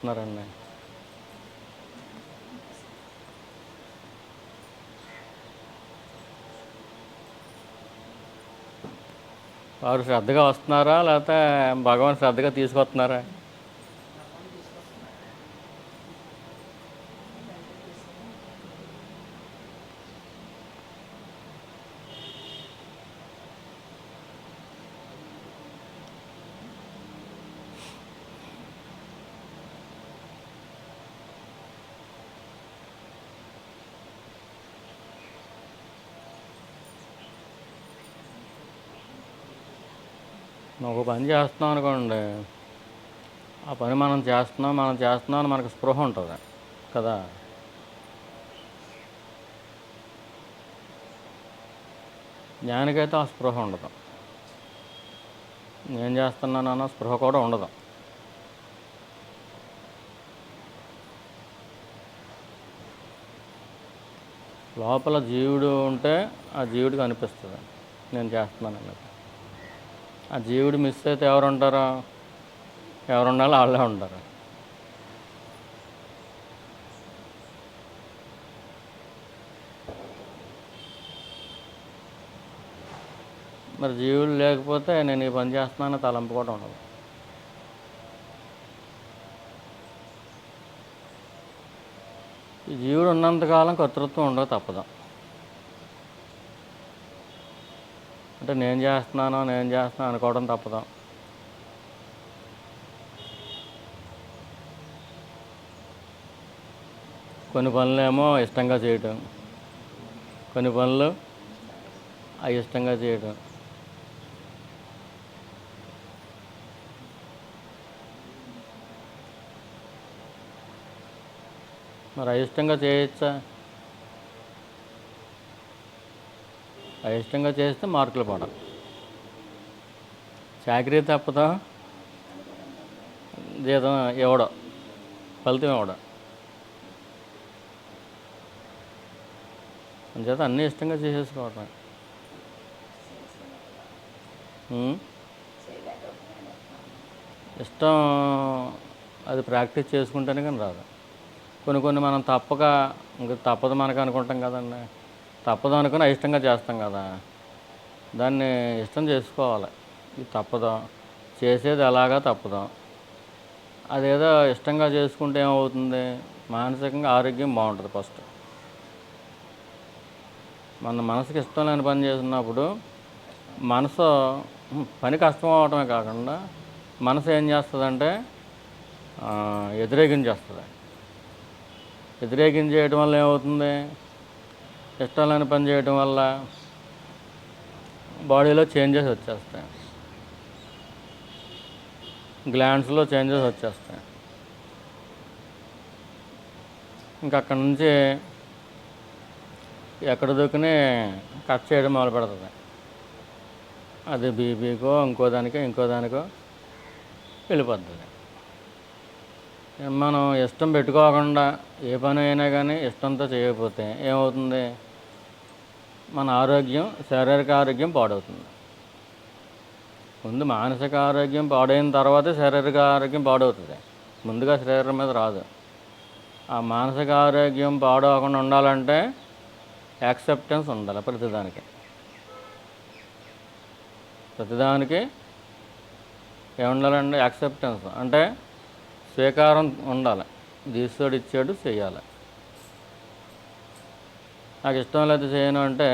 ఉన్నారండి. వారు శ్రద్ధగా వస్తున్నారా? లేకపోతే భగవాన్ శ్రద్ధగా తీసుకొస్తున్నారా? ఒక పని చేస్తున్నాం అనుకోండి, ఆ పని మనం చేస్తున్నాం అని మనకు స్పృహ ఉంటుంది కదా. జ్ఞానికైతే ఆ స్పృహ ఉండదు. నేను చేస్తున్నానన్న స్పృహ కూడా ఉండదు. లోపల జీవుడు ఉంటే ఆ జీవుడికి అనిపిస్తుంది నేను చేస్తున్నాను అన్నది. ఆ జీవుడు మిస్ అయితే ఎవరు ఉంటారో, ఎవరు ఉండాలో వాళ్ళే ఉంటారు. మరి జీవుడు లేకపోతే నేను ఈ పని చేస్తున్నాను తలంపు కూడా ఉండదు. ఈ జీవుడు ఉన్నంతకాలం కర్తృత్వం ఉండదు, తప్పదు. అంటే నేను చేస్తున్నాను అనుకోవడం తప్పదు. కొన్ని పనులేమో ఇష్టంగా చేయటం, కొన్ని పనులు అయిష్టంగా చేయటం. మరి అయిష్టంగా చేయొచ్చా? అయిష్టంగా చేస్తే మార్కులు పడవు. చాకరీ తప్పదు, జీతం ఇవ్వడం, ఫలితం ఇవ్వడం. అంచేత అన్నీ ఇష్టంగా చేసేసుకోవటం. ఇష్టం అది ప్రాక్టీస్ చేసుకుంటేనే కానీ రాదు. కొన్ని మనం తప్పక ఇంక తప్పదు మనకు అనుకుంటాం కదండి. తప్పదు అనుకుని అయిష్టంగా చేస్తాం కదా. దాన్ని ఇష్టం చేసుకోవాలి. ఇది తప్పదు, చేసేది ఎలాగా తప్పదు. అదేదో ఇష్టంగా చేసుకుంటే ఏమవుతుంది, మానసికంగా ఆరోగ్యం బాగుంటుంది. ఫస్ట్ మన మనసుకి ఇష్టం లేని పని చేస్తున్నప్పుడు మనసు పని కష్టం అవటమే కాకుండా మనసు ఏం చేస్తుందంటే వ్యతిరేకించేస్తుంది. వ్యతిరేకించేయటం వల్ల ఏమవుతుంది, ఇష్టం లేని పని చేయటం వల్ల బాడీలో చేంజెస్ వచ్చేస్తాయి, గ్లాండ్స్లో చేంజెస్ వచ్చేస్తాయి. ఇంకా అక్కడి నుంచి ఎక్కడ దొరికినే కట్ చేయడం మొదలు పెడుతుంది. అది బీపీకో ఇంకో దానికో వెళ్ళిపోతుంది. మనం ఇష్టం పెట్టుకోకుండా ఏ పని అయినా కానీ ఇష్టంతో చేయకపోతే ఏమవుతుంది, మన ఆరోగ్యం, శారీరక ఆరోగ్యం పాడవుతుంది. ముందు మానసిక ఆరోగ్యం పాడైన తర్వాతే శారీరక ఆరోగ్యం పాడవుతుంది. ముందుగా శరీరం మీద రాదు. ఆ మానసిక ఆరోగ్యం పాడవకుండా ఉండాలంటే యాక్సెప్టెన్స్ ఉండాలి. ప్రతిదానికి ఏముండాలండి, యాక్సెప్టెన్స్ అంటే స్వీకారం ఉండాలి. ఈశ్వరుడు ఇచ్చాడు, చేయాలి. నాకు ఇష్టం లేదు చేయను అంటే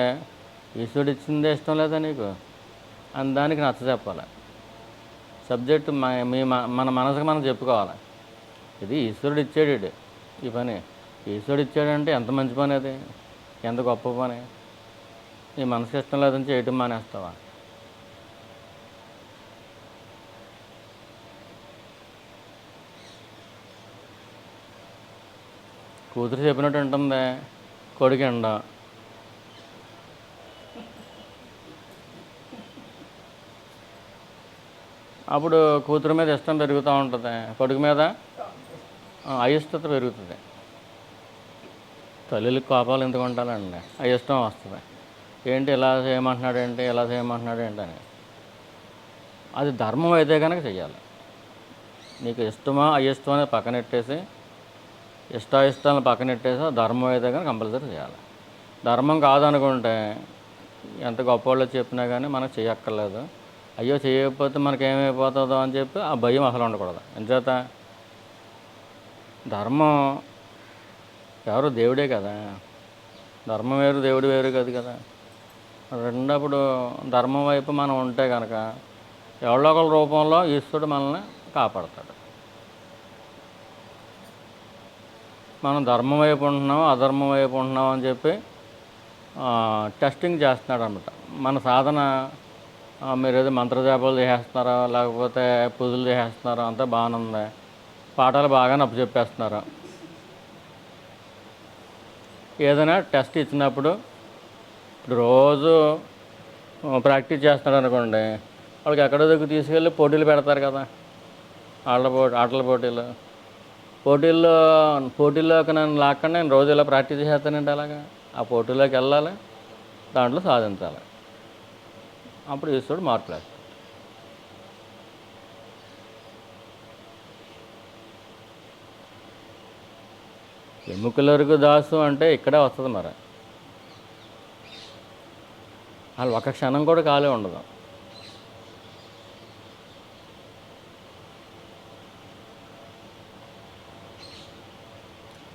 ఈశ్వరుడు ఇచ్చిందే ఇష్టం లేదా నీకు అని దానికి నచ్చ చెప్పాలి. సబ్జెక్టు మన మనసుకు మనం చెప్పుకోవాలి. ఇది ఈశ్వరుడు ఇచ్చాడు, ఈ పని ఈశ్వరుడు ఇచ్చాడంటే ఎంత మంచి పని, అది ఎంత గొప్ప పని. నీ మనసుకి ఇష్టం లేదని చేయటం మానేస్తావా? కూతురు చెప్పినట్టు ఉంటుంది, కొడుకు ఎండ. అప్పుడు కూతురు మీద ఇష్టం పెరుగుతూ ఉంటుంది, కొడుకు మీద అయిష్టత పెరుగుతుంది. తల్లులకి కోపాలు ఎందుకు ఉంటానండి, అయిష్టం వస్తుంది. ఏంటి ఇలా చేయమంటున్నాడు ఏంటి అని. అది ధర్మం అయితే కనుక చెయ్యాలి. నీకు ఇష్టమా అయిష్టమా అనేది పక్కనెట్టేసి ఇష్టాయిష్టాలను పక్కనెట్టేసి ధర్మం అయితే కానీ కంపల్సరీ చేయాలి. ధర్మం కాదనుకుంటే ఎంత గొప్పవాళ్ళు చెప్పినా కానీ మనకు చేయక్కర్లేదు. అయ్యో చేయకపోతే మనకేమైపోతుందో అని చెప్పి ఆ భయం అసలు ఉండకూడదు. ఎంచేత ధర్మం ఎవరు దేవుడే కదా, ధర్మం వేరు దేవుడు వేరు కాదు కదా. రెండప్పుడు ధర్మం వైపు మనం ఉంటే కనుక ఎవరో ఒకళ్ళ రూపంలో ఈశ్వరుడు మనల్ని కాపాడతాడు. మనం ధర్మం వైపు ఉంటున్నాం అధర్మం వైపు ఉంటున్నాం అని చెప్పి టెస్టింగ్ చేస్తున్నాడు అనమాట. మన సాధన మీరు ఏదో మంత్రజాపాలు చేసేస్తున్నారా, లేకపోతే పూజలు చేసేస్తున్నారా, అంతా బాగానే ఉంది, పాఠాలు బాగా అప్పచెప్పేస్తున్నారు. ఏదైనా టెస్ట్ ఇచ్చినప్పుడు ఇప్పుడు రోజు ప్రాక్టీస్ చేస్తున్నాడు అనుకోండి, వాళ్ళకి ఎక్కడో దగ్గర తీసుకెళ్ళి పోటీలు పెడతారు కదా, ఆటల పోటీల్లోకి నన్ను లాక్కండి, నేను రోజు ఇలా ప్రాక్టీస్ చేస్తానండి. అలాగా ఆ పోటీలోకి వెళ్ళాలి, దాంట్లో సాధించాలి. అప్పుడు ఈశ్వరుడు మార్పులు వేస్తాడు. ఎముకలరుగు దాసు అంటే ఇక్కడే వస్తుంది. మరి వాళ్ళు ఒక క్షణం కూడా ఖాళీ ఉండదు.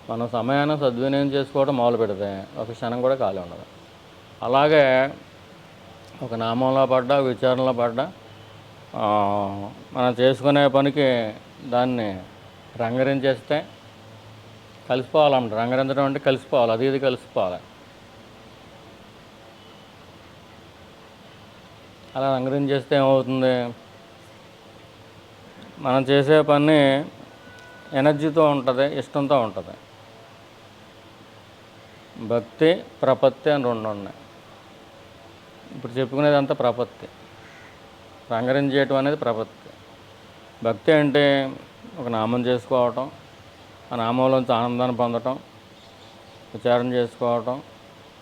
మనం సమయాన్ని సద్వినియోగం చేసుకోవడం మొదలు పెడితే ఒక క్షణం కూడా ఖాళీ ఉండదు. అలాగే ఒక నామంలో పడ్డా, విచారణలో పడ్డా మనం చేసుకునే పనికి దాన్ని రంగరించేస్తే కలిసిపోవాలన్నమాట. రంగరించడం అంటే కలిసిపోవాలి, అది ఇది కలిసిపోవాలి. అలా రంగరించేస్తే ఏమవుతుంది, మనం చేసే పని ఎనర్జీతో ఉంటుంది, ఇష్టంతో ఉంటుంది. భక్తి ప్రపత్తి అని రెండు ఉన్నాయి. ఇప్పుడు చెప్పుకునేది అంతా ప్రపత్తి, రంగరించేయటం అనేది ప్రపత్తి. భక్తి అంటే ఒక నామం చేసుకోవటం, ఆ నామంలోంచి ఆనందాన్ని పొందటం, విచారణ చేసుకోవటం,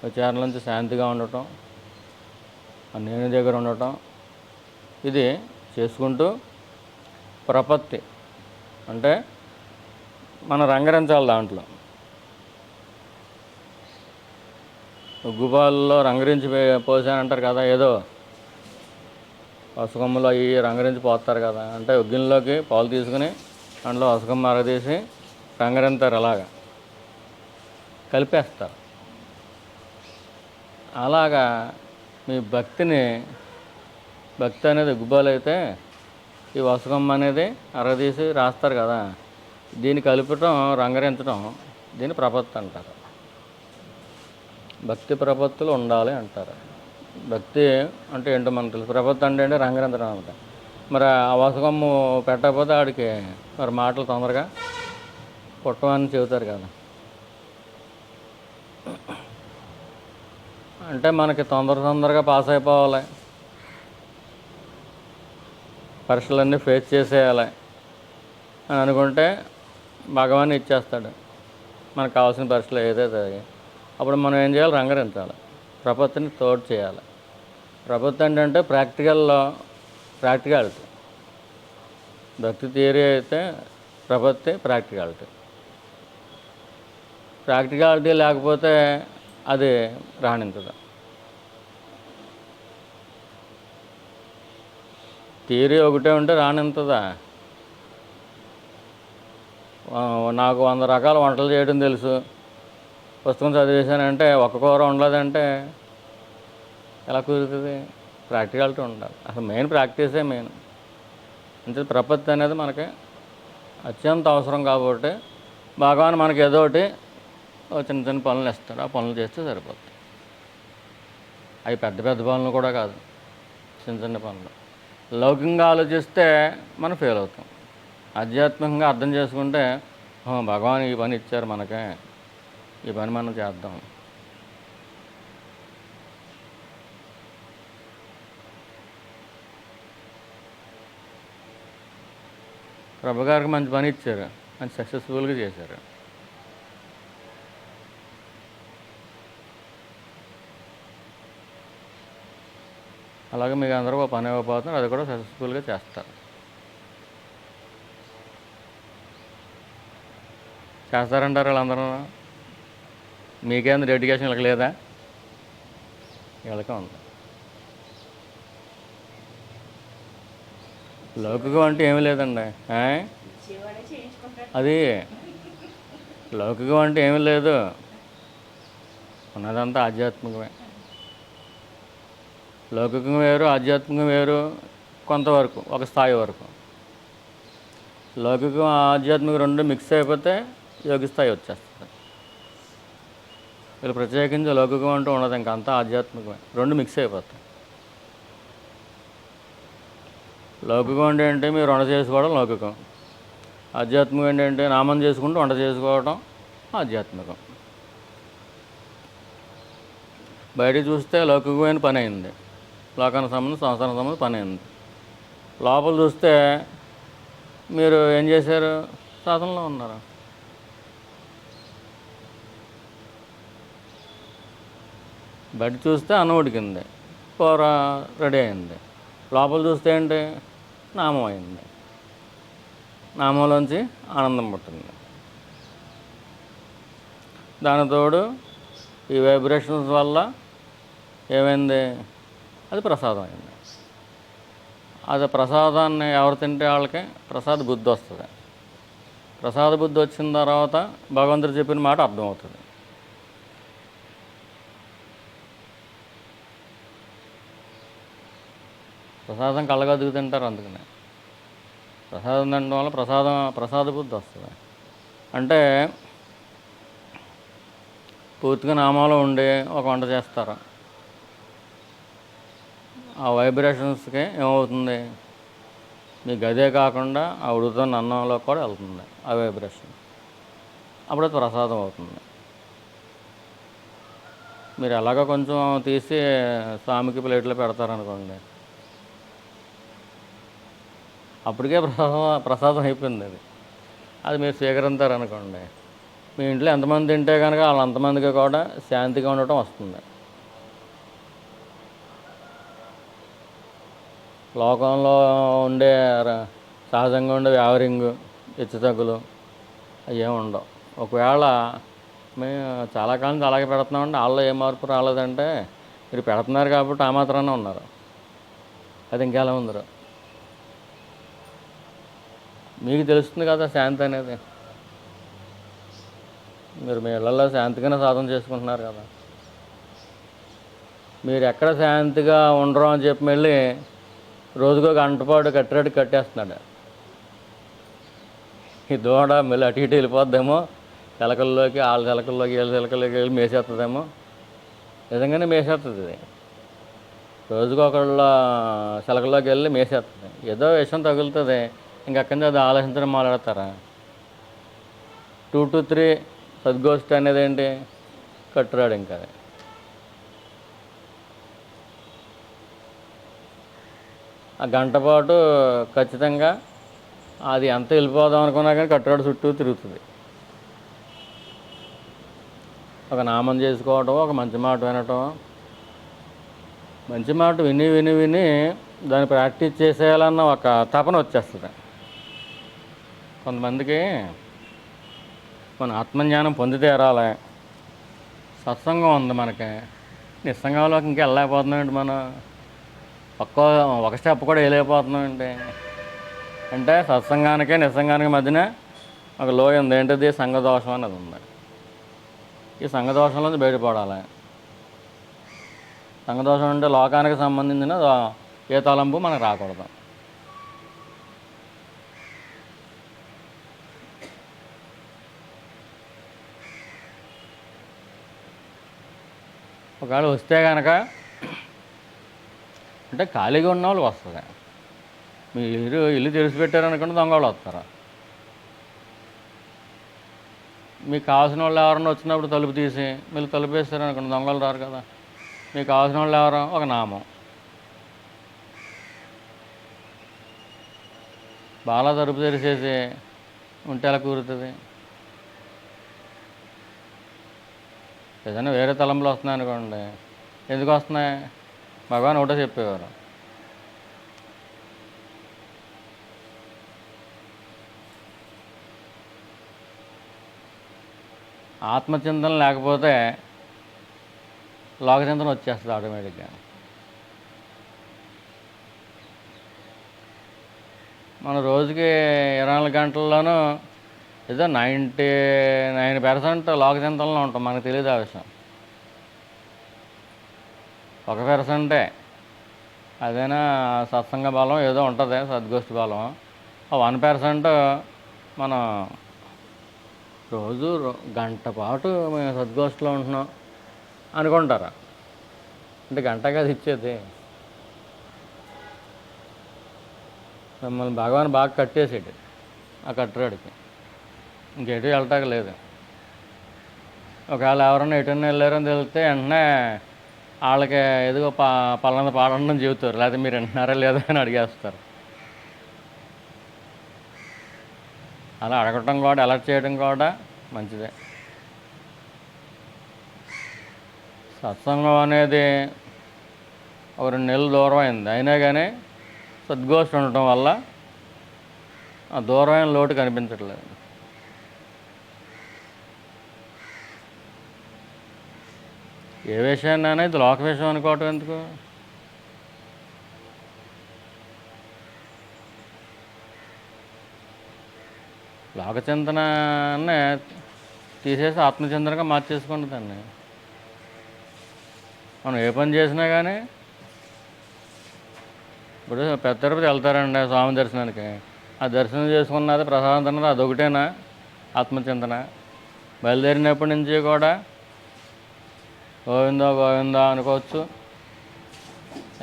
విచారణ నుంచి శాంతిగా ఉండటం, ఆ నేను దగ్గర ఉండటం, ఇది చేసుకుంటూ ప్రపత్తి అంటే మనం రంగరించాలి. దాంట్లో గుబాల్లో రంగరించి పోసానంటారు కదా, ఏదో వసగమ్మలో అవి రంగరించి పోస్తారు కదా, అంటే గిన్నెలోకి పాలు తీసుకుని దాంట్లో వసగమ్మ అరగదీసి రంగరింతారు, అలాగా కలిపేస్తారు. అలాగా మీ భక్తి అనేది గుబ్బాలు అయితే ఈ వసగమ్మ అనేది అరగదీసి రాస్తారు కదా, దీన్ని కలుపటం రంగరించడం, దీన్ని ప్రపత్తి అంటారు. భక్తి ప్రపత్తులు ఉండాలి అంటారు. భక్తి అంటే ఏంటో మనకు తెలుసు, ప్రపత్తి అంటే రంగరించడం అనమాట. మరి ఆ వసగమ్ము పెట్టకపోతే ఆడికి మరి మాటలు తొందరగా పుట్టమని చెబుతారు కదా. అంటే మనకి తొందరగా పాస్ అయిపోవాలి, పరీక్షలన్నీ ఫేస్ చేసేయాలి అని అనుకుంటే భగవాన్ ఇచ్చేస్తాడు మనకు కావాల్సిన పరీక్షలు ఏదైతే. అప్పుడు మనం ఏం చేయాలి, రంగరించాలి, ప్రపత్తిని తోడు చేయాలి. ప్రపత్తి అంటే ప్రాక్టికాలిటీ. భక్తి థియరీ అయితే ప్రపత్తి ప్రాక్టికాలిటీ లేకపోతే అది రాణించదు. థియరీ ఒకటే ఉంటే రాణించదా. నాకు 100 రకాల వంటలు చేయడం తెలుసు, పుస్తకం చదివేశానంటే ఒక్క కూర ఉండలేదంటే ఎలా కుదురుతుంది? ప్రాక్టికాలిటీ ఉండాలి. అసలు మెయిన్ ప్రాక్టీసే మెయిన్. అంటే ప్రపత్తి అనేది మనకి అత్యంత అవసరం. కాబట్టి భగవాన్ మనకి ఏదో ఒకటి చిన్న చిన్న పనులు ఇస్తాడు, ఆ పనులు చేస్తే సరిపోతుంది. అవి పెద్ద పెద్ద పనులు కూడా కాదు, చిన్న చిన్న పనులు. లౌకికంగా ఆలోచిస్తే మనం ఫెయిల్ అవుతాం. ఆధ్యాత్మికంగా అర్థం చేసుకుంటే భగవాన్ ఈ పని ఇచ్చారు మనకే, ఈ పని మనం చేద్దాం. ప్రభు గారికి మంచి పని ఇచ్చారు, మంచి సక్సెస్ఫుల్గా చేశారు. అలాగే మీకు అందరూ ఒక పని ఇవ్వబోతున్నారు, అది కూడా సక్సెస్ఫుల్గా చేస్తారు. చేస్తారంటారు వీళ్ళందరూ. మీకేంది డెడికేషన్ వీళ్ళకి లేదా? వీళ్ళకే ఉంది. లౌకికం అంటే ఏమీ లేదండి. అది లౌకికం అంటే ఏమీ లేదు, ఉన్నదంతా ఆధ్యాత్మికమే. లౌకికం వేరు, ఆధ్యాత్మికం వేరు. కొంతవరకు, ఒక స్థాయి వరకు. లౌకికం ఆధ్యాత్మికం రెండు మిక్స్ అయిపోతే యోగి స్థాయి వచ్చేస్తుంది. వీళ్ళు ప్రత్యేకించి లౌకికం అంటూ ఉండదు, ఇంకా అంతా ఆధ్యాత్మికమే. రెండు మిక్స్ అయిపోతాయి. లౌకికం అంటే ఏంటి? మీరు వంట చేసుకోవడం లౌకికం. ఆధ్యాత్మికం ఏంటంటే నామం చేసుకుంటూ వంట చేసుకోవడం ఆధ్యాత్మికం. బయట చూస్తే లౌకికమైన పని అయింది, లోకానికి సంబంధించి సంసారం సంబంధించి పని అయింది. లోపల చూస్తే మీరు ఏం చేశారు? సాధనలో ఉన్నారు. బయట చూస్తే అన్నం ఉడికింది, కూర రెడీ అయింది. లోపల చూస్తే ఏంటి? నామం అయింది. నామంలోంచి ఆనందం పుట్టింది. దానితోడు ఈ వైబ్రేషన్స్ వల్ల ఏమైంది? అది ప్రసాదం అయింది. అది ప్రసాదాన్ని ఎవరు తింటే వాళ్ళకి ప్రసాద బుద్ధి వస్తుంది. ప్రసాద బుద్ధి వచ్చిన తర్వాత భగవంతుడు చెప్పిన మాట అర్థమవుతుంది. ప్రసాదం కళ్ళగద్దుకు తింటారు, అందుకనే ప్రసాదం తినడం వల్ల ప్రసాద బుద్ధి వస్తుంది. అంటే పూర్తిగా నామాలో ఉండి ఒక వంట చేస్తారు. ఆ వైబ్రేషన్స్కి ఏమవుతుంది? మీ గదే కాకుండా ఆ ఉడుకుతున్న అన్నంలో కూడా వెళ్తుంది ఆ వైబ్రేషన్. అప్పుడు అది ప్రసాదం అవుతుంది. మీరు ఎలాగో కొంచెం తీసి స్వామికి ప్లేట్లో పెడతారనుకోండి, అప్పటికే ప్రసాదం అయిపోయింది. అది మీరు స్వీకరించారనుకోండి, మీ ఇంట్లో ఎంతమంది తింటే కనుక వాళ్ళంతమందికి కూడా శాంతిగా ఉండటం వస్తుంది. లోకంలో ఉండే సహజంగా ఉండే వ్యావరింగు, హెచ్చుతగ్గులు అవి ఏమి ఉండవు. ఒకవేళ మేము చాలా కాలం నుంచి అలాగే పెడుతున్నామంటే వాళ్ళలో ఏ మార్పు రాలేదంటే మీరు పెడుతున్నారు కాబట్టి ఆ మాత్రానే ఉన్నారు. అది ఇంకెలా ఉందరు. మీకు తెలుస్తుంది కదా శాంతి అనేది. మీరు మీ ఇళ్లలో శాంతిగానే సాధన చేసుకుంటున్నారు కదా. మీరు ఎక్కడ శాంతిగా ఉండరు అని చెప్పి మళ్ళీ రోజుకో గంటపాటు కట్టినట్టు కట్టేస్తున్నాడు. ఈ దూడ మళ్ళీ అటు ఇటు వెళ్ళిపోద్దేమో, చిలకల్లోకి వాళ్ళ చిలకల్లోకి వీళ్ళ చిలకల్లోకి వెళ్ళి మేసేస్తుందేమో. నిజంగానే మేసేస్తుంది. ఇది రోజుకొకళ్ళ చిలకల్లోకి వెళ్ళి మేసేస్తుంది. ఏదో విషయం తగులుతుంది, ఇంకక్కడి నుంచి అది ఆలోచించడం మొదలెడతారా? 2 to 3 సద్గోష్ఠి అనేది ఏంటి? కట్టురాడు. ఇంకా ఆ గంట పాటు ఖచ్చితంగా అది ఎంత వెళ్ళిపోదాం అనుకున్నా కానీ కట్టురాడు చుట్టూ తిరుగుతుంది. ఒక నామం చేసుకోవటం, ఒక మంచి మాట వినటం. మంచి మాట విని విని విని దాన్ని ప్రాక్టీస్ చేసేయాలన్న ఒక తపన వచ్చేస్తుంది కొంతమందికి. మన ఆత్మజ్ఞానం పొంది తీరాలి, సత్సంగం ఉంది మనకి, నిస్సంగంలోకి ఇంకా వెళ్ళలేకపోతున్నామండి. మనం ఒక స్టెప్ కూడా వేయలేకపోతున్నామండి. అంటే సత్సంగానికి నిస్సంగానికి మధ్యన ఒక లోయ ఉంది. ఏంటిది? సంఘదోషం అనేది ఉంది. ఈ సంఘదోషం నుంచి బయటపడాలి. సంఘదోషం అంటే లోకానికి సంబంధించిన ఏ తలంపు మనకు రాకూడదు. ఒకవేళ వస్తే కనుక అంటే ఖాళీగా ఉన్న వాళ్ళు వస్తుంది. మీ ఇల్లు తెరిచిపెట్టారనుకుంటే దొంగ వాళ్ళు వస్తారు. మీకు కావాల్సిన వాళ్ళు ఎవరన్నా వచ్చినప్పుడు తలుపు తీసి మీరు తలుపు వేస్తారనుకోండి, దొంగలు రారు కదా. మీకు కావాల్సిన వాళ్ళు ఎవరో ఒక నామం. బాగా తలుపు తెరిచేసి ఉంటే ఎలా కుదురుతుంది? ఏదైనా వేరే తలంపులు వస్తున్నాయి అనుకోండి, ఎందుకు వస్తున్నాయి? భగవాన్ ఒకటే చెప్పేవారు, ఆత్మచింతన లేకపోతే లోకచింతన వచ్చేస్తుంది ఆటోమేటిక్గా. మన రోజుకి 24 గంటల్లోనూ ఏదో 99% లోకచింతనలో ఉంటాం, మనకు తెలియదు ఆ విషయం. 1% అదైనా సత్సంగ బలం ఏదో ఉంటుంది, సద్గోష్ఠి బలం. ఆ 1% మనం రోజు గంట పాటు మేము సద్గోష్ఠిలో ఉంటున్నాం అనుకుంటారా? అంటే గంట కాదు ఇచ్చేది. మిమ్మల్ని భగవాన్ బాగా కట్టేసాడు, ఆ కట్టరాడికి ఇంకెటు వెళ్ళటాక లేదు. ఒకవేళ ఎవరన్నా ఎటన్నా వెళ్ళారని తెలిస్తే వెంటనే వాళ్ళకి ఏదో పలానా పాడండి అని చెబుతారు, లేకపోతే మీరు వింటున్నారా లేదా అని అడిగేస్తారు. అలా అడగటం కూడా, అలర్ట్ చేయడం కూడా మంచిదే. సత్సంగం అనేది ఒక 2 నెలలు దూరం అయింది, అయినా కానీ సద్గోష్ఠి ఉండటం వల్ల ఆ దూరమైన లోటు కనిపించట్లేదు. ఏ విషయాన్ని అనేది లోక విషయం అనుకోవటం ఎందుకు? లోకచింతననే తీసేసి ఆత్మచింతనగా మార్చేసుకోండి దాన్ని. మనం ఏ పని చేసినా కానీ, ఇప్పుడు పెద్ద తిరుపతి వెళ్తారండి స్వామి దర్శనానికి, ఆ దర్శనం చేసుకున్నది ప్రసాదం తిన్నది అదొకటేనా ఆత్మచింతన? బయలుదేరినప్పటి నుంచి కూడా గోవిందా గోవిందా అనుకోవచ్చు,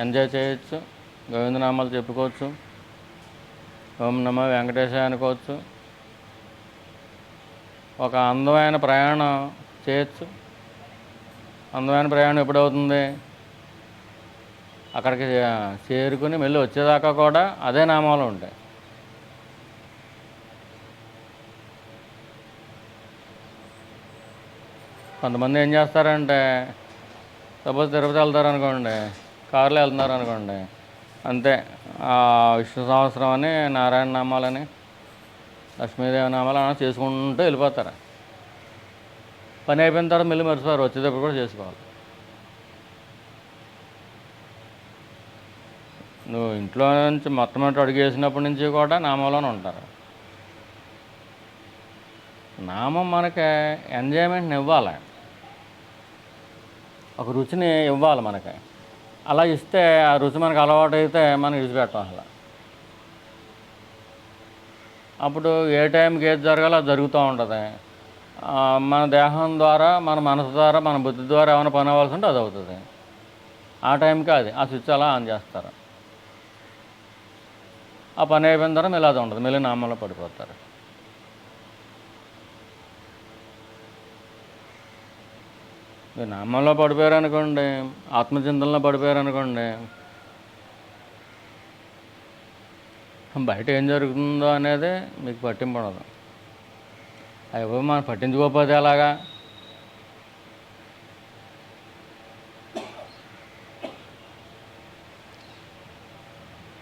ఎంజాయ్ చేయొచ్చు, గోవిందనామాలు చెప్పుకోవచ్చు, ఓం నమో వెంకటేశాయ అనుకోవచ్చు, ఒక అందమైన ప్రయాణం చేయొచ్చు. అందమైన ప్రయాణం ఎప్పుడవుతుంది? అక్కడికి చేరుకుని మళ్ళీ వచ్చేదాకా కూడా అదే నామాలు ఉంటాయి. కొంతమంది ఏం చేస్తారంటే, సపోజ్ తిరుపతి వెళ్తారనుకోండి, కారులో వెళ్తున్నారు అనుకోండి, అంతే విష్ణు సహస్రం అని, నారాయణ నామాలని, లక్ష్మీదేవి నామాలు అలా చేసుకుంటూ వెళ్ళిపోతారు. పని అయిపోయిన తర్వాత మళ్ళీ మర్చిపోరు, వచ్చేటప్పుడు కూడా చేసుకోవాలి. నువ్వు ఇంట్లో నుంచి మొట్టమొదటి అడుగు వేసినప్పటి నుంచి కూడా నామంలోనే ఉంటారు. నామం మనకి ఎంజాయ్మెంట్ని ఇవ్వాలి, ఒక రుచిని ఇవ్వాలి మనకి. అలా ఇస్తే ఆ రుచి మనకు అలవాటు అయితే మనం విడిచిపెట్టాం అసలు. అప్పుడు ఏ టైంకి ఏది జరగాలో అది జరుగుతూ ఉంటుంది. మన దేహం ద్వారా, మన మనసు ద్వారా, మన బుద్ధి ద్వారా ఏమైనా పని అవ్వాల్సి ఉంటే అది అవుతుంది. ఆ టైంకి అది ఆ స్విచ్ అలా ఆన్ చేస్తారు. ఆ పని అయిపోయిన తర్వాత మళ్ళీ అది ఉంటుంది, మళ్ళీ నామంలో పడిపోతారు. మీరు నామంలో పడిపోయారు అనుకోండి, ఆత్మచింతనలో పడిపోయారు అనుకోండి, బయట ఏం జరుగుతుందో అనేది మీకు పట్టింపడదు. అవి మనం పట్టించుకోకపోతే ఎలాగా?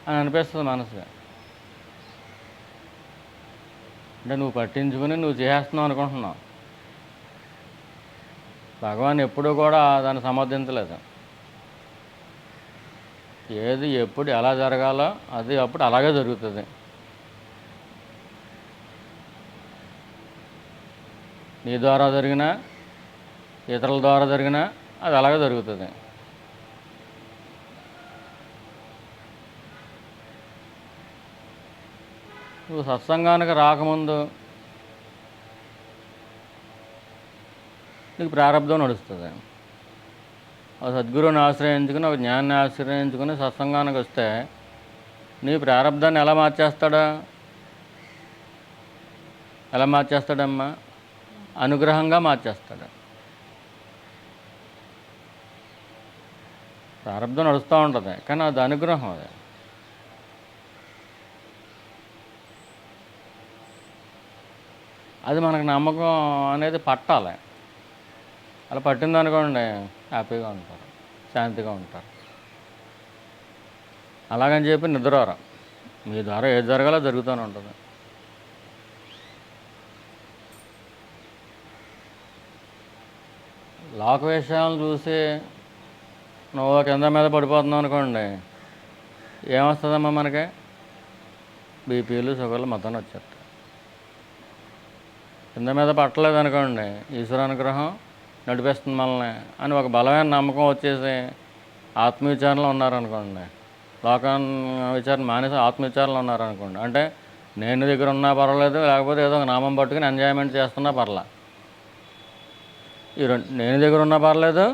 అని అనిపిస్తుంది మనసుగా. అంటే నువ్వు పట్టించుకుని నువ్వు చేస్తున్నావు అనుకుంటున్నావు. భగవాన్ ఎప్పుడూ కూడా దాన్ని సమర్థించలేదు. ఏది ఎప్పుడు ఎలా జరగాలో అది అప్పుడు అలాగే జరుగుతుంది. నీ ద్వారా జరిగినా, ఇతరుల ద్వారా జరిగినా అది అలాగే జరుగుతుంది. నువ్వు సత్సంగానికి రాకముందు నీకు ప్రారంధం నడుస్తుంది. ఒక సద్గురువుని ఆశ్రయించుకుని, ఒక జ్ఞానాన్ని ఆశ్రయించుకుని సత్సంగానికి వస్తే నీ ప్రారంధాన్ని ఎలా మార్చేస్తాడమ్మా? అనుగ్రహంగా మార్చేస్తాడు. ప్రారంధం నడుస్తూ ఉంటుంది, కానీ అది అనుగ్రహం. అది మనకు నమ్మకం అనేది పట్టాలి. అలా పట్టిందనుకోండి హ్యాపీగా ఉంటారు, శాంతిగా ఉంటారు. అలాగని చెప్పి నిద్రవరం మీ ద్వారా ఏది జరగాలో జరుగుతూనే ఉంటుంది. లోక విషయాలను చూసి నువ్వు కింద మీద పడిపోతున్నావు అనుకోండి, ఏమొస్తుందమ్మా మనకి? బీపీలు షుగర్లు మొత్తం వచ్చేస్తాయి. కింద మీద పట్టలేదు అనుకోండి, ఈశ్వరానుగ్రహం నడిపిస్తుంది మనల్ని అని ఒక బలమైన నమ్మకం వచ్చేసి ఆత్మవిచారణలో ఉన్నారనుకోండి, విచారణ మానేసి ఆత్మవిచారణలో ఉన్నారనుకోండి, అంటే నేను దగ్గర ఉన్నా పర్వాలేదు, లేకపోతే ఏదో ఒక నామం పట్టుకుని ఎంజాయ్మెంట్ చేస్తున్నా పర్లా. ఈ నేను దగ్గర ఉన్నా పర్లేదు,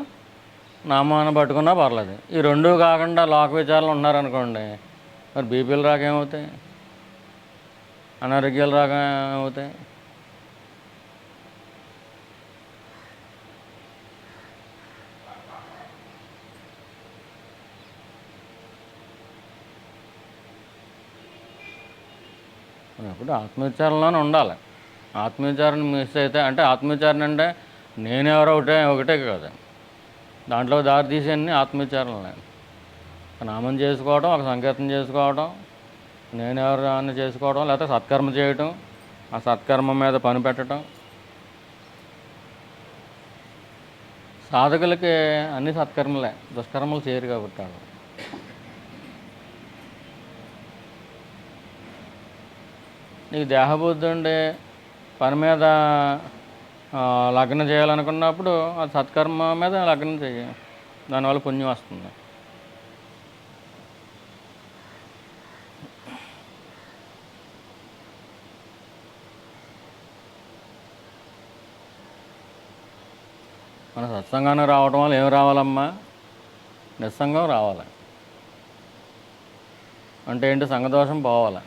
నామాన్ని పట్టుకున్నా పర్లేదు. ఈ రెండూ కాకుండా లోక విచారణలు ఉన్నారనుకోండి, మరి బీపీలు రాక ఏమవుతాయి, అనారోగ్యాలు రాక ఏమవుతాయి? అప్పుడు ఆత్మవిచారణలోనే ఉండాలి. ఆత్మవిచారణ మిస్ అయితే, అంటే ఆత్మవిచారణ అంటే నేనెవరో ఒకటే కాదు, దాంట్లో దారి తీసేయన్ని ఆత్మవిచారణలే. నామం చేసుకోవడం, ఒక సంకీర్తన చేసుకోవడం, నేనెవరు అని చేసుకోవడం, లేకపోతే సత్కర్మ చేయటం, ఆ సత్కర్మ మీద పని పెట్టడం. సాధకులకి అన్ని సత్కర్మలే, దుష్కర్మలు చేయరు కాబట్టి వాళ్ళు. నీకు దేహబుద్ధి ఉండి పని మీద లగ్నం చేయాలనుకున్నప్పుడు అది సత్కర్మ మీద లగ్నం చేయి, దానివల్ల పుణ్యం వస్తుంది. మన సత్సంగానికి రావటం వల్ల ఏం రావాలమ్మా? నిస్సంగం రావాలి. అంటే ఏంటి? సంఘదోషం పోవాలి.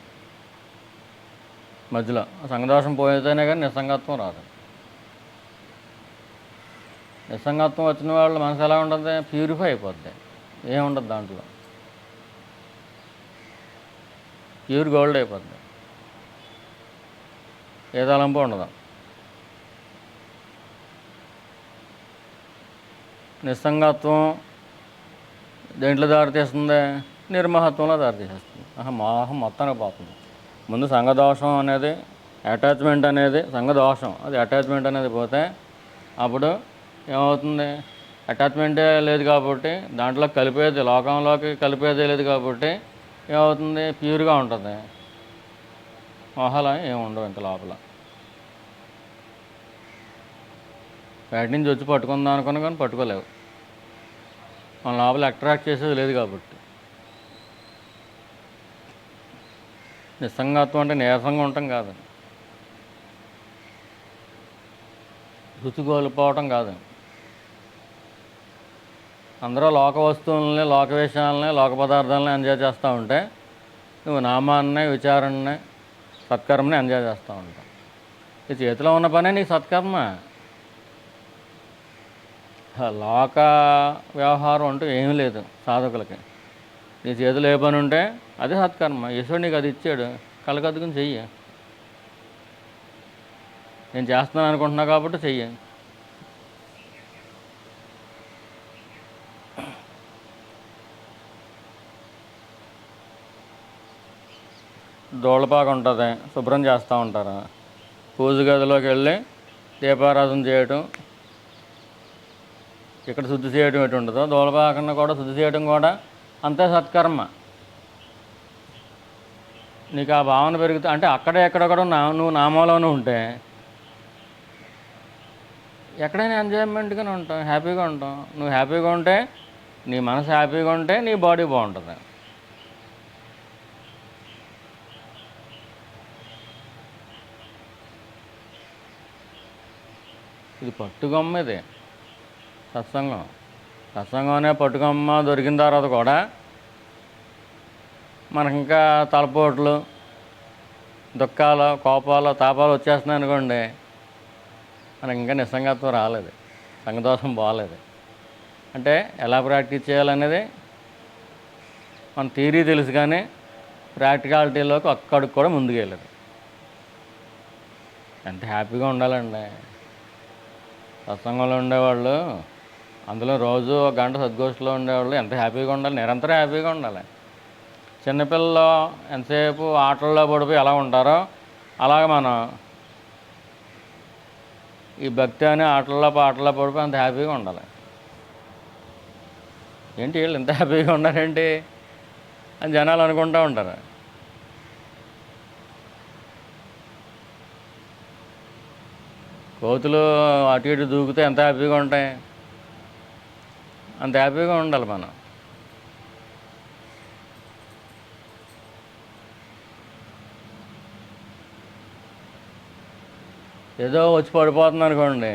మధ్యలో సంఘదోషం పోయితేనే కానీ నిస్సంగత్వం రాదు. నిస్సంగత్వం వచ్చిన వాళ్ళు మనసు ఎలా ఉంటుంది? ప్యూరిఫై అయిపోద్ది, ఏముండదు దాంట్లో, ప్యూర్ గోల్డ్ అయిపోద్ది, ఏ తలంపు ఉండదు. నిస్సంగత్వం దేంట్లో దారితీస్తుంది? నిర్మహత్వంలో దారితీసేస్తుంది. మోహం మొత్తానికి పోతుంది. ముందు సంఘదోషం అనేది, అటాచ్మెంట్ అనేది, సంఘదోషం అది అటాచ్మెంట్ అనేది పోతే అప్పుడు ఏమవుతుంది? అటాచ్మెంటే లేదు కాబట్టి, దాంట్లో కలిపేది, లోకంలోకి కలిపేదే లేదు కాబట్టి ఏమవుతుంది? ప్యూర్గా ఉంటుంది. మోహాలు ఏముండవు ఇంత లోపల. బయట నుంచి వచ్చి పట్టుకుందాం అనుకున్నా కానీ పట్టుకోలేవు, మన లోపల అట్రాక్ట్ చేసేది లేదు కాబట్టి. నిస్సంగత్వం అంటే నీరసంగా ఉండటం కాదు, రుచి కోల్పోవటం కాదు. అందరూ లోక వస్తువులని, లోక విషయాలని, లోక పదార్థాలని ఎంజాయ్ చేస్తూ ఉంటే నువ్వు నామాన్ని, విచారణని, సత్కర్మని ఎంజాయ్ చేస్తూ ఉంటావు. ఈ చేతిలో ఉన్న పనే నీకు సత్కర్మ. లోక వ్యవహారం అంటూ ఏమీ లేదు సాధకులకి. నీ చేతిలో ఏ పని ఉంటే అదే సత్కర్మ. ఈశ్వరుడు నీకు అది ఇచ్చాడు, కలకద్దుకుని చెయ్యి. నేను చేస్తున్నాను అనుకుంటున్నా కాబట్టి చెయ్యి. దోళ్ళపాక ఉంటుంది, శుభ్రం చేస్తూ ఉంటారు. పూజ గదిలోకి వెళ్ళి దీపారాధన చేయటం, ఇక్కడ శుద్ధి చేయడం ఎటు ఉంటుందో దోళ్ళపాకన్నా కూడా శుద్ధి చేయడం కూడా అంతే సత్కర్మ. నీకు ఆ భావన పెరుగుతుంది. అంటే అక్కడే ఎక్కడెక్కడ నువ్వు నామంలోనే ఉంటే ఎక్కడైనా ఎంజాయ్మెంట్గానే ఉంటావు, హ్యాపీగా ఉంటావు. నువ్వు హ్యాపీగా ఉంటే, నీ మనసు హ్యాపీగా ఉంటే నీ బాడీ బాగుంటుంది. ఇది పట్టుకొమ్మ, ఇది సత్సంగం. సత్సంగం అనే పట్టుకొమ్మ దొరికిన తర్వాత కూడా మనకి ఇంకా తలపోట్లు, దుఃఖాలు, కోపాలు, తాపాలు వచ్చేస్తున్నాయి అనుకోండి, మనకి ఇంకా నిస్సంగత్వం రాలేదు, సంఘదోషం బాగాలేదు. అంటే ఎలా ప్రాక్టీస్ చేయాలనేది మన థియరీ తెలుసు, కానీ ప్రాక్టికాలిటీలోకి అక్కడికి కూడా ముందుకు వెళ్ళదు. ఎంత హ్యాపీగా ఉండాలండి సత్సంగంలో ఉండేవాళ్ళు. అందులో రోజు ఒక గంట సద్గోష్ఠిలో ఉండేవాళ్ళు ఎంత హ్యాపీగా ఉండాలి, నిరంతరం హ్యాపీగా ఉండాలి. చిన్నపిల్లలు ఎంతసేపు ఆటల్లో పడిపోయి ఎలా ఉంటారో అలాగే మనం ఈ భక్తి అని ఆటల్లో పాటల్లో పడిపోయి అంత హ్యాపీగా ఉండాలి. ఏంటి వీళ్ళు ఇంత హ్యాపీగా ఉన్నారేంటి అని జనాలు అనుకుంటూ ఉంటారు. కోతులు అటు ఇటు దూకితే ఎంత హ్యాపీగా ఉంటాయి, అంత హ్యాపీగా ఉండాలి మనం. ఏదో వచ్చి పడిపోతుంది అనుకోండి,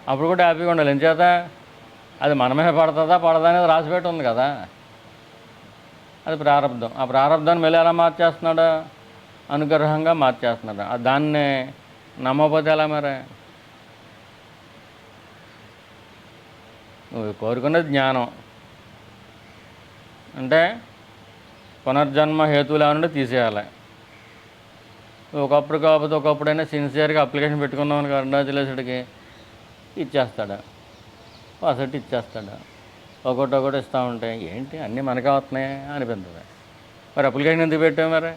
అప్పుడు కూడా హ్యాపీగా ఉండాలి. ఎంచేత అది మన మీద పడుతుందా పడదా అనేది రాసిపెట్టి ఉంది కదా, అది ప్రారంధం. ఆ ప్రారంధాన్ని మళ్ళీ ఎలా మార్చేస్తున్నాడు, అనుగ్రహంగా మార్చేస్తున్నాడు. దాన్ని నమ్మకపోతే ఎలా మరి? నువ్వు కోరుకున్నది జ్ఞానం అంటే పునర్జన్మ హేతువులు ఏమన్నా తీసేయాలి. ఒకప్పుడు కాకపోతే ఒకప్పుడైనా సిన్సియర్గా అప్లికేషన్ పెట్టుకున్నామని అరుణాచలేశ్వరుడికి ఇచ్చేస్తాడు, అసలు ఇచ్చేస్తాడు. ఒకటి ఇస్తూ ఉంటే ఏంటి అన్నీ మనకే వస్తున్నాయి అనిపిస్తుంది. మరి అప్లికేషన్ ఎందుకు పెట్టావు? మరి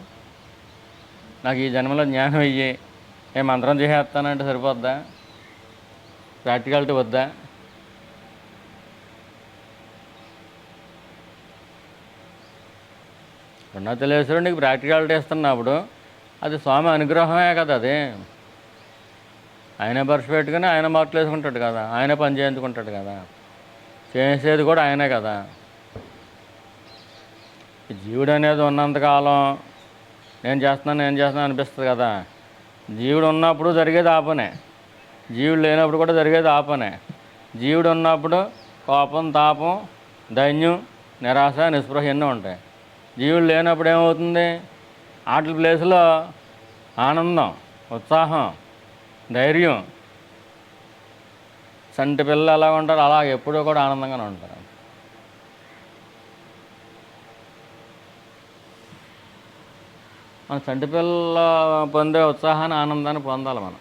నాకు ఈ జన్మలో జ్ఞానం ఇయ్యి, ఏ మంత్రం చేసేస్తానంటే సరిపోద్దా? ప్రాక్టికాలిటీ వద్దా? అరుణాచలేశ్వరుడు నీకు ప్రాక్టికాలిటీ ఇస్తున్నప్పుడు అది స్వామి అనుగ్రహమే కదా. అది ఆయన బర్ష పెట్టుకుని ఆయన మార్కులు వేసుకుంటాడు కదా, ఆయన పని చేయించుకుంటాడు కదా, చేసేది కూడా ఆయనే కదా. జీవుడు అనేది ఉన్నంతకాలం నేను చేస్తున్నాను అనిపిస్తుంది కదా. జీవుడు ఉన్నప్పుడు జరిగేది ఆ పనే, జీవుడు లేనప్పుడు కూడా జరిగేది ఆ పనే. జీవుడు ఉన్నప్పుడు కోపం, తాపం, దైన్యం, నిరాశ, నిస్పృహ ఎన్నో ఉంటాయి. జీవుడు లేనప్పుడు ఏమవుతుంది? ఆటల ప్లేస్లో ఆనందం, ఉత్సాహం, ధైర్యం. సంటి పిల్లలు ఎలా ఉంటారు అలా ఎప్పుడూ కూడా ఆనందంగానే ఉంటారు. మన సంటి పిల్లల పొందే ఉత్సాహాన్ని, ఆనందాన్ని పొందాలి మనం.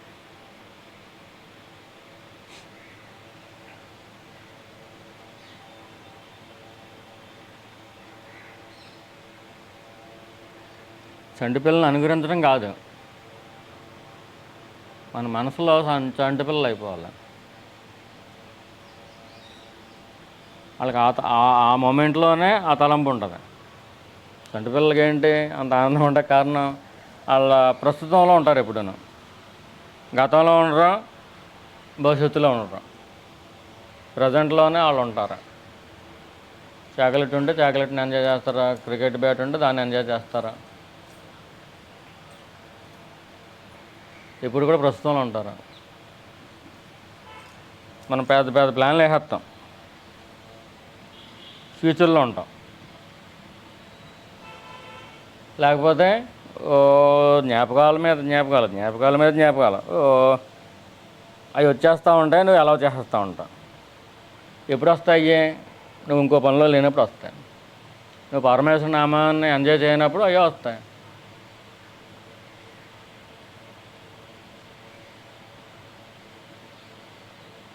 చంటి పిల్లల్ని అనుగ్రహించడం కాదు, మన మనసులో చంటి పిల్లలు అయిపోవాలి. వాళ్ళకి ఆ మూమెంట్లోనే ఆ తలంపు ఉంటుంది. చంటి పిల్లలకి ఏంటి అంత ఆనందం ఉంటే కారణం వాళ్ళ ప్రస్తుతంలో ఉంటారు, ఎప్పుడూ గతంలో ఉండరు, భవిష్యత్తులో ఉండరు, ప్రజెంట్లోనే వాళ్ళు ఉంటారు. చాక్లెట్ ఉంటే చాక్లెట్ని ఎంజాయ్ చేస్తారు, క్రికెట్ బ్యాట్ ఉంటే దాన్ని ఎంజాయ్ చేస్తారు. ఇప్పుడు కూడా ప్రస్తుతంలో ఉంటారు. మనం పెద్ద పెద్ద ప్లాన్లు వేసేస్తాం, ఫ్యూచర్లో ఉంటాం. లేకపోతే జ్ఞాపకాల మీద జ్ఞాపకాలు అవి వచ్చేస్తూ ఉంటాయి, నువ్వు ఎలా చేసేస్తూ ఉంటావు. ఎప్పుడు వస్తాయి? నువ్వు ఇంకో పనిలో లేనప్పుడు వస్తాయి. నువ్వు పరమేశ్వర నామాన్ని ఎంజాయ్ చేయనప్పుడు అయ్యో వస్తాయి.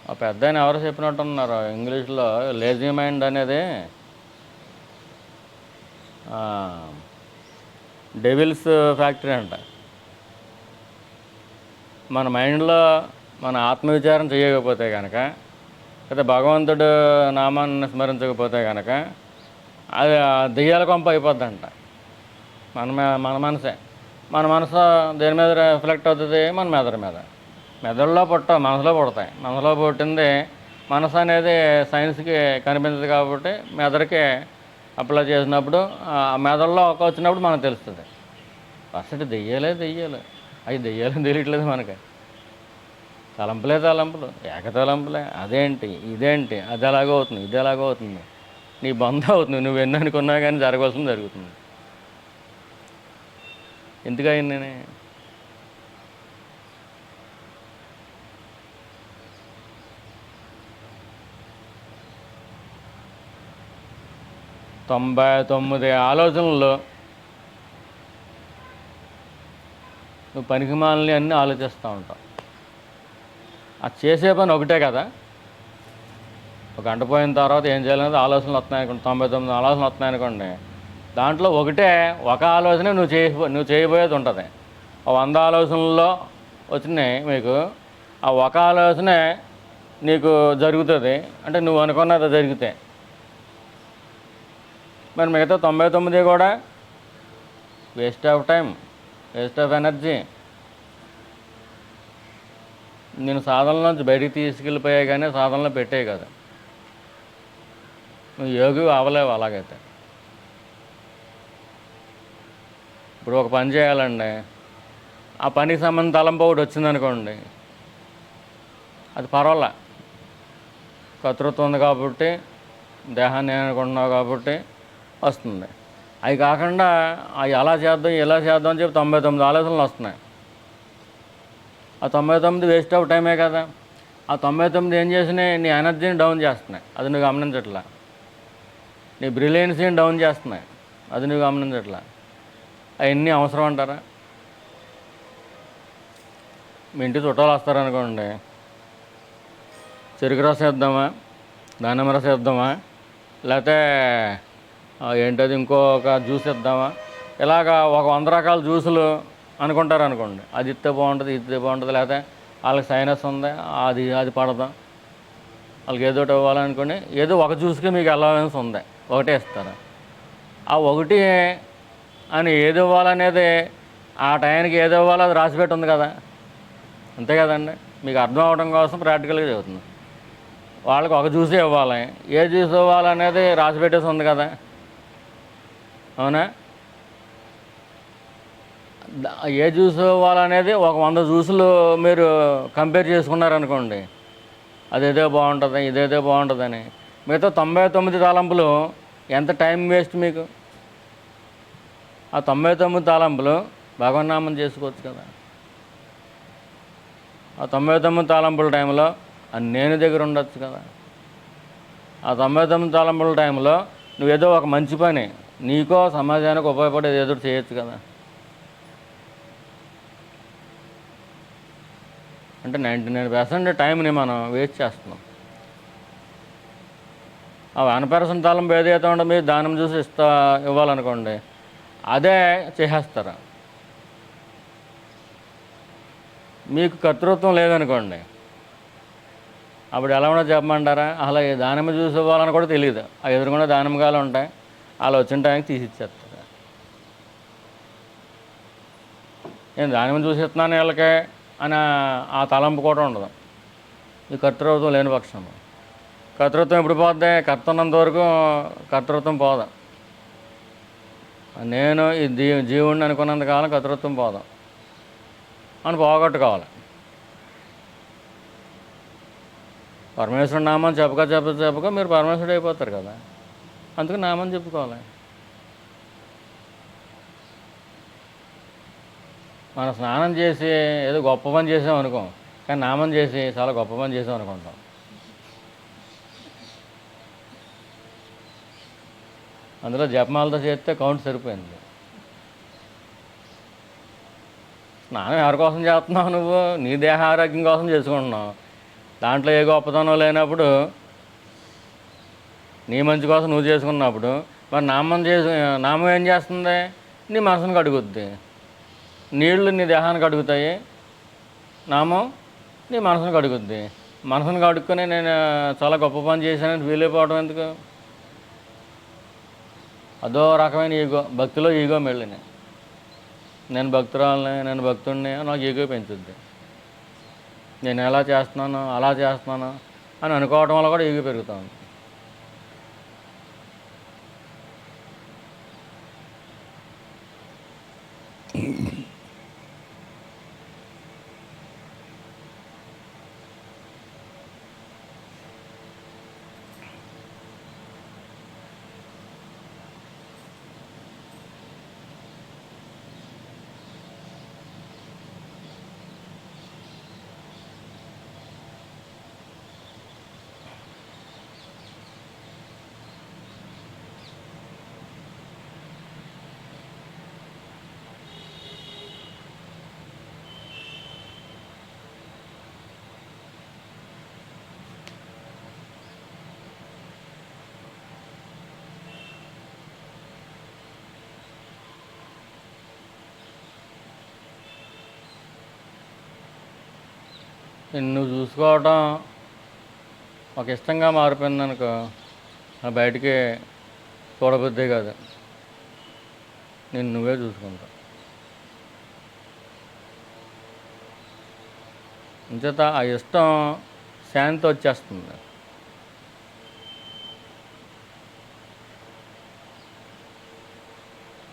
ఆ పెద్ద ఆయన ఎవరు చెప్పినట్టున్నారు ఇంగ్లీష్లో, లేజీ మైండ్ అనేది డెవిల్స్ ఫ్యాక్టరీ అంట. మన మైండ్లో మన ఆత్మవిచారం చేయకపోతే కనుక, లేదా భగవంతుడు నామాన్ని స్మరించకపోతే కనుక అది దెయ్యాల కొంప అయిపోద్దంట. మన మనసు దేని మీద రిఫ్లెక్ట్ అవుతుంది? మన మీద. మెదడులో మనసులో పుడతాయి. మనసులో పుట్టింది మనసు అనేది సైన్స్కి కనిపించదు కాబట్టి మెదడుకి అప్లై చేసినప్పుడు ఆ మెదడులో వచ్చినప్పుడు మనకు తెలుస్తుంది. ఫస్ట్ దెయ్యాలు అవి దెయ్యాలని తెలియట్లేదు మనకి. తలంపులే ఏకతలంపులే. అదేంటి ఇదేంటి అది ఎలాగో అవుతుంది, ఇది ఎలాగో అవుతుంది, నీ బంధం అవుతుంది. నువ్వు ఎన్ని అనుకున్నా కానీ జరగవలసింది జరుగుతుంది. ఎందుకయింది? నేను 99 ఆలోచనలు నువ్వు పనికిమాలని అన్నీ ఆలోచిస్తూ ఉంటావు. అది చేసే పని ఒకటే కదా. ఒక గంట పోయిన తర్వాత ఏం చేయాలనేది ఆలోచనలు వస్తున్నాయనుకోండి, 99 ఆలోచనలు వస్తున్నాయనుకోండి, దాంట్లో ఒక ఆలోచన నువ్వు చేయబోయేది ఉంటుంది. 100 ఆలోచనల్లో వచ్చినాయి మీకు, ఆ ఒక ఆలోచనే నీకు జరుగుతుంది, అంటే నువ్వు అనుకున్నది జరిగితే. మరి మిగతా 99 కూడా waste of time, waste of energy. నేను సాధనలోంచి బయటికి తీసుకెళ్ళిపోయాయి కానీ సాధనలో పెట్టాయి కదా. నువ్వు యోగి అవ్వలేవు అలాగైతే. ఇప్పుడు ఒక పని చేయాలండి, ఆ పనికి సంబంధించిన తలంపు ఒకటి వచ్చిందనుకోండి, అది పర్వాలే, కర్తృత్వం ఉంది కాబట్టి, దేహాన్ని అనుకుంటున్నావు కాబట్టి వస్తుంది. అవి కాకుండా అవి అలా చేద్దాం ఇలా చేద్దాం అని చెప్పి 99 ఆలోచనలు వస్తున్నాయి. ఆ 99 వేస్ట్ ఆఫ్ టైమే కదా. ఆ 99 ఏం చేసినాయి, నీ ఎనర్జీని డౌన్ చేస్తున్నాయి, అది నువ్వు గమనించట్లా. నీ బ్రిలియన్సీని డౌన్ చేస్తున్నాయి, అది నువ్వు గమనించట్లా. అవన్నీ అవసరం అంటారా? మీ ఇంటి చుట్టాలు వస్తారనుకోండి, చెరుకు రసం ఇద్దామా, దానిమ్మ రసం ఇద్దామా, లేకపోతే ఏంటది ఇంకొక జ్యూస్ ఇద్దామా, ఇలాగా ఒక 100 రకాల జ్యూసులు అనుకుంటారు అనుకోండి. అది ఇస్తే బాగుంటుంది, ఇస్తే బాగుంటుంది, లేకపోతే వాళ్ళకి సైనస్ ఉంది, అది పడదాం, వాళ్ళకి ఏదో ఒకటి ఇవ్వాలనుకోండి. ఏదో ఒక జ్యూస్కి మీకు అలవెన్స్ ఉంది, ఒకటే ఇస్తారు. ఆ ఒకటి అని ఏది ఇవ్వాలనేది ఆ టైంకి ఏది ఇవ్వాలో అది రాసిపెట్టి ఉంది కదా, అంతే కదండి. మీకు అర్థం అవడం కోసం ప్రాక్టికల్గా చెబుతుంది. వాళ్ళకి ఒక జ్యూసే ఇవ్వాలి, ఏ జ్యూస్ ఇవ్వాలనేది రాసి పెట్టేసి ఉంది కదా, అవునా? ఏ జ్యూస్ ఇవ్వాలనేది ఒక 100 జ్యూసులు మీరు కంపేర్ చేసుకున్నారనుకోండి, అదేదో బాగుంటుంది ఇదేదో బాగుంటుందని. మిగతా 99 తలంపులు ఎంత టైం వేస్ట్ మీకు. ఆ 99 తలంపులు భగవన్నామం చేసుకోవచ్చు కదా. ఆ 99 తలంపుల టైంలో నేను దగ్గర ఉండొచ్చు కదా. ఆ 99 తలంపుల టైంలో నువ్వేదో ఒక మంచి పని, నీకో సమాజానికి ఉపయోగపడేది ఏదో చేయొచ్చు కదా. అంటే 99% టైంని మనం వేస్ట్ చేస్తున్నాం. ఆ 1% తలంపు ఏదైతే ఉంటే మీరు దానం చూసి ఇవ్వాలనుకోండి, అదే చేసేస్తారు. మీకు కర్తృత్వం లేదనుకోండి, అప్పుడు ఎలా ఉండో చెప్పమంటారా? అసలు ఈ దానిమ్మ జ్యూస్ ఇవ్వాలని కూడా తెలియదు. ఆ ఎదురుకుండా దానిమ్మకాయలు ఉంటాయి, అలా వచ్చిన టైంకి తీసి ఇచ్చేస్తారు. నేను దానిమ్మ జ్యూస్ ఇస్తున్నాను వీళ్ళకే అని ఆ తలంపు కూడా ఉండదు, ఈ కర్తృత్వం లేని పక్షం. కర్తృత్వం ఎప్పుడు పోద్ది? కర్త ఉన్నంత వరకు కర్తృత్వం పోదు. నేను ఈ జీవుడిని అనుకున్నంత కాలం కర్తృత్వం పోదు అని పోగొట్టుకోవాలి. పరమేశ్వరుడు నామం చెప్పక మీరు పరమేశ్వరుడు అయిపోతారు కదా. అందుకు నామం చెప్పుకోవాలి. మనం స్నానం చేసి ఏదో గొప్ప పని చేసాం అనుకో, కానీ నామం చేసి చాలా గొప్ప పని చేసాం అనుకుంటాం. అందులో జపమాలతో చేస్తే కౌంట్ సరిపోయింది. స్నానం ఎవరి కోసం చేస్తున్నావు? నువ్వు నీ దేహ ఆరోగ్యం కోసం చేసుకుంటున్నావు. దాంట్లో ఏ గొప్పతనం లేనప్పుడు, నీ మంచి కోసం నువ్వు చేసుకున్నప్పుడు మరి నామం ఏం చేస్తుంది? నీ మనసును కడుగుద్ది. నీళ్లు నీ దేహాన్ని కడుగుతాయి, నామం నీ మనసును కడుగుద్ది. మనసును కడుక్కొని నేను చాలా గొప్ప పని చేశానని ఫీల్ అయిపోవడం ఎందుకు? అదో రకమైన ఈగో, భక్తిలో ఈగో మెళ్ళిని. నేను భక్తురాలని, నేను భక్తుడిని నాకు ఈగో పెంచుద్ది. నేను ఎలా చేస్తున్నాను అలా చేస్తున్నాను అని అనుకోవడం వల్ల కూడా ఈగో పెరుగుతుంది. నిన్ను చూసుకోవడం ఒక ఇష్టంగా మారిపోయిందనుకో, బయటికి చూడబుద్దే కాదు, నేను నువ్వే చూసుకుంటావు. అంచేత ఆ ఇష్టం శాంతి వచ్చేస్తుంది.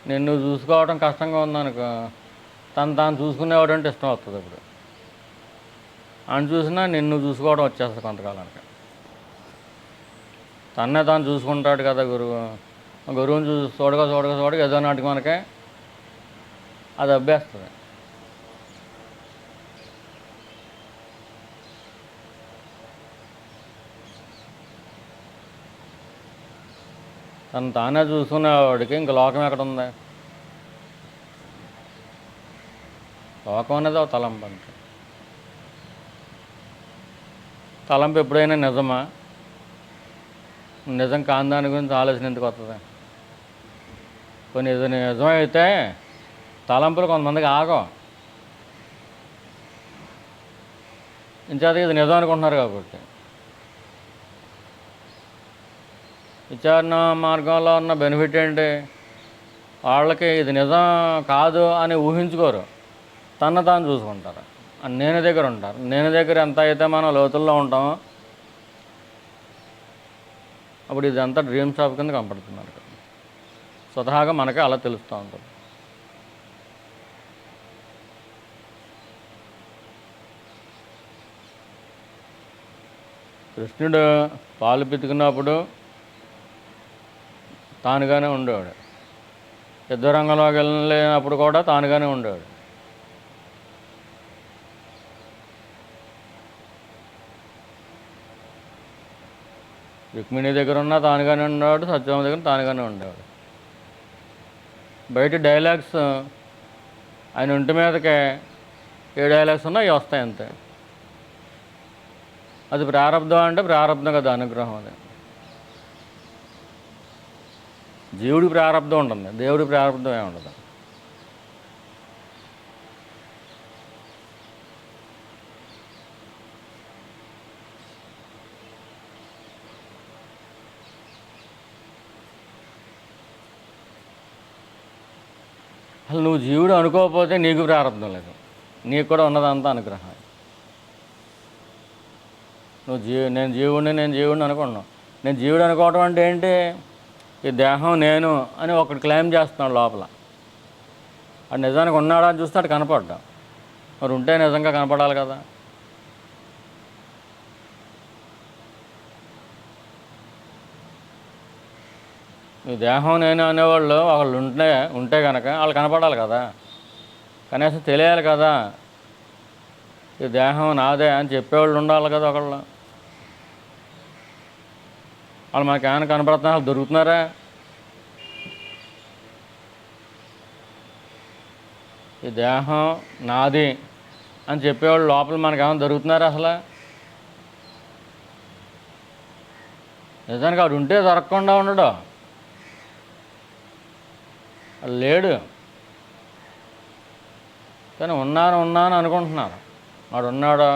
నేను నువ్వు చూసుకోవడం కష్టంగా ఉందనుకో, తాను చూసుకునేవాడు అంటే ఇష్టం వస్తుంది. ఇప్పుడు ఆయన చూసినా నిన్ను చూసుకోవడం వచ్చేస్తుంది కొంతకాలానికి. తన్నే తాను చూసుకుంటాడు కదా గురువుని చూడగా ఏదో నాటికి మనకే అది అభ్యేస్తుంది. తను తానే చూసుకునేవాడికి ఇంక లోకం ఎక్కడ ఉంది? లోకం అనేది ఒక తలంపు అంతే. తలంపు ఎప్పుడైనా నిజమా? నిజం కాని దాని గురించి ఆలోచన ఎందుకు వస్తుంది? కొన్ని ఇది నిజమైతే తలంపులు కొంతమందికి ఆగం. ఇంచేత ఇది నిజం అనుకుంటున్నారు కాబట్టి. విచారణ మార్గంలో ఉన్న బెనిఫిట్ ఏంటి? వాళ్ళకి ఇది నిజం కాదు అని ఊహించుకోరు, తాను చూసుకుంటారు, నేను దగ్గర ఉంటారు. నేను దగ్గర ఎంత అయితే మనం లోతుల్లో ఉంటామో అప్పుడు ఇదంతా డ్రీమ్ షాప్ కింద కనపడుతున్నారు. స్వతహాగా మనకే అలా తెలుస్తూ ఉంటుంది. కృష్ణుడు పాలు పితుకున్నప్పుడు తానుగానే ఉండేవాడు, యుద్ధరంగంలోకి వెళ్ళినప్పుడు కూడా తానుగానే ఉండేవాడు. రుక్మిణి దగ్గర ఉన్నా తానుగానే ఉండేవాడు, సత్యభామ దగ్గర తానుగానే ఉండేవాడు. బయట డైలాగ్స్ ఆయన ఒంటి మీదకే ఏ డైలాగ్స్ ఉన్నా అవి వస్తాయి అంతే. అది ప్రారంధం అంటే ప్రారంధం కదా, అనుగ్రహం. అది జీవుడి ప్రారంధం ఉంటుంది, దేవుడి ప్రారంధం ఏమి ఉండదు. అసలు నువ్వు జీవుడు అనుకోకపోతే నీకు ప్రారంధం లేదు, నీకు కూడా ఉన్నదంతా అనుగ్రహం. నేను జీవుడిని అనుకున్నాను. నేను జీవుడు అనుకోవటం అంటే ఏంటి? ఈ దేహం నేను అని ఒకటి క్లెయిమ్ చేస్తున్నాడు లోపల. అది నిజానికి ఉన్నాడా అని చూస్తే అటు కనపడ్డా. మరి ఉంటే నిజంగా కనపడాలి కదా. ఈ దేహం నేను అనేవాళ్ళు ఒకళ్ళు ఉంటే కనుక వాళ్ళు కనపడాలి కదా, కనీసం తెలియాలి కదా. ఈ దేహం నాదే అని చెప్పేవాళ్ళు ఉండాలి కదా ఒకళ్ళు. వాళ్ళు మనకి ఏమైనా కనపడుతున్నా వాళ్ళు దొరుకుతున్నారా? ఈ దేహం నాది అని చెప్పేవాళ్ళు లోపల మనకి ఏమైనా దొరుకుతున్నారా అసలు? నిజానికి వాడు ఉంటే దొరకకుండా ఉండడు, లేడు. కానీ ఉన్నాను అనుకుంటున్నారు. వాడు ఉన్నాడు.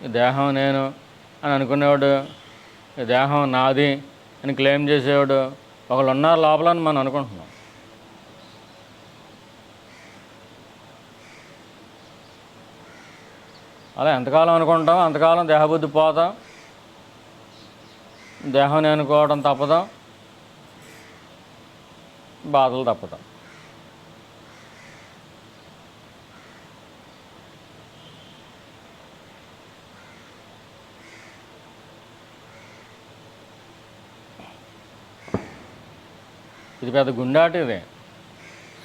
ఈ దేహం నేను అని అనుకునేవాడు, ఈ దేహం నాది అని క్లెయిమ్ చేసేవాడు ఒకళ్ళు ఉన్నారు లోపల అని మనం అనుకుంటున్నాం. అలా ఎంతకాలం అనుకుంటాం అంతకాలం దేహబుద్ధి పోతాం, దేహం నేను అనుకోవడం తప్పదాం, బాధలు తప్పదాం. ఇది పెద్ద గుండాటి. ఇది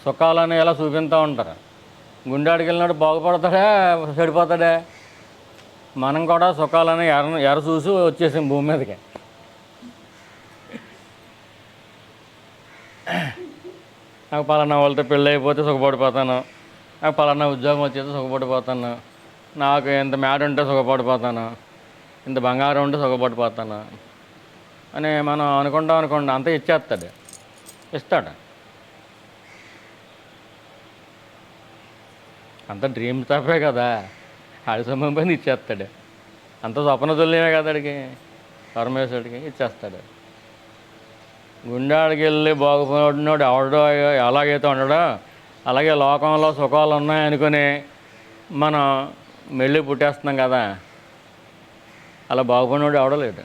సుఖాలని ఎలా చూపిస్తూ ఉంటారు. గుండాడికి వెళ్ళినట్టు బాగుపడతాడా చెడిపోతాడా? మనం కూడా సుఖాలని ఎర చూసి వచ్చేసాం భూమి మీదకి. నాకు పలానా వాళ్ళతో పెళ్ళి అయిపోతే సుఖపడిపోతాను, నాకు పలానా ఉద్యోగం వచ్చేస్తే సుఖపడిపోతాను, నాకు ఇంత మేడ ఉంటే సుఖపడిపోతాను, ఇంత బంగారం ఉంటే సుఖపడిపోతాను అని మనం అనుకోండి. అంతా ఇస్తాడు. అంత డ్రీమ్ తప్పే కదా. ఆడి సొమ్మం పైన ఇచ్చేస్తాడు. అంత స్వప్న తుల్యమే కదా అడిగి, పరమేశ్వరుడికి ఇచ్చేస్తాడు. గుండాడికి వెళ్ళి బాగుపడినోడు ఎవడో ఎలాగైతే ఉండడో అలాగే లోకంలో సుఖాలు ఉన్నాయనుకుని మనం మెల్లి పుట్టేస్తున్నాం కదా, అలా బాగుపడినోడు ఎవడో లేడు.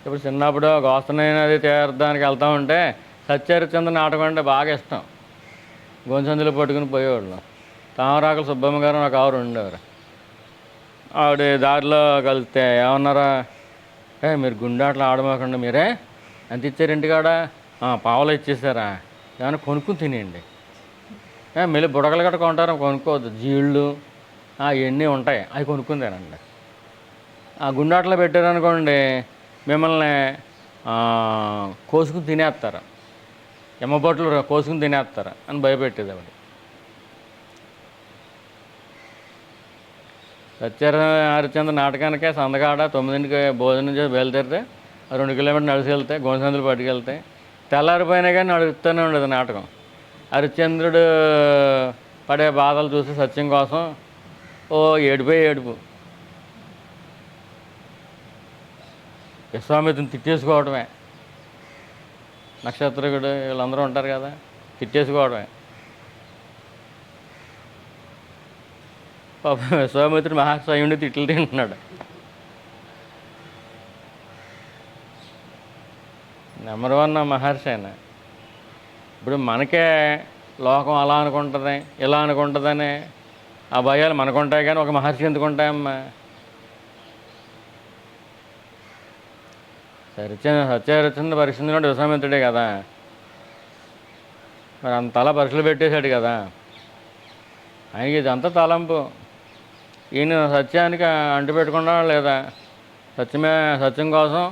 ఇప్పుడు చిన్నప్పుడు గోస్తనైనది తీర్థానికి వెళ్తూ ఉంటే సత్యహరిశ్చంద్ర నాటకం అంటే బాగా ఇష్టం. గోంచందులు పట్టుకుని పోయేవాళ్ళు. తామరాకుల సుబ్బమ్మ గారు నాకు ఆవిడ ఉండేవారు. ఆవిడ దారిలో కలిస్తే ఏమన్నారా, మీరు గుండాట్లు ఆడమాకండి, మీరే ఎంత ఇచ్చారు ఇంటికాడ, పావులు ఇచ్చేసారా, ఏమైనా కొనుక్కుని తినేయండి. మళ్ళీ బుడగలు గట్ట కొంటారు, కొనుక్కోవద్దు, జీళ్ళు ఇవన్నీ ఉంటాయి, అవి కొనుక్కుని తినండి. ఆ గుండాట్లో పెట్టారనుకోండి మిమ్మల్ని కోసుకుని తినేస్తారు, ఎమ్మబొట్లు కోసుకుని తినేస్తారు అని భయపెట్టేది ఆవిడ. సత్యహరిశ్చంద్ర నాటకానికే సందకాడ 9ంటికి భోజనం చేసి బయలుదేరితే 2 కిలోమీటర్లు నడిచి వెళ్తే గోనసందులు పట్టుకెళ్తే తెల్లారిపోయినా కానీ నడుస్తూనే ఉండేది నాటకం. హరిశ్చంద్రుడు పడే బాధలు చూసి సత్యం కోసం ఏడుపు. విశ్వామిత్రుని తిట్టేసుకోవడమే, నక్షత్రకుడు వీళ్ళందరూ ఉంటారు కదా, తిట్టేసుకోవడమే. పాప విశ్వామిత్రుడు మహాశయుడి తిట్లు తింటున్నాడు. నెంబర్ 1 మహర్షి ఆయన. ఇప్పుడు మనకే లోకం అలా అనుకుంటుంది ఇలా అనుకుంటుందని ఆ భయాలు మనకుంటాయి, కానీ ఒక మహర్షి ఎందుకు ఉంటాయమ్మా? సత్యహరిశ్చంద్ర పరీక్షించినట్టు విశ్వామిత్రుడే కదా, మరి అంతలా పరీక్షలు పెట్టేశాడు కదా, ఆయనకి ఇదంతా తలంపు. ఈయన సత్యానికి అంటుపెట్టకుండా లేదా, సత్యం కోసం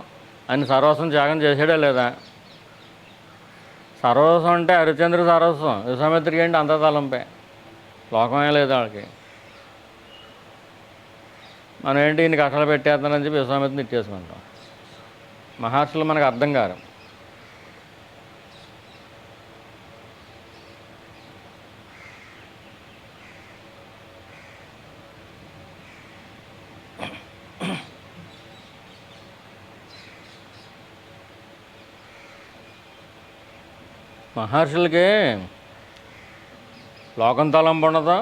ఆయన సర్వస్వం త్యాగం చేసాడా లేదా? సర్వస్వం అంటే హరిశ్చంద్రుడు సర్వస్వం, విశ్వామిత్రుడికి ఏంటి అంత తలంపే, లోకమే లేదు వాళ్ళకి. మనం ఏంటి ఈయన కష్టాలు పెట్టేస్తానని చెప్పి విశ్వామిత్రుని ఇచ్చేసుకుంటాం. మహర్షులు మనకు అర్థం కారు. మహర్షులకి లోకం తలంపు ఉండదు,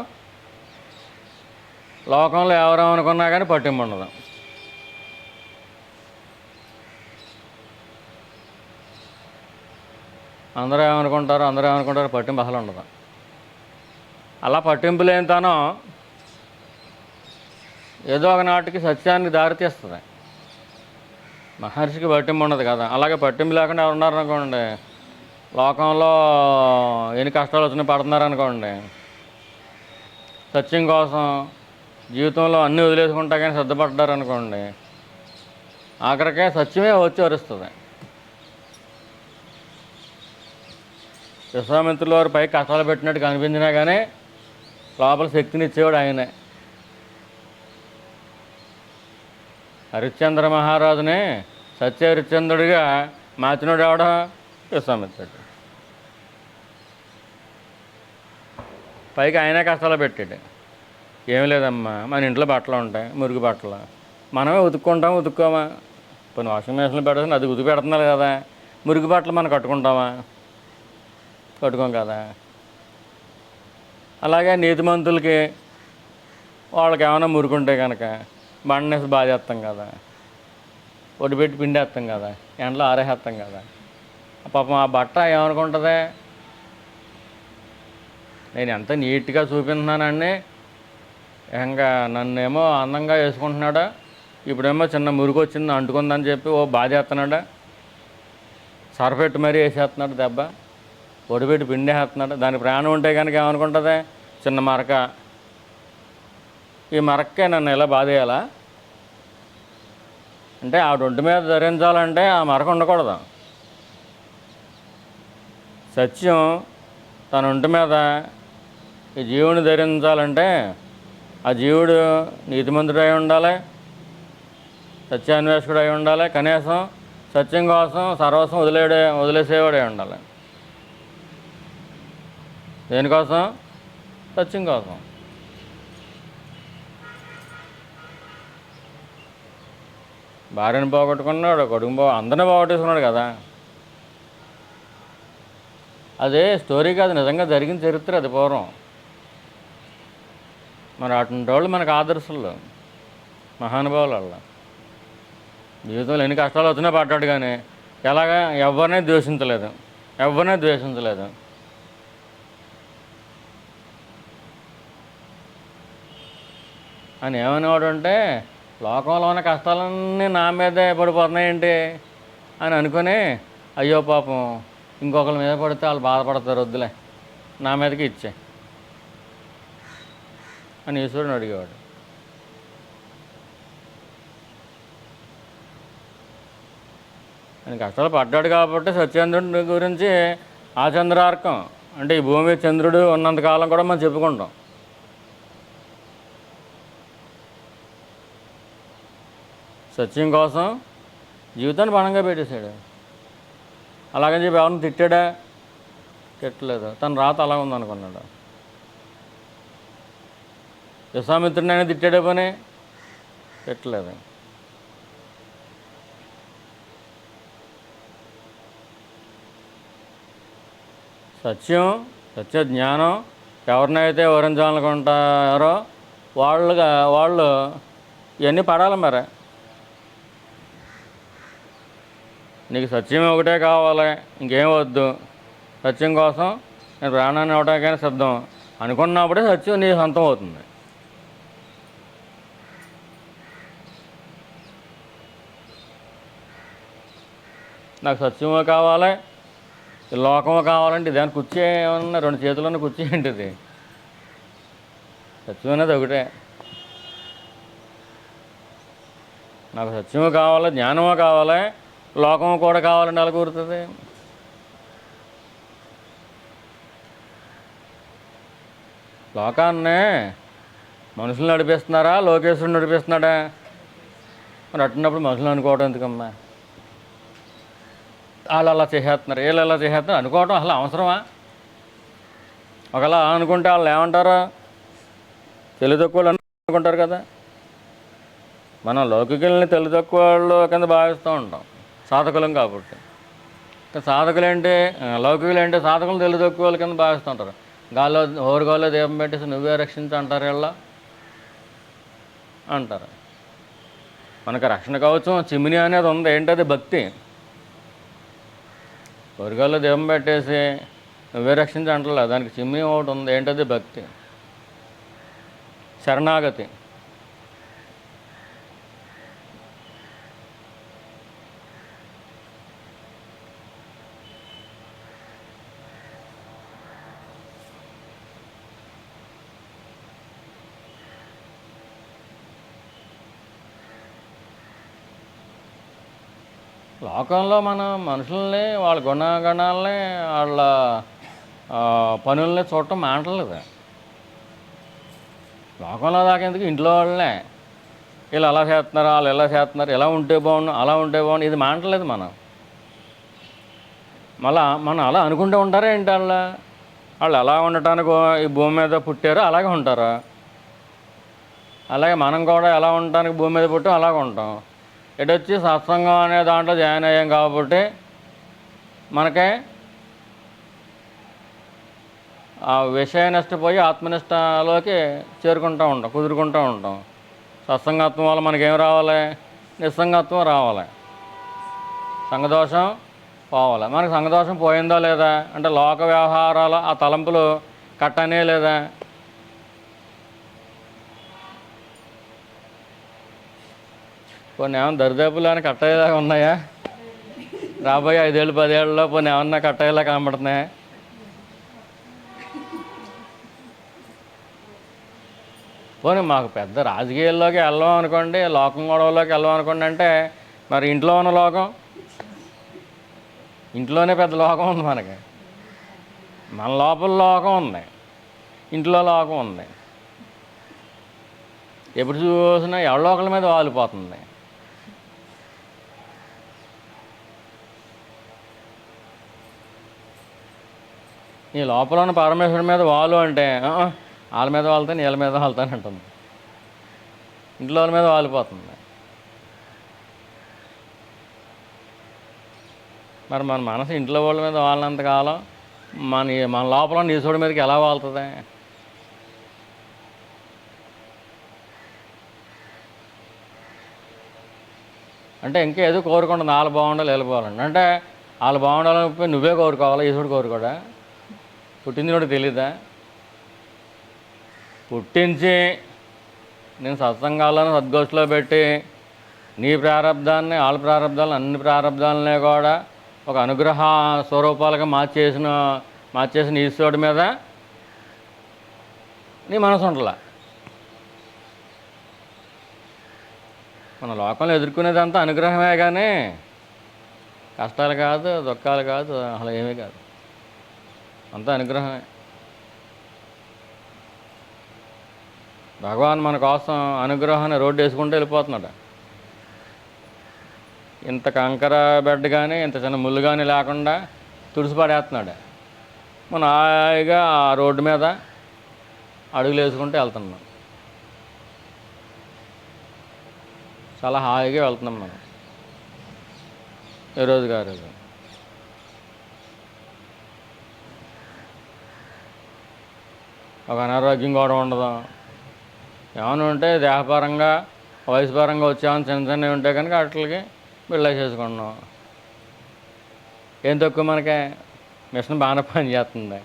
లోకంలో ఎవరేమనుకున్నా కానీ పట్టింపు ఉండదు. అందరూ ఏమనుకుంటారు పట్టింపు అసలు ఉండదు. అలా పట్టింపు లేని తనం ఏదో ఒక నాటికి సత్యానికి దారితీస్తుంది. మహర్షికి పట్టింపు ఉండదు కదా, అలాగే పట్టింపు లేకుండా ఎవరున్నారనుకోండి, లోకంలో ఎన్ని కష్టాలు వచ్చినా పడుతున్నారనుకోండి, సత్యం కోసం జీవితంలో అన్నీ వదిలేసుకుంటా కానీ సిద్ధపడ్డారనుకోండి, ఆఖరికే సత్యమే వచ్చి వరుస్తుంది. విశ్వామిత్రుల వారు పై కష్టాలు పెట్టినట్టు కనిపించినా కానీ లోపల శక్తిని ఇచ్చేవాడు ఆయనే. హరిశ్చంద్ర మహారాజుని సత్యహరిశ్చంద్రుడిగా మార్చినోడు ఎవడ? విశ్వామిత్రుడు. పైకి ఆయనే కష్టాలు పెట్టాడు. ఏమి లేదమ్మా, మన ఇంట్లో బట్టలు ఉంటాయి, మురుగు బట్టలు, మనమే ఉతుక్కోమా? కొన్ని వాషింగ్ మెషిన్లో పెడతాను, అది ఉతికి పెడుతున్నారు కదా, మురుగు బట్టలు మనం కట్టుకుంటాం కదా. అలాగే నీతిమంతులకి వాళ్ళకి ఏమైనా మురుకుంటే కనుక బండనేసి బాధేస్తాం కదా, ఒడిపెట్టి పిండేస్తాం కదా, ఎండలో ఆరేసేస్తాం కదా. పాపం ఆ బట్ట ఏమనుకుంటుంది, నేను ఎంత నీట్గా చూపిస్తున్నానండి, ఇంకా నన్నేమో అందంగా వేసుకుంటున్నాడా, ఇప్పుడేమో చిన్న మురుగు వచ్చింది అంటుకుందని చెప్పి బాధేస్తున్నాడా, సరపెట్టి మరీ వేసేస్తున్నాడు దెబ్బ, ఒడిపెట్టి పిండేస్తున్నాడు. దానికి ప్రాణం ఉంటే కనుక ఏమనుకుంటుంది, చిన్న మరక, ఈ మరక్కే నన్ను ఎలా బాధేయాలా అంటే, ఆ ఒంటి మీద ధరించాలంటే ఆ మరక ఉండకూడదు. సత్యం తన ఒంటి మీద ఈ జీవుని ధరించాలంటే ఆ జీవుడు నీతిమంతుడై ఉండాలి, సత్యాన్వేషకుడు అయి ఉండాలి, కనీసం సత్యం కోసం సర్వస్వం వదిలేసేవాడే ఉండాలి. దేనికోసం? సత్యం కోసం. భార్యను పోగొట్టుకున్నాడు, కొడుకు అందరినీ పోగొట్టేసుకున్నాడు కదా. అదే స్టోరీ కాదు, నిజంగా జరిగిన చరిత్ర అది పూర్వం. మరి అటువంటి వాళ్ళు మనకు ఆదర్శులు, మహానుభావులు. వాళ్ళ జీవితంలో ఎన్ని కష్టాలు వచ్చినా పడ్డాడు, కానీ ఎలాగా ఎవరినే ద్వేషించలేదు. అని ఏమనేవాడు అంటే, లోకంలో ఉన్న కష్టాలన్నీ నా మీదే పడిపోతున్నాయేంటి అని అనుకుని, అయ్యో పాపం ఇంకొకరి మీద పడితే వాళ్ళు బాధపడతారు, వద్దులే నా మీదకి ఇచ్చే అని ఈశ్వరుని అడిగేవాడు. ఆయన కష్టాలు పడ్డాడు కాబట్టి సత్యేంద్రుడి గురించి ఆ చంద్రార్కం అంటే ఈ భూమి చంద్రుడు ఉన్నంతకాలం కూడా మనం చెప్పుకుంటాం. సత్యం కోసం జీవితాన్ని పణంగా పెట్టేశాడు. అలాగని చెప్పి ఎవరిని తిట్టాడా? తిట్టలేదు. తన రాత అలా ఉందనుకున్నాడు. విశ్వామిత్రుడినైనా తిట్టాడే పని? తిట్టలేదు. సత్య జ్ఞానం ఎవరినైతే వివరించాలనుకుంటారో వాళ్ళు ఇవన్నీ పడాలి. మరి నీకు సత్యం ఒకటే కావాలి, ఇంకేం వద్దు, సత్యం కోసం నేను ప్రాణాన్ని ఇవ్వడానికైనా సిద్ధం అనుకున్నప్పుడే సత్యం నీ సొంతం అవుతుంది. నాకు సత్యము కావాలి, ఈ లోకము కావాలంటే దాని కుర్చీ ఏమన్నా 2 చేతులను కుర్చీ ఏంటిది? సత్యం అనేది ఒకటే. నాకు సత్యము కావాలి, జ్ఞానము కావాలి, లోకము కూడా కావాలంటే ఎలా కుదురుతుంది? లోకాన్నే మనుషులు నడిపిస్తున్నారా, లోకేశ్వరుడు నడిపిస్తున్నాడా? మరి అట్టున్నప్పుడు మనుషులు అనుకోవడం ఎందుకమ్మా? వాళ్ళు అలా చేసేస్తున్నారు, వీళ్ళు అలా చేసేస్తున్నారు అనుకోవటం అసలు అవసరమా? ఒకలా అనుకుంటే వాళ్ళు ఏమంటారు? తెలివి తక్కువ వాళ్ళు అనుకుంటారు కదా. మనం లౌకికుల్ని తెలివి తక్కువ వాళ్ళు కింద భావిస్తూ ఉంటాం, సాధకులం కాబట్టి. సాధకులేంటి, లౌకికులేంటి, సాధకులు తెలివి తక్కువ వాళ్ళ కింద భావిస్తుంటారు. ఓరుగాల్లో దీపం పెట్టేసి నువ్వే రక్షించు అంటారు, వీళ్ళ అంటారు. మనకు రక్షణ కవచం చిమిని అనేది ఉంది. ఏంటది? భక్తి. ఓరుగాల్లో దీపం పెట్టేసి నువ్వే రక్షించు అంటలే, దానికి చిమ్మి ఒకటి ఉంది. ఏంటది? భక్తి, శరణాగతి. లోకంలో మనం మనుషుల్ని, వాళ్ళ గుణగణాలని, వాళ్ళ పనుల్ని చూడటం మానట్లేదు. లోకంలో దాకా ఎందుకు, ఇంట్లో వాళ్ళనే వీళ్ళు అలా చేస్తున్నారు, వాళ్ళు ఎలా చేస్తున్నారు, ఎలా ఉంటే బాగుండు, అలా ఉంటే బాగుండు, ఇది మానట్లేదు మనం. మనం అలా అనుకుంటూ ఉంటారా ఏంటి? వాళ్ళు ఎలా ఉండటానికి ఈ భూమి మీద పుట్టారో అలాగే ఉంటారు. అలాగే మనం కూడా ఎలా ఉండటానికి భూమి మీద పుట్టాం అలాగే ఉంటాం. వచ్చి సత్సంగం అనే దాంట్లో జాయిన్ అయ్యాం కాబట్టి మనకే ఆ విషయనిష్ట పోయి ఆత్మనిష్టలోకి కుదురుకుంటూ ఉంటాం. సత్సంగత్వం వల్ల మనకేం రావాలి? నిస్సంగత్వం రావాలి, సంఘదోషం పోవాలి. మనకు సంఘదోషం పోయిందా లేదా అంటే లోక వ్యవహారాలు ఆ తలంపులు కట్టనే లేదా? కొన్ని ఏమన్నా దరిదాపులు అని కట్టయ్యేలాగా ఉన్నాయా? రాబోయే 5 ఏళ్ళు 10 ఏళ్ళలో కొన్ని ఏమన్నా కట్టయ్యేలా కనబడుతున్నాయా? పోనీ మాకు పెద్ద రాజకీయాల్లోకి వెళ్ళాం అనుకోండి, లోకం గొడవలోకి వెళ్ళాం అనుకోండి అంటే మరి ఇంట్లో ఉన్న లోకం, ఇంట్లోనే పెద్ద లోకం ఉంది మనకి. మన లోపల లోకం ఉంది, ఇంట్లో లోకం ఉంది. ఎప్పుడు చూసినా ఎవరో ఒకళ్ళ మీద వాలిపోతుంది. నీ లోపల ఉన్న పరమేశ్వరుడి మీద వాలు అంటే వాళ్ళ మీద వాళ్తాను వీళ్ళ మీద వాళ్తాను అంటుంది. ఇంట్లో వాళ్ళ మీద వాలిపోతుంది. మరి మన మనసు ఇంట్లో వాళ్ళ మీద వాలినంతకాలం మన లోపల ఉన్న ఈశ్వరుడి మీదకి ఎలా వాళ్తుంది? అంటే ఇంకా ఏదో కోరుకుంటుంది, వాళ్ళు బాగుండాలి వీళ్ళు బాగుండాలి అంటే. వాళ్ళు బాగుండాలని నువ్వే కోరుకోవాలా? ఈశ్వరుడు కోరుకోడా? పుట్టింది కూడా తెలీదా? పుట్టించి నేను సత్సంగాలను సద్గోష్ఠిలో పెట్టి నీ ప్రారంధాన్ని వాళ్ళ ప్రారంధాలను అన్ని ప్రారంధాలనే కూడా ఒక అనుగ్రహ స్వరూపాలుగా మార్చేసిన ఈశ్వరుడి మీద నీ మనసు ఉండలా. మన లోకంలో ఎదుర్కొనేదంతా అనుగ్రహమే కానీ కష్టాలు కాదు, దుఃఖాలు కాదు, అసలు ఏమీ కాదు, అంతా అనుగ్రహమే. భగవాన్ మన కోసం అనుగ్రహాన్ని రోడ్డు వేసుకుంటూ వెళ్ళిపోతున్నాడు. ఇంత కంకర బెడ్ కానీ ఇంత చిన్న ముళ్ళు కానీ లేకుండా తుడిసిపడేస్తున్నాడు. మనం హాయిగా ఆ రోడ్డు మీద అడుగులు వేసుకుంటూ వెళ్తున్నాం. చాలా హాయిగా వెళ్తున్నాం మనం ఏ రోజు గారు. ఒక అనారోగ్యం కూడా ఉండదు. ఏమైనా ఉంటే దేహపరంగా వయసుపరంగా వచ్చామని చిన్న చిన్నవి ఉంటే కనుక వాటికి బిళ్ళ చేసుకున్నాం. ఏం తక్కువ మనకే? మిషన్ బాగానే పని చేస్తుంది.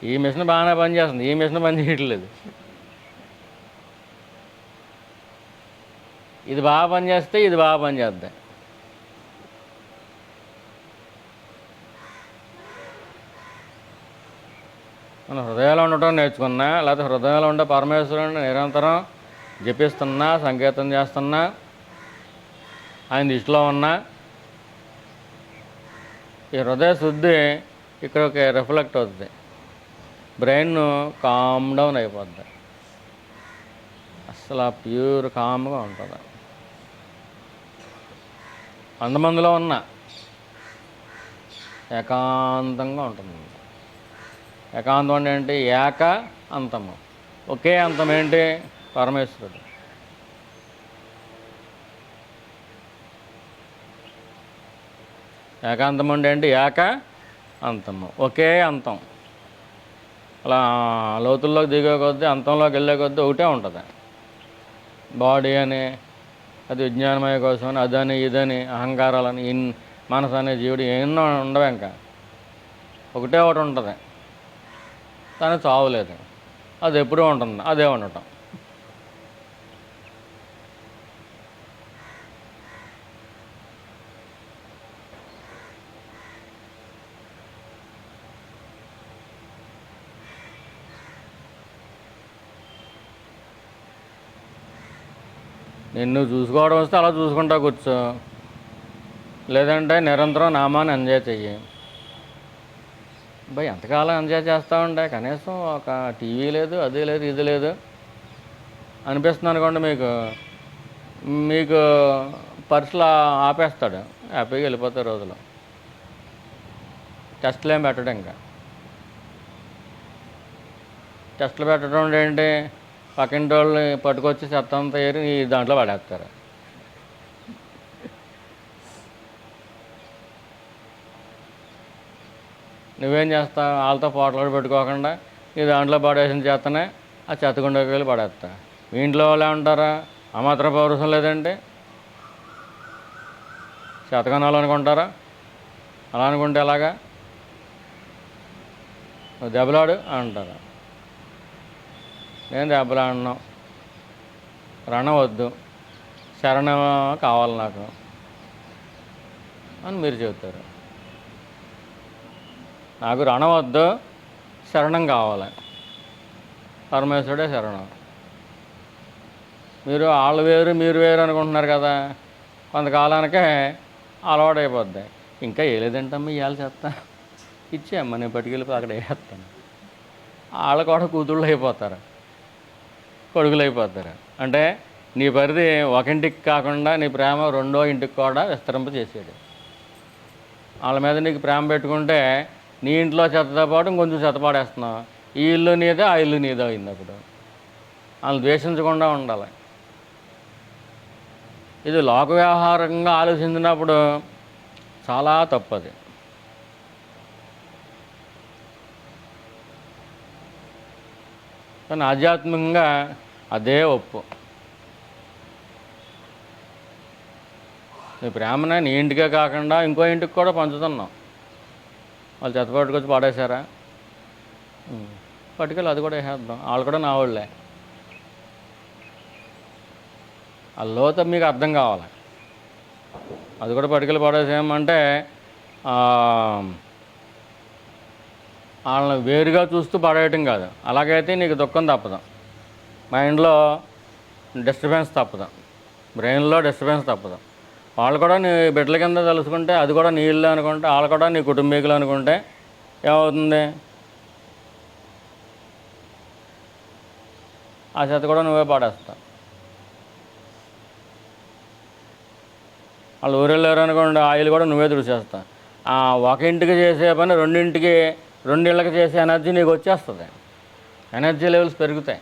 ఈ మిషన్ బాగానే పనిచేస్తుంది, ఈ మిషన్ పని చేయట్లేదు. ఇది బాగా పనిచేస్తే ఇది బాగా పనిచేద్ది. మనం హృదయంలో ఉండటం నేర్చుకున్నా, లేకపోతే హృదయంలో ఉండే పరమేశ్వరుని నిరంతరం జపిస్తున్నా, సంకీర్తన చేస్తున్నా, ఆయన దృష్టిలో ఉన్నా ఈ హృదయ శుద్ధి ఇక్కడికి రిఫ్లెక్ట్ అవుతుంది. బ్రెయిన్ కామ్ డౌన్ అయిపోద్ది. అసలు ప్యూర్ కామ్గా ఉంటుంది. అంతమందిలో ఉన్న ఏకాంతంగా ఉంటుంది. ఏకాంతం అంటే ఏంటి? ఏక అంతము. ఒకే అంతం ఏంటి? పరమేశ్వరుడు. ఏకాంతం అంటే ఏంటి? ఏక అంతము, ఒకే అంతం. అలా లోతుల్లోకి దిగే కొద్దీ, అంతంలోకి వెళ్ళే కొద్దీ ఒకటే ఉంటుంది. బాడీ అని, అది విజ్ఞానమయ కోసం అని, అదని ఇదని అహంకారాలని, మనసు అనే జీవుడు ఎన్నో ఉండవు. ఇంకా ఒకటే ఒకటి ఉంటుంది. కానీ చావులేదు. అది ఎప్పుడూ ఉంటుంది, అదే ఉండటం. నిన్ను చూసుకోవడం వస్తే అలా చూసుకుంటా కూర్చో, లేదంటే నిరంతరం నామాన్ని ఎంజాయ్ చెయ్యి. భయ్ ఎంతకాలం ఎంజాయ్ చేస్తామంటే కనీసం ఒక టీవీ లేదు, అది లేదు, ఇది లేదు అనిపిస్తుంది అనుకోండి. మీకు పర్సులో ఆపేస్తాడు, హ్యాపీగా వెళ్ళిపోతాయి రోజులు. టెస్టులు ఏం పెట్టడం. ఇంకా టెస్టులు పెట్టడం అంటే ఏంటి? పక్కింటి వాళ్ళని పట్టుకొచ్చి చెత్త అంతా ఏరి దాంట్లో పడేస్తారు. నువ్వేం చేస్తావు? వాళ్ళతో పోటలు పెట్టుకోకుండా నీ దాంట్లో పడేసిన చేతనే ఆ చెత్తగుండకి వెళ్ళి పడేస్తా. మీ ఇంట్లో వాళ్ళు ఏమంటారా? ఆ మాత్రం పౌరుషం లేదంటే శతకనాలు అనుకుంటారా? అలా అనుకుంటే ఎలాగా? నువ్వు దెబ్బలాడు అంటారా? నేను దెబ్బలాడను, రణం వద్దు, శరణం కావాలి నాకు అని మీరు చెబుతారు. నాకు రణం వద్దు, శరణం కావాలి, పరమేశ్వరుడే శరణం. మీరు వాళ్ళు వేరు మీరు వేరు అనుకుంటున్నారు కదా. కొంతకాలానికే అలవాటైపోద్ది. ఇంకా ఏలేదంటమ్మా ఇవాళ చేస్తా ఇచ్చేయమ్మ, నేను పట్టుకెళ్ళిపోయి అక్కడ వేస్తాను. వాళ్ళు కూడా కూతుళ్ళు అయిపోతారు, కొడుకులు అయిపోతారు. అంటే నీ పరిధి ఒక ఇంటికి కాకుండా నీ ప్రేమ రెండో ఇంటికి కూడా విస్తరింపజేసాడు. వాళ్ళ మీద నీకు ప్రేమ పెట్టుకుంటే నీ ఇంట్లో చెత్తతో పాటు ఇంకొంచెం చెత్త పాడేస్తున్నావు. ఈ ఇల్లు నీదే, ఆ ఇల్లు నీదే అయింది. అప్పుడు వాళ్ళు ద్వేషించకుండా ఉండాలి. ఇది లోక వ్యవహారంగా ఆలోచించినప్పుడు చాలా తప్పది. కానీ ఆధ్యాత్మికంగా అదే ఒప్పు. నీ ప్రేమనే నీ ఇంటికే కాకుండా ఇంకో ఇంటికి కూడా పంచుతున్నావు. వాళ్ళు చెత్త పట్టుకొచ్చి పాడేశారా, పట్టుకెళ్ళి అది కూడా వేసేద్దాం, వాళ్ళు కూడా నా వాళ్ళే. ఆ లోత మీకు అర్థం కావాలి. అది కూడా పట్టుకెళ్ళి పడేసేయమంటే వాళ్ళని వేరుగా చూస్తూ పడేయటం కాదు. అలాగైతే నీకు దుఃఖం తప్పదు, మైండ్లో డిస్టర్బెన్స్ తప్పదు, బ్రెయిన్లో డిస్టర్బెన్స్ తప్పదు. వాళ్ళు కూడా నీ బిడ్డల కింద తెలుసుకుంటే, అది కూడా నీ ఇల్లు అనుకుంటే, వాళ్ళు కూడా నీ కుటుంబీకులు అనుకుంటే ఏమవుతుంది? ఆ చెత్త కూడా నువ్వే పాడేస్తావు. వాళ్ళు ఊరెళ్ళారు అనుకోండి, ఆ ఇల్లు కూడా నువ్వే తుడిచేస్తావు. ఒక ఇంటికి చేసే పని రెండిళ్ళకి చేసే ఎనర్జీ నీకు వచ్చేస్తుంది. ఎనర్జీ లెవెల్స్ పెరుగుతాయి.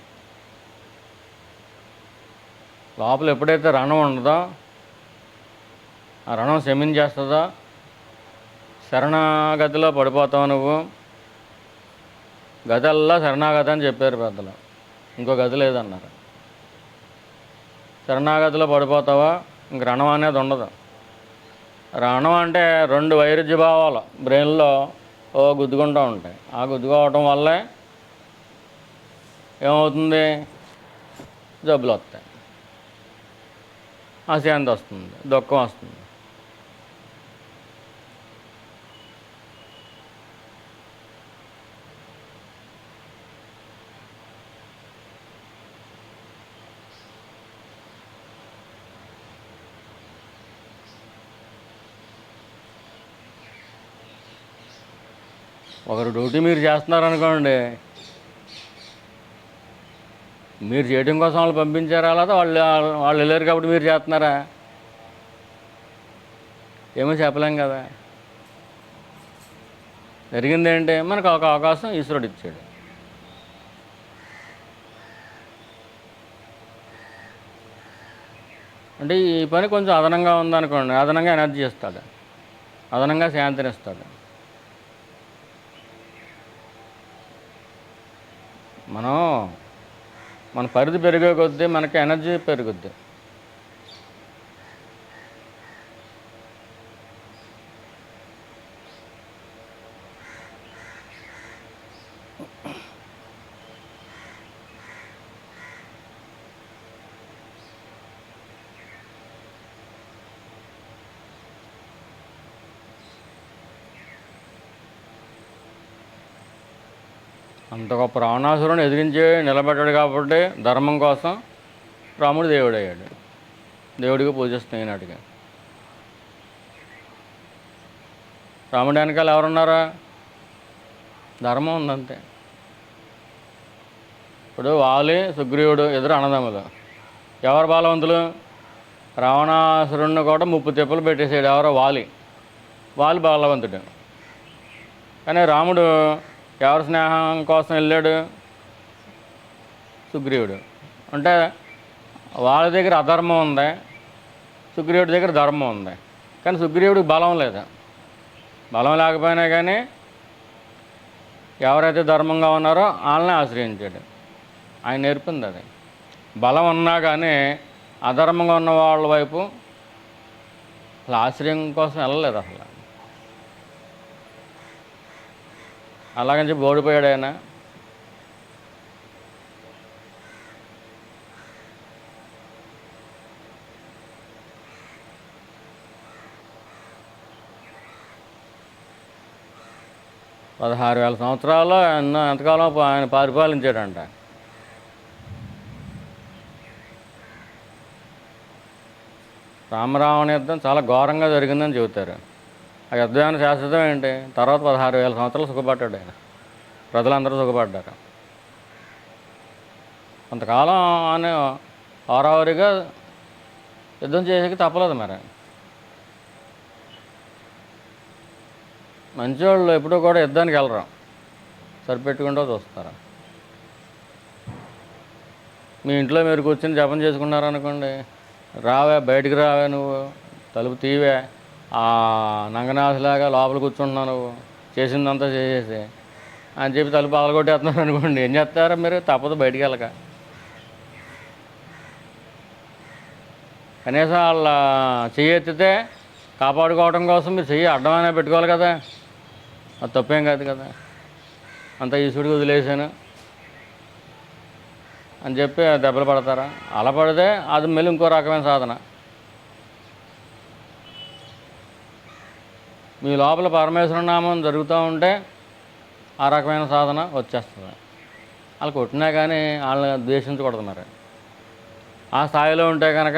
లోపల ఎప్పుడైతే రణం ఉండదో, ఆ రణం శమించేస్తుందో, శరణాగతిలో పడిపోతావు నువ్వు. గదల్లా శరణాగతి అని చెప్పారు పెద్దలు, ఇంకో గది లేదన్నారు. శరణాగతిలో పడిపోతావా, ఇంక రణం అనేది ఉండదు. రణం అంటే రెండు వైరుధ్య భావాలు బ్రెయిన్లో గుద్దుకుంటూ ఉంటాయి. ఆ గుద్దుకోవటం వల్లే ఏమవుతుంది? జబ్బులు వస్తాయి, అశాంతి వస్తుంది, దుఃఖం వస్తుంది. ఒకరు డ్యూటీ మీరు చేస్తున్నారనుకోండి, మీరు చేయడం కోసం వాళ్ళు పంపించారా, లేదా వాళ్ళు వెళ్ళారు కాబట్టి మీరు చేస్తున్నారా? ఏమో చెప్పలేం కదా. జరిగింది ఏంటి? మనకు ఒక అవకాశం ఈశ్వరుడు ఇచ్చాడు. అంటే ఈ పని కొంచెం అదనంగా ఉందనుకోండి, అదనంగా ఎనర్జీ ఇస్తాడు, అదనంగా శాంతిని ఇస్తాడు. మన పరిధి పెరిగే కొద్దీ మనకి ఎనర్జీ పెరుగుద్ది. అంత గొప్ప రావణాసురుని ఎదిరించి నిలబడ్డాడు కాబట్టి ధర్మం కోసం రాముడు దేవుడయ్యాడు. దేవుడిగా పూజిస్తున్నాయి ఈనాటికి. రాముడి వెనకాల ఎవరున్నారా? ధర్మం ఉందంతే. ఇప్పుడు వాలి, సుగ్రీవుడు ఇద్దరు అన్నదమ్ములు. ఎవరు బలవంతులు? రావణాసురుణ్ణి కూడా 30 తిప్పలు పెట్టేసాడు. ఎవరో వాలి బలవంతుడు. కానీ రాముడు ఎవరి స్నేహం కోసం వెళ్ళాడు? సుగ్రీవుడు. అంటే వాళ్ళ దగ్గర అధర్మం ఉంది, సుగ్రీవుడి దగ్గర ధర్మం ఉంది. కానీ సుగ్రీవుడికి బలం లేదు. బలం లేకపోయినా కానీ ఎవరైతే ధర్మంగా ఉన్నారో వాళ్ళని ఆశ్రయించాడు. ఆయన నేర్పింది అది. బలం ఉన్నా కానీ అధర్మంగా ఉన్న వాళ్ళ వైపు అసలు ఆశ్రయం కోసం వెళ్ళలేదు అసలు. అలాగని చెప్పి ఓడిపోయాడు ఆయన. పదహారు వేల సంవత్సరాల్లో ఎంతకాలం ఆయన పరిపాలించాడంట. రామరావణ యుద్ధం చాలా ఘోరంగా జరిగిందని చెబుతారు. ఆ యుద్ధమైన శాశ్వతం ఏంటి? తర్వాత 16,000 సంవత్సరాలు సుఖపడ్డాడు ఆయన. ప్రజలందరూ సుఖపడ్డారు. కొంతకాలం అని హోరాహోరీగా యుద్ధం చేసేకి తప్పలేదు. మరి మంచివాళ్ళు ఎప్పుడూ కూడా యుద్ధానికి వెళ్ళరు, సరిపెట్టుకుంటూ చూస్తారు. మీ ఇంట్లో మీరు కూర్చొని జపం చేసుకున్నారనుకోండి, రావే బయటికి రావే, నువ్వు తలుపు తీవే, ఆ నంగనాథలాగా లోపల కూర్చుంటున్నావు నువ్వు చేసిందంతా చేసేసి అని చెప్పి తలుపు పగలగొట్టేస్తున్నారు అనుకోండి, ఏం చేస్తారా మీరు? తప్పదు బయటికి వెళ్ళక. కనీసం వాళ్ళ చెయ్యి ఎత్తితే కాపాడుకోవడం కోసం మీరు చెయ్యి అడ్డమైనా పెట్టుకోవాలి కదా, అది తప్పేం కాదు కదా. అంత ఈశ్వరుడికి వదిలేసాను అని చెప్పి దెబ్బలు పడతారా? అలా పడితే అది మళ్ళీ ఇంకో రకమైన సాధన. మీ లోపల పరమేశ్వర నామం జరుగుతూ ఉంటే ఆ రకమైన సాధన వచ్చేస్తుంది. వాళ్ళు కొట్టినా కానీ వాళ్ళని ద్వేషించకూడదు. మరి ఆ స్థాయిలో ఉంటే కనుక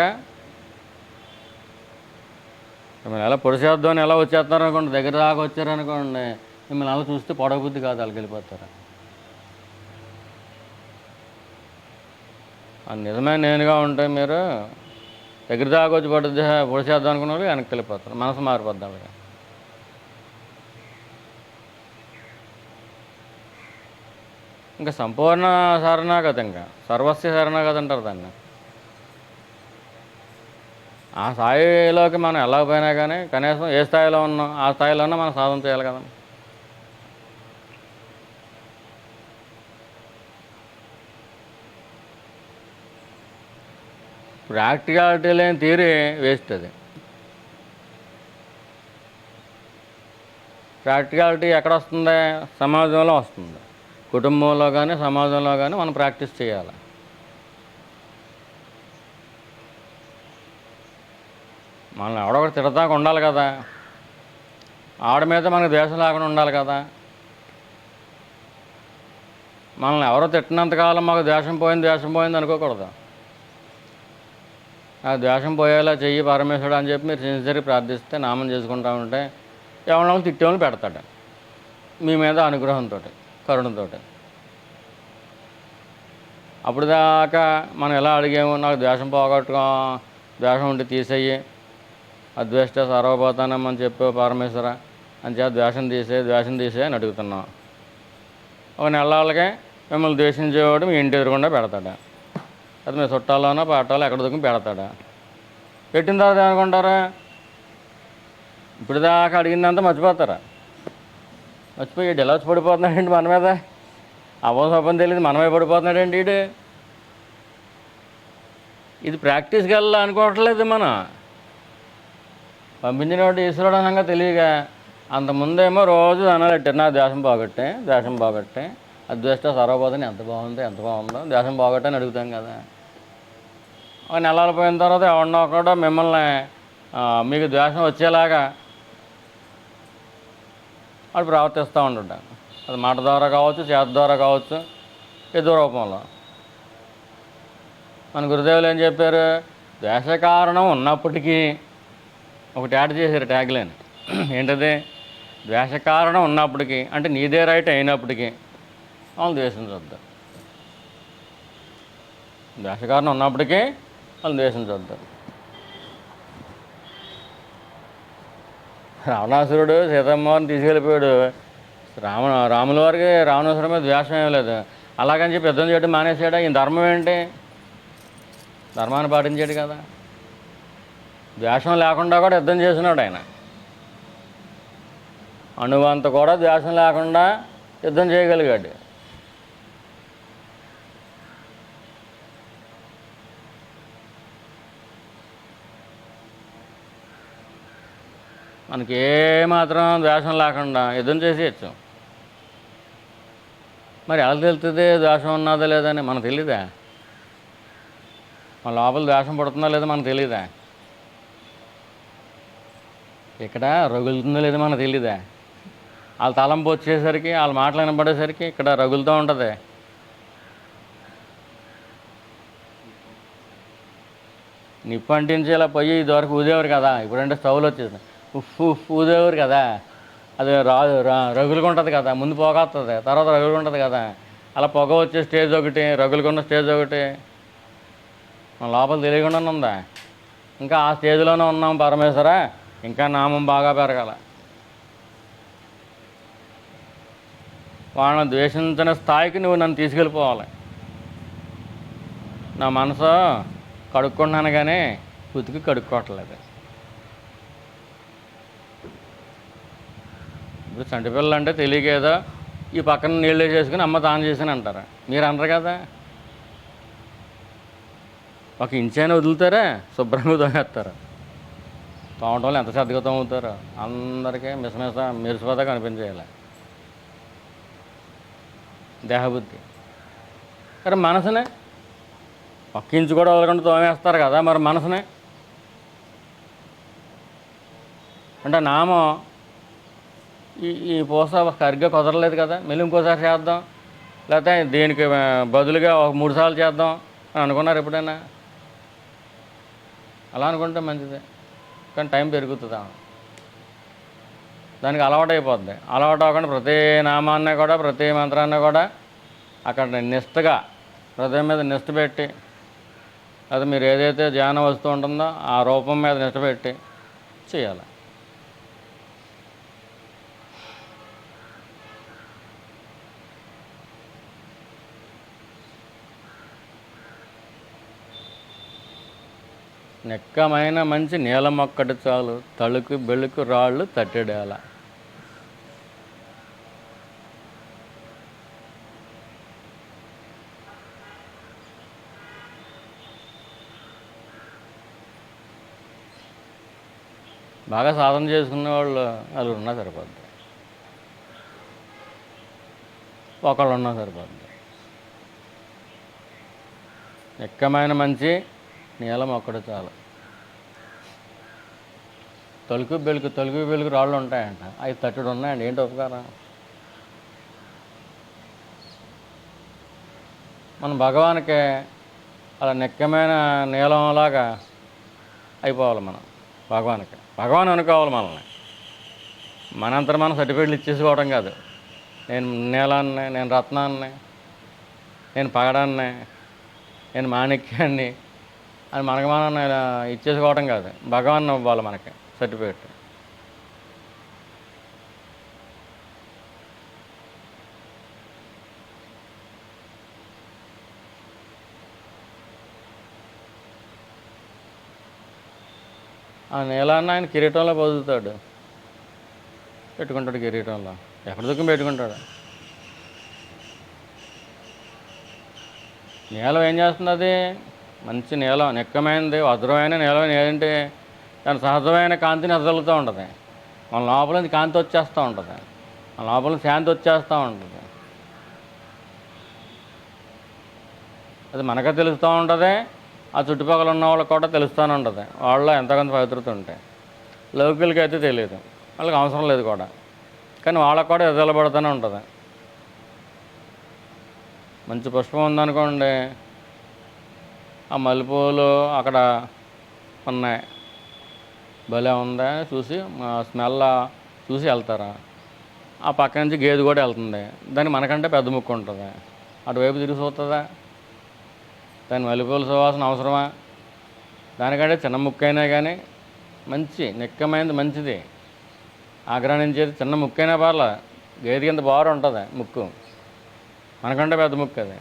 మిమ్మల్ని ఎలా పొడిచేద్దామని ఎలా వచ్చేస్తున్నారు అనుకోండి, దగ్గర దాకా వచ్చారనుకోండి, మిమ్మల్ని అలా చూస్తే పొడవబుద్ధి కాదు, వాళ్ళకి వెళ్ళిపోతారు. అది నిజమైన నేనుగా ఉంటే మీరు దగ్గర దాకా వచ్చి పొడిచేద్దాం అనుకున్న వాళ్ళు వెనక్కి వెళ్ళిపోతారు, మనసు మారిపోద్ది వాళ్ళకి. ఇంకా సంపూర్ణ శరణాగతి, ఇంకా సర్వస్వ శరణాగతి అంటారు దాన్ని. ఆ స్థాయిలోకి మనం వెళ్ళకపోయినా కానీ కనీసం ఏ స్థాయిలో ఉన్నాం ఆ స్థాయిలోనే మనం సాధన చేయాలి కదా. ప్రాక్టికాలిటీ లేని థియరీ వేస్ట్. అది ప్రాక్టికాలిటీ ఎక్కడ వస్తుంది? సమాజంలో వస్తుంది. కుటుంబంలో కానీ సమాజంలో కానీ మనం ప్రాక్టీస్ చేయాలి. మనల్ని ఎవడొకటి తిడతాక ఉండాలి కదా, ఆవిడ మీద మనకు ద్వేషం లేకుండా ఉండాలి కదా. మనల్ని ఎవరో తిట్టినంతకాలం మాకు ద్వేషం పోయింది అనుకోకూడదు. ఆ ద్వేషం పోయేలా చెయ్యి పరమేశ్వరుడు అని చెప్పి మీరు సిన్సియర్గా ప్రార్థిస్తే, నామం చేసుకుంటా ఉంటే ఎవరినో తిట్టేవాళ్ళు పెడతాడు మీ మీద అనుగ్రహంతో, కరుణతో. అప్పుడు దాకా మనం ఎలా అడిగాము, నాకు ద్వేషం పోగొట్టుకో, ద్వేషం ఉంటే తీసేయి, అద్వేష్ట సర్వభూతానం అని చెప్పావు పరమేశ్వర అని చెప్పి ద్వేషం తీసే అని అడుగుతున్నాం. ఒక నెలలకే మిమ్మల్ని ద్వేషించేవాడు మీ ఇంటి ఎదురుకుండా పెడతాడు. అది మీ చుట్టాల్లోనో పాటాలో ఎక్కడ దొరికి పెడతాడు. పెట్టిన తర్వాత ఏమనుకుంటారా? ఇప్పుడు దాకా అడిగిందంతా మర్చిపోతారా? మర్చిపోయి ఎలా వచ్చి పడిపోతున్నాడండి మన మీద, అవ్వసోపం తెలియదు మనమే పడిపోతున్నాడండి వీడు. ఇది ప్రాక్టీస్కి వెళ్ళాలి అనుకోవట్లేదు మనం. పంపించిన వాడు ఈశ్వరుడు అనగా తెలియగా అంతకుముందేమో రోజు అనాలెట్టారు, నా దేశం బాగొట్టే అద్వేష్ట సర్వబోధని ఎంత బాగుందో దేశం బాగొట్టే అని అడుగుతాం కదా. ఒక నెలలు పోయిన తర్వాత ఎవరినో కూడా మిమ్మల్ని మీకు ద్వేషం వచ్చేలాగా వాడు ప్రవర్తిస్తూ ఉంటాడు. అది మాట ద్వారా కావచ్చు, చేత ద్వారా కావచ్చు, ఏదో రూపంలో. మన గురుదేవులు ఏం చెప్పారు? ద్వేష కారణం ఉన్నప్పటికీ ఒకటి యాడ్ చేశారు ట్యాగ్లైన్. ఏంటది? ద్వేష కారణం ఉన్నప్పటికీ, అంటే నీదే రైట్ అయినప్పటికీ వాళ్ళు ద్వేషించొద్దు. ద్వేష కారణం ఉన్నప్పటికీ వాళ్ళు ద్వేషించొద్దు. రావణాసురుడు సీతమ్మవారిని తీసుకెళ్ళిపోయాడు. రాముల వారికి రావణాసురుడి మీద ద్వేషం ఏం లేదు. అలాగని చెప్పి యుద్ధం చేయడం మానేసాడా? ఈయన ధర్మం ఏంటి? ధర్మాన్ని పాటించాడు కదా. ద్వేషం లేకుండా కూడా యుద్ధం చేసినాడు ఆయన. అణువంత కూడా ద్వేషం లేకుండా యుద్ధం చేయగలిగాడు. మనకి ఏమాత్రం ద్వేషం లేకుండా యుద్ధం చేసేయచ్చు. మరి ఎలా తెలుస్తుంది ద్వేషం ఉన్నదా లేదని? మనకు తెలీదా? మన లోపల ద్వేషం పడుతుందా లేదా మనకు తెలీదా? ఇక్కడ రగులుతుందో లేదో మనకు తెలీదా? వాళ్ళ తలంపు వచ్చేసరికి, వాళ్ళ మాటలు వినపడేసరికి ఇక్కడ రగులుతూ ఉంటుంది. నిప్పు అంటించేలా పొయ్యి ఇదివరకు ఊదేవారు కదా, ఇప్పుడంటే స్టవ్లు వచ్చేసి ఊదేవారు కదా. అది రగులుకుంటుంది కదా, ముందు పొగ వస్తుంది, తర్వాత రగులుకుంటుంది కదా. అలా పొగ వచ్చే స్టేజ్ ఒకటి, రగులుకున్న స్టేజ్ ఒకటి. మన లోపల తెలియకుండానే ఉందా? ఇంకా ఆ స్టేజ్లోనే ఉన్నాం పరమేశ్వర, ఇంకా నామం బాగా పెరగాల. వాళ్ళని ద్వేషించిన స్థాయికి నువ్వు నన్ను తీసుకెళ్ళిపోవాలి. నా మనసు కడుక్కుంటున్నాను కానీ ఉతికి కడుక్కోవట్లేదు. ఇప్పుడు చంటి పిల్లలు అంటే తెలియకేదో ఈ పక్కన నీళ్ళు వేసేసుకుని అమ్మ తాను చేసాను అంటారు. మీరు అనరు కదా. ఒక ఇంచైనా వదులుతారా, శుభ్రంగా తోమేస్తారు. తోమటం వల్ల ఎంత శ్రద్ధగా తోముతారో అందరికీ మెరిసిపోతా కనిపించేయాలి దేహబుద్ధి. సరే మనసునే ఒక్క ఇంచు కూడా వదలకుండా తోమేస్తారు కదా, మరి మనసునే అంటే నామం ఈ పూస సరిగ్గా కుదరలేదు కదా, మళ్ళీ ఇంకోసారి చేద్దాం, లేకపోతే దీనికి బదులుగా ఒక 3 సార్లు చేద్దాం అని అనుకున్నారు ఎప్పుడైనా? అలా అనుకుంటే మంచిదే, కానీ టైం పెరుగుతుందా, దానికి అలవాటు అయిపోద్ది. అలవాటు అవ్వకుండా ప్రతి నామాన్ని కూడా ప్రతి మంత్రాన్ని కూడా అక్కడ నిష్టగా హృదయం మీద నిష్ట పెట్టి, అది మీరు ఏదైతే ధ్యానం వస్తూ ఉంటుందో ఆ రూపం మీద నిష్ట పెట్టి చేయాలి. నెక్కమైన మంచి నీలమొక్కటి చాలు, తళుకు బెళుకు రాళ్ళు తట్టెడేల. బాగా సాధన చేసుకున్న వాళ్ళు నలుగురు ఉన్నా సరిపోద్ది, ఒకళ్ళు ఉన్నా సరిపోద్ది. నెక్కమైన మంచి నీలం ఒక్కడు చాలు, తలుకు బెలుకు రాళ్ళు ఉంటాయంట, అవి తట్టుడు ఉన్నాయండి. ఏంటి ఉపకారం? మన భగవానికి అలా నెక్కమైన నీలంలాగా అయిపోవాలి మనం. భగవాన్ అనుకోవాలి మనల్ని. మనంతర మనం సర్టిఫికేట్లు ఇచ్చేసుకోవడం కాదు. నేను నీలాన్ని, నేను రత్నాన్ని, నేను పగడాన్ని, నేను మాణిక్యాన్ని అని మనకు మనం ఇచ్చేసుకోవడం కాదు. భగవాన్ ఇవ్వాలి మనకి సర్టిఫికేట్. ఆ నీలాన్ని ఆయన కిరీటంలో పొదుగుతాడు, పెట్టుకుంటాడు కిరీటంలో. ఎక్కడ దుఃఖం పెట్టుకుంటాడు. నీలం ఏం చేస్తుంది? అది మంచి నీలం, నిక్కమైనది, వజ్రమైన నీలం ఏంటంటే దాని సహజమైన కాంతిని వదులుతూ ఉంటుంది. మన లోపల నుంచి కాంతి వచ్చేస్తూ ఉంటుంది, మన లోపల నుంచి శాంతి వచ్చేస్తూ ఉంటుంది. అది మనకే తెలుస్తూ ఉంటుంది, ఆ చుట్టుపక్కల ఉన్న వాళ్ళకి కూడా తెలుస్తూనే ఉంటుంది. వాళ్ళలో ఎంతకంత పవిత్రత ఉంటాయి. లౌకికులకి అయితే తెలియదు, వాళ్ళకి అవసరం లేదు కూడా, కానీ వాళ్ళకు కూడా ఎదలబడుతూనే ఉంటుంది. మంచి పుష్పం ఉందనుకోండి, ఆ మల్లెపూలు అక్కడ ఉన్నాయి, భలే ఉందా చూసి స్మెల్ చూసి వెళ్తారా. ఆ పక్క నుంచి గేదె కూడా వెళ్తుంది, దానికి మనకంటే పెద్ద ముక్కు ఉంటుంది, అటువైపు తిరిగి చూస్తుందా? దాని మల్లెపూల సువాసన అవసరమా? దానికంటే చిన్న ముక్కు అయినా కానీ మంచి నిక్కమైనది మంచిది, ఆగ్రహించేది చిన్న ముక్కు అయినా పర్లా, గేదె కింద బారు ఉంటుంది ముక్కు, మనకంటే పెద్ద ముక్కు అది.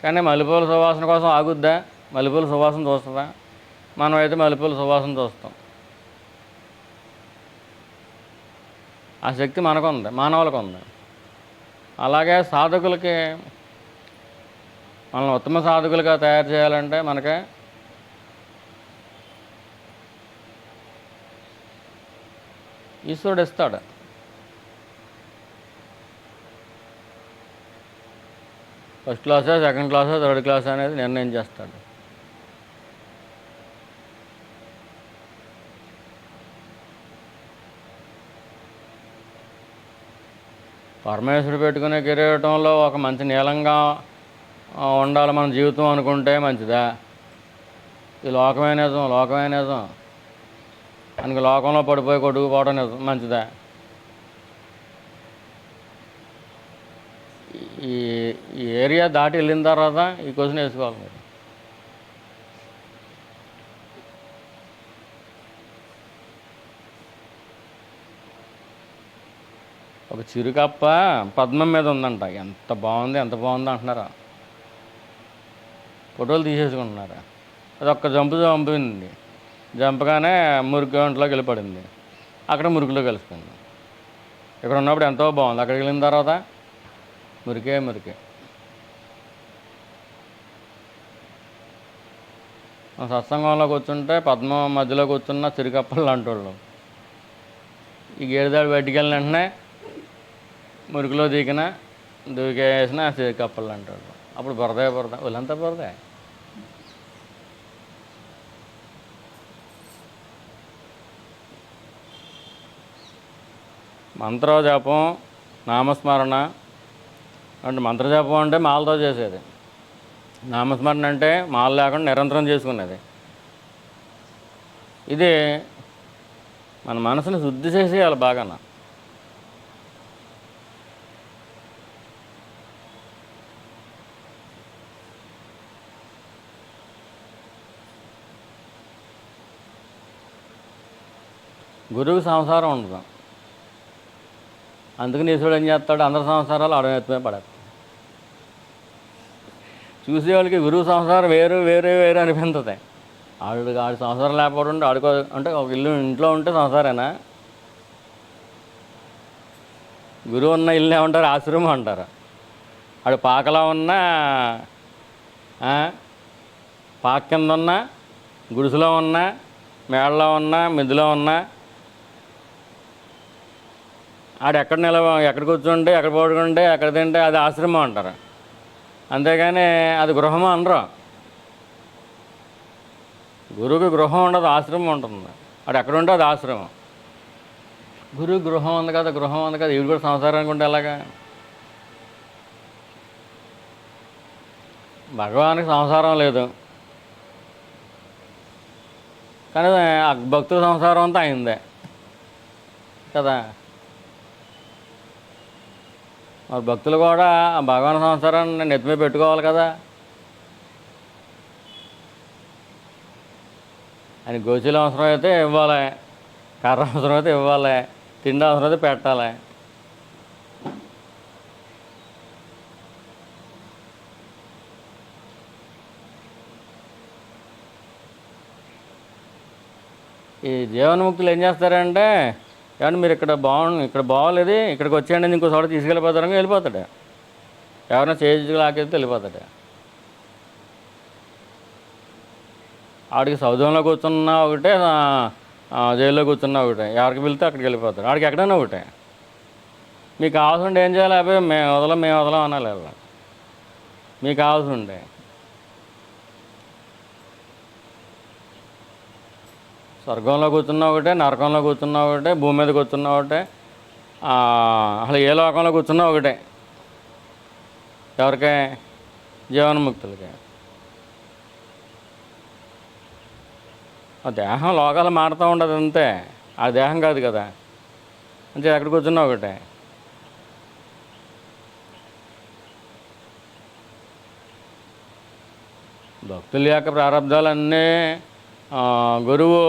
కానీ మల్లెపూల సువాసన కోసం ఆగుద్దా? మల్లెపూల సువాసన చూస్తుందా? మనం అయితే మల్లెపూల సువాసన చూస్తాం. ఆ శక్తి మనకుంది, మానవులకు ఉంది. అలాగే సాధకులకి, మనల్ని ఉత్తమ సాధకులుగా తయారు చేయాలంటే మనకి ఈశ్వరుడు ఇస్తాడు. ఫస్ట్ క్లాసా, సెకండ్ క్లాసా, థర్డ్ క్లాసా అనేది నిర్ణయం చేస్తాడు. పరమేశ్వరుడు పెట్టుకునే కిరీటంలో ఒక మంచి నీలంగా ఉండాలి మన జీవితం అనుకుంటే మంచిదా? ఈ లోకమే నిజం అందుకు లోకంలో పడిపోయి కొట్టుకుపోవడం నిజం మంచిదా? ఈ ఏరియా దాటి వెళ్ళిన తర్వాత ఈ క్వశ్చన్ వేసుకోవాలి మీరు. ఒక చిరుకప్ప పద్మం మీద ఉందంట. ఎంత బాగుంది, ఎంత బాగుంది అంటున్నారు. ఫోటోలు తీసేసుకుంటున్నారు. అది ఒక్క జంపింది. జంపగానే మురికి గంటలోకి వెళ్ళిపడింది. అక్కడ మురికిలో కలిసిపోయింది. ఇక్కడ ఉన్నప్పుడు ఎంతో బాగుంది, అక్కడికి వెళ్ళిన తర్వాత మురికే. సత్సంగంలో కూర్చుంటే పద్మం మధ్యలో కూర్చున్న చిరుకప్పలు లాంటి వాళ్ళు. ఈ గేదెదాడు బయటికి వెళ్ళిన వెంటనే మురికిలో దూకేసిన చిరుకప్పలు లాంటి వాళ్ళు. అప్పుడు బురద వాళ్ళంతా బురదే. మంత్రజపం, నామస్మరణ అంటే మంత్రజపం అంటే మాలతో చేసేది. నామస్మరణ అంటే మాల లేకుండా నిరంతరం చేసుకునేది. ఇది మన మనసుని శుద్ధి చేసేయాలి బాగా. గురువుకి సంసారం ఉండదు. అందుకని ఈశ్వరుడు ఏం చేస్తాడు, అందరి సంసారాలు ఆడమెత్తమే పడతాయి. చూసేవాళ్ళకి గురువు సంసారం వేరు అనిపించదు. ఆడి సంసారం లేకపోవడం ఆడుకో అంటే ఒక ఇంట్లో ఉంటే సంసారేనా? గురువు ఉన్న ఇల్లు ఏమంటారు, ఆశ్రమం అంటారు. ఆడు పాకలో ఉన్న పాక కింద ఉన్న, గుడిసెలో ఉన్న, మేడలో ఉన్న, మిద్దులో ఉన్న, ఆడు ఎక్కడ కూర్చుంటే, ఎక్కడ పడుకుంటే, ఎక్కడ తింటే అది ఆశ్రమం అంటారు. అంతేగాని అది గృహం అనరు. గురువుకి గృహం ఉండదు, ఆశ్రమం ఉంటుంది. అది ఎక్కడుంటే అది ఆశ్రమం. గురువు గృహం ఉంది కదా, ఇవి కూడా సంసారానికి ఉంటే ఎలాగా? భగవానికి సంసారం లేదు, కానీ భక్తుల సంసారం అంతా అయిందే కదా. మరి భక్తులు కూడా భగవాన్ సంసారాన్ని నెత్తిమీ పెట్టుకోవాలి కదా. ఆయన గోచీలు అవసరం అయితే ఇవ్వాలి, కర్ర అవసరం అయితే ఇవ్వాలి, తిండి అవసరం అయితే పెట్టాలి. ఈ జీవన్ముక్తులు ఏం చేస్తారంటే, ఏమన్నా మీరు ఇక్కడ బాగోలేదు, ఇక్కడికి వచ్చేయండి, ఇంకో చోట తీసుకెళ్ళిపోతారని వెళ్ళిపోతాడు. ఎవరైనా లాకెళ్తే వెళ్ళిపోతాడు. ఆడికి సౌధంలో కూర్చున్నా ఒకటే, జైల్లో కూర్చున్నా ఒకటే, ఎవరికి వెళ్తే అక్కడికి వెళ్ళిపోతాడు. ఆడికి ఎక్కడైనా ఒకటే. మీకు కావాల్సి ఉంటే ఏం చేయాలి? అబ్బాయి మేము వదలం అనాలి. మీకు కావాల్సి ఉంటే స్వర్గంలో కూర్చున్నా ఒకటే, నరకంలో కూర్చున్నా ఒకటే, భూమి మీద కూర్చున్నా ఒకటే, అసలు ఏ లోకంలో కూర్చున్నా ఒకటే. ఎవరికే? జీవన్ముక్తులకే. ఆ దేహం లోకాలు మారుతూ ఉండదు అంతే, ఆ దేహం కాదు కదా. అంటే ఎక్కడ కూర్చున్నా ఒకటే. భక్తుల యొక్క ప్రారంధాలన్నీ గురువు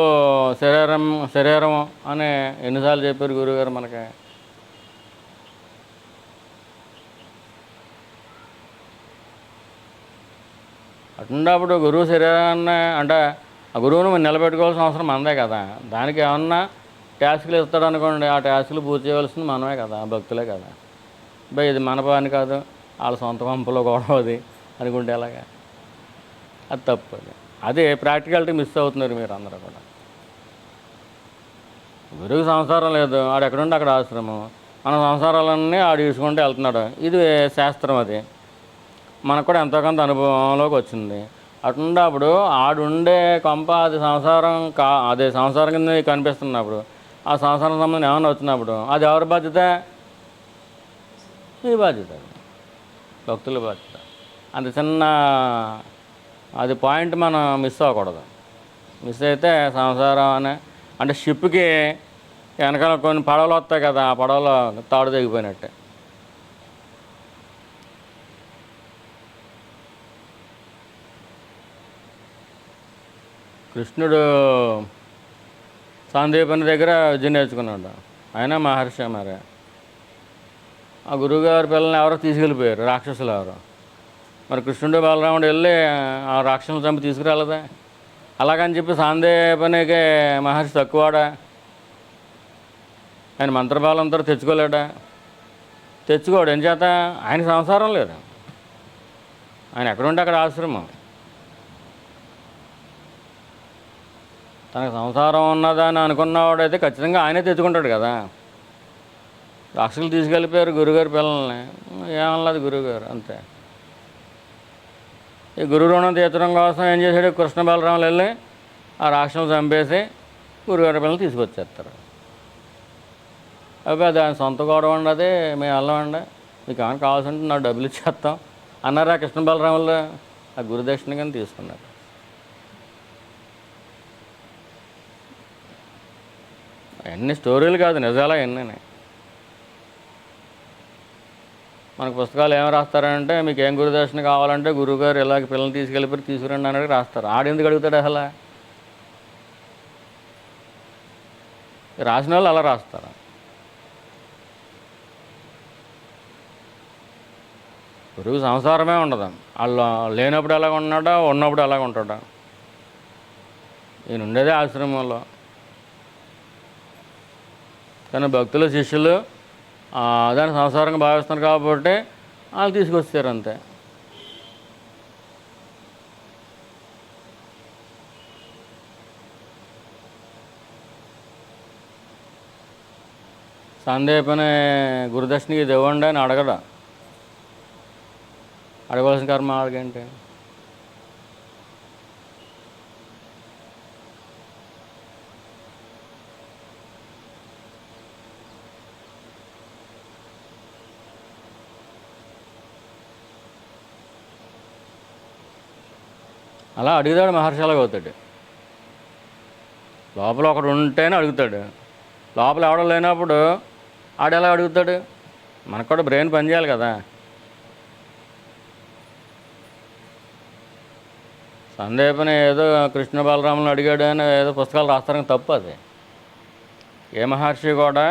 శరీరం అని ఎన్నిసార్లు చెప్పారు గురువుగారు మనకి. అటున్నప్పుడు గురువు శరీరాన్ని అంటే ఆ గురువును మనం నిలబెట్టుకోవాల్సిన అవసరం మనదే కదా. దానికి ఏమన్నా టాస్కులు ఇస్తాడు అనుకోండి, ఆ టాస్కులు పూర్తి చేయవలసింది మనమే కదా, భక్తులే కదా. ఇది మన పని కాదు, వాళ్ళ సొంత పంపులో గొడవ అది అనుకుంటే ఎలాగా? అది తప్పు. అదే ప్రాక్టికాలిటీ మిస్ అవుతున్నారు మీరు అందరూ కూడా. గురువుకి సంసారం లేదు, ఆడు ఎక్కడుంటే అక్కడ ఆశ్రమం. మన సంసారాలన్నీ ఆడు తీసుకుంటూ వెళ్తున్నాడు. ఇది శాస్త్రం. అది మనకు కూడా ఎంతో కొంత అనుభవంలోకి వచ్చింది. అటున్నప్పుడు ఆడుండే కొంప అది సంసారం అదే సంసారం కింద కనిపిస్తున్నప్పుడు, ఆ సంసారం సంబంధం ఏమైనా వచ్చినప్పుడు అది ఎవరి బాధ్యత? మీ బాధ్యత, భక్తుల బాధ్యత. అంత చిన్న అది పాయింట్ మనం మిస్ అవ్వకూడదు. మిస్ అయితే సంసారం అంటే షిప్కి వెనకాల కొన్ని పడవలు వస్తాయి కదా, ఆ పడవలో తాడు తెగిపోయినట్టే. కృష్ణుడు సాందీపని దగ్గర విద్య నేర్చుకున్నాడు. ఆయన మహర్షి మరి. ఆ గురువుగారి పిల్లల్ని ఎవరో తీసుకెళ్ళిపోయారు, రాక్షసులు ఎవరో. మరి కృష్ణుడు బలరాముడు వెళ్ళి ఆ రాక్షసులను చంపి తీసుకురాలేదా? అలాగని చెప్పి సాందీపనికి మహర్షి తక్కువడా? ఆయన మంత్రబలంతో తెచ్చుకోలేడా? తెచ్చుకోడు. ఏం చేత? ఆయన సంసారం లేదు. ఆయన ఎక్కడుంటే అక్కడ ఆశ్రమం. తనకు సంసారం ఉన్నదని అనుకున్నవాడైతే ఖచ్చితంగా ఆయనే తెచ్చుకుంటాడు కదా. రాక్షసులు తీసుకెళ్ళిపోయారు గురుగారి పిల్లల్ని, ఏమన్నది గురువుగారు, అంతే. ఈ గురు రుణం తీర్చడం కోసం ఏం చేశాడు? కృష్ణ బలరాములు వెళ్ళి ఆ రాక్షసులు చంపేసి గురుగారి పిల్లల్ని తీసుకొచ్చేస్తారు. అబ్బాయి దాని సొంత గొడవ ఉండదు, మేము వెళ్ళమండి, మీకు ఏమైనా కావాల్సింటే నాకు డబ్బులు ఇచ్చేస్తాం అన్నారు ఆ కృష్ణ బలరాములు. ఆ గురుదక్షిణ కానీ తీసుకున్నారు. అన్ని స్టోరీలు కాదు, నిజాలా ఎన్ని. మనకు పుస్తకాలు ఏమి రాస్తారంటే, మీకు ఏం గురుదర్శన కావాలంటే గురువుగారు ఇలాగ పిల్లల్ని తీసుకెళ్ళిపోయి తీసుకురండి అనేది రాస్తారు. ఆడెందుకు అడుగుతాడు అసలు? రాసిన వాళ్ళు అలా రాస్తారు. గురువు సంసారమే ఉండదు. వాళ్ళు లేనప్పుడు ఎలాగ ఉన్నాడా, ఉన్నప్పుడు ఎలాగ ఉంటాడా. ఈయన ఉండేదే ఆశ్రమంలో. కానీ భక్తులు శిష్యులు దాన్ని సంసారంగా భావిస్తున్నారు కాబట్టి వాళ్ళు తీసుకొచ్చారు అంతే. సందీపని గురుదక్షిణకి ఇది ఇవ్వండి అని అడగడా? అడగవలసిన కర్మ అడగంటే. అలా అడుగుతాడు మహర్షి, అలాగ అవుతాడు. లోపల ఒకడు ఉంటేనే అడుగుతాడు. లోపల ఎవడో లేనప్పుడు ఆడెలా అడుగుతాడు? మనకు కూడా బ్రెయిన్ పనిచేయాలి కదా. సందీపని ఏదో కృష్ణ బలరాములను అడిగాడు అని ఏదో పుస్తకాలు రాస్తారని తప్పు అది. ఏ మహర్షి కూడా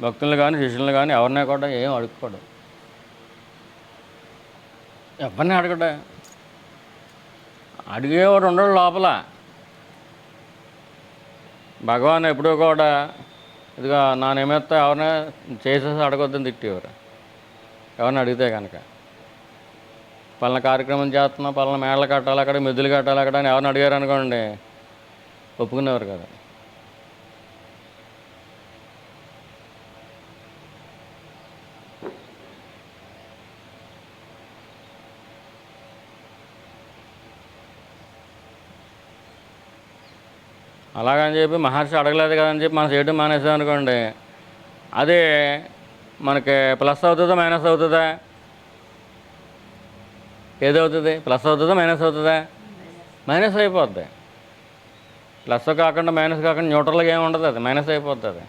భక్తులను కానీ శిష్యులను కానీ ఎవరినే కూడా ఏం అడుక్కోడు, ఎవరిని అడగడా. అడిగేవాడు ఉండడు లోపల. భగవాన్ ఎప్పుడూ కూడా ఇదిగా నా నిమిత్తం ఎవరిని చేసేసి అడగొద్దని తిట్టేవారు ఎవరిని అడిగితే కనుక. పలానా కార్యక్రమం చేస్తున్నా, పలానా మేడలు కట్టాలి అక్కడ, మెద్దులు కట్టాలి అక్కడ అని ఎవరిని అడిగారు అనుకోండి, ఒప్పుకునేవారు కదా. అలాగని చెప్పి మహర్షి అడగలేదు కదని చెప్పి మనం చేయడం మానేసాం అనుకోండి, అదే మనకి ప్లస్ అవుతుందా మైనస్ అవుతుందా? ఏదవుతుంది? ప్లస్ అవుతుందా మైనస్ అవుతుందా? మైనస్ అయిపోద్ది. ప్లస్ కాకుండా మైనస్ కాకుండా న్యూట్రల్గా ఏమి ఉండదు, అది మైనస్ అయిపోతుంది.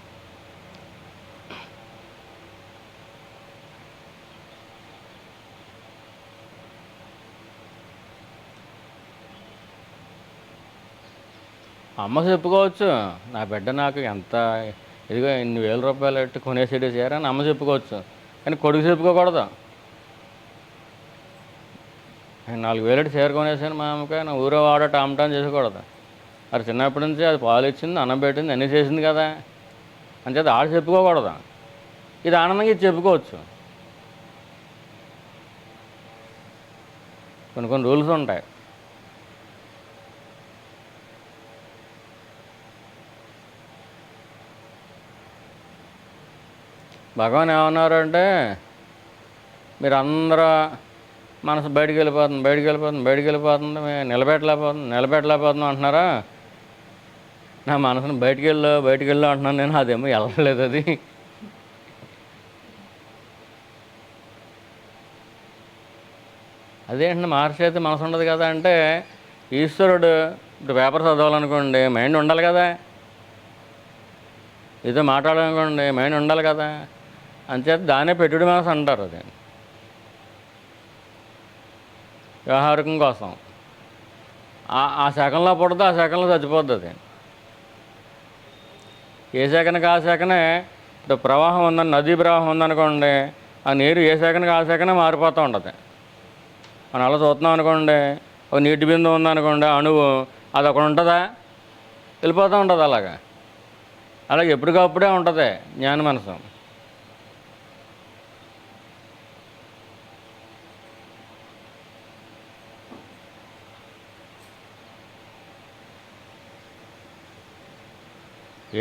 అమ్మ చెప్పుకోవచ్చు, నా బిడ్డ నాకు ఎంత ఇదిగో ఇన్ని వేల రూపాయలు పెట్టి కొనేసేది చేరని అమ్మ చెప్పుకోవచ్చు. కానీ కొడుకు చెప్పుకోకూడదు. 4,000 చీర కొనేసాను మా అమ్మకి, నా ఊరో వాడో టామ్ చేసుకోకూడదు. మరి చిన్నప్పటి నుంచి అది పాలు ఇచ్చింది, అన్నం పెట్టింది, అన్నీ చేసింది కదా అని చేత ఆడు చెప్పుకోకూడదు. ఇది ఆనందంగా ఇది చెప్పుకోవచ్చు. కొన్ని రూల్స్ ఉంటాయి. భగవాన్ ఏమన్నారు అంటే, మీరు అందరూ మనసు బయటికి వెళ్ళిపోతుంది మేము నిలబెట్టలేకపోతున్నాం అంటున్నారా? నా మనసును బయటికి వెళ్ళు అంటున్నాను నేను. అదేమో వెళ్ళలేదు. అది అదేంటి మహర్షి అయితే మనసు ఉండదు కదా అంటే, ఈశ్వరుడు ఇప్పుడు పేపర్ చదవాలనుకోండి మైండ్ ఉండాలి కదా, ఏదో మాట్లాడాలనుకోండి మైండ్ ఉండాలి కదా. అంచేత దాన్నే పెట్టుడు మనసు అంటారు. అది వ్యవహారికం కోసం ఆ శాఖంలో పుడితే ఆ శాఖంలో చచ్చిపోద్ది. అది ఏ శాఖనకి ఆ శాఖనే. ఇప్పుడు ప్రవాహం ఉందని, నదీ ప్రవాహం ఉందనుకోండి, ఆ నీరు ఏ సెకండ్కి ఆ సెకండ్ మారిపోతూ ఉంటుంది. మనం అలా చూస్తున్నాం అనుకోండి, ఒక నీటి బిందువు ఉందనుకోండి, అణువు అది ఒకటి ఉంటుందా, వెళ్ళిపోతూ ఉంటుంది. అలాగే ఎప్పటికప్పుడే ఉంటుంది జ్ఞాన మనసు.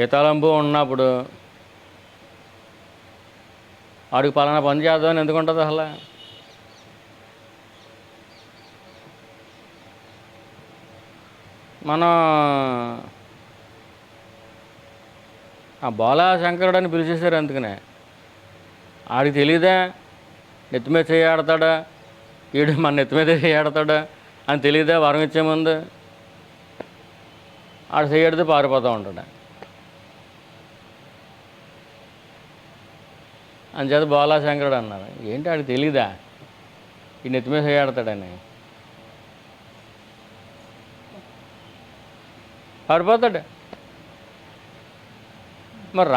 ఏ తలంపు ఉన్నప్పుడు వాడికి పలానా పని చేద్దామని ఎందుకు ఉంటుంది అసలు? మనం ఆ బాలా శంకరుడు అని పిలిచేశారు అందుకనే. ఆడికి తెలియదా నెత్తి మీద చేయాడతాడా, వీడు మన నెత్తి మీద చేయాడతాడా అని తెలియదా? వరం ఇచ్చే ముందు ఆడు చేయడితే పారిపోతూ ఉంటాడు. అంచేత బాలా శంకరుడు అన్నారు. ఏంటి ఆడికి తెలీదా ఈ నెత్తి మీద చేయాడతాడని? పారిపోతాడు. మరి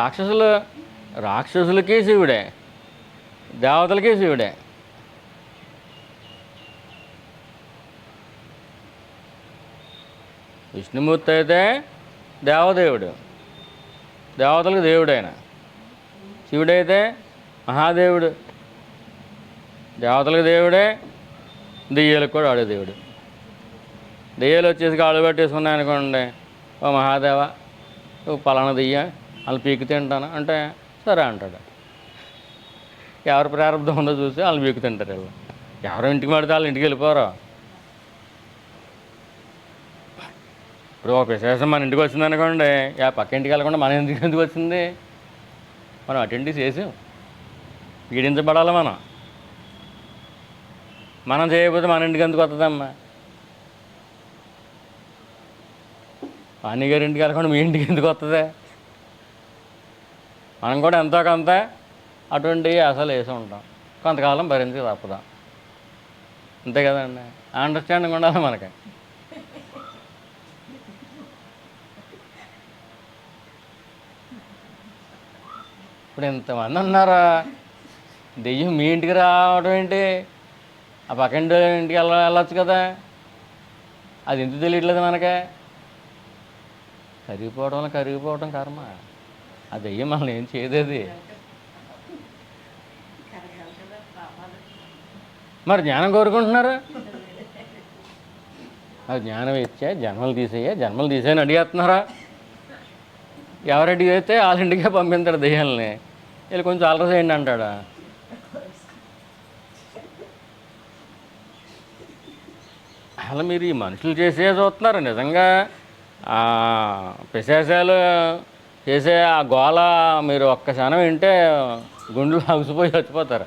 రాక్షసులకి శివుడే, దేవతలకి శివుడే. విష్ణుమూర్తి అయితే దేవదేవుడు, దేవతలకు దేవుడైన. శివుడైతే మహాదేవుడు, దేవతలకు దేవుడే, దెయ్యాలకు కూడా ఆడే దేవుడు. దెయ్యాలు వచ్చేసి కాళ్ళు పెట్టేసుకున్నాయనుకోండి, ఓ మహాదేవ పలానా దెయ్య వాళ్ళు పీకి తింటాను అంటే సరే అంటాడు. ఎవరు ప్రారంభం ఉందో చూసి వాళ్ళు పీకు తింటారు. వాళ్ళు ఎవరో ఇంటికి పడితే వాళ్ళు ఇంటికి వెళ్ళిపోరు. ఇప్పుడు ఒక విశేషం మన ఇంటికి వచ్చింది అనుకోండి, పక్క ఇంటికి వెళ్ళకుండా మన ఇంటికి ఎందుకు వచ్చింది? మనం అటెండ్ చేసాం, పీడించబడాలి. మనం చేయకపోతే మన ఇంటికి ఎందుకు వస్తుందమ్మా? వాణి గారి ఇంటికి వెళ్ళకుండా మీ ఇంటికి ఎందుకు వస్తుంది? మనం కూడా ఎంతో కొంత అటువంటివి అసలు వేసి ఉంటాం, కొంతకాలం భరించి తప్పదా. అంతే కదండి, అండర్స్టాండింగ్ ఉండాలి మనకి. ఇప్పుడు ఇంతమంది ఉన్నారా, దెయ్యం మీ ఇంటికి రావడం ఏంటి? ఆ పక్కింటి ఇంటికి వెళ్ళొచ్చు కదా. అది ఎందుకు తెలియట్లేదు మనకే? కరిగిపోవడం కర్మ. ఆ దెయ్యం మనల్ని ఏం చేయదేది. మరి జ్ఞానం కోరుకుంటున్నారు. అది జ్ఞానం ఇచ్చే జన్మలు తీసేయని అడిగేస్తున్నారా? ఎవరు అడిగితే వాళ్ళ ఇంటికే పంపిస్తాడు దెయ్యాలని. వీళ్ళు కొంచెం అలర చేయండి అంటాడా? అలా మీరు ఈ మనుషులు చేసే చూస్తున్నారు. నిజంగా పిశాచాలు చేసే ఆ గోల మీరు ఒక్క క్షణం వింటే గుండెలు ఆగిసిపోయి చచ్చిపోతారు.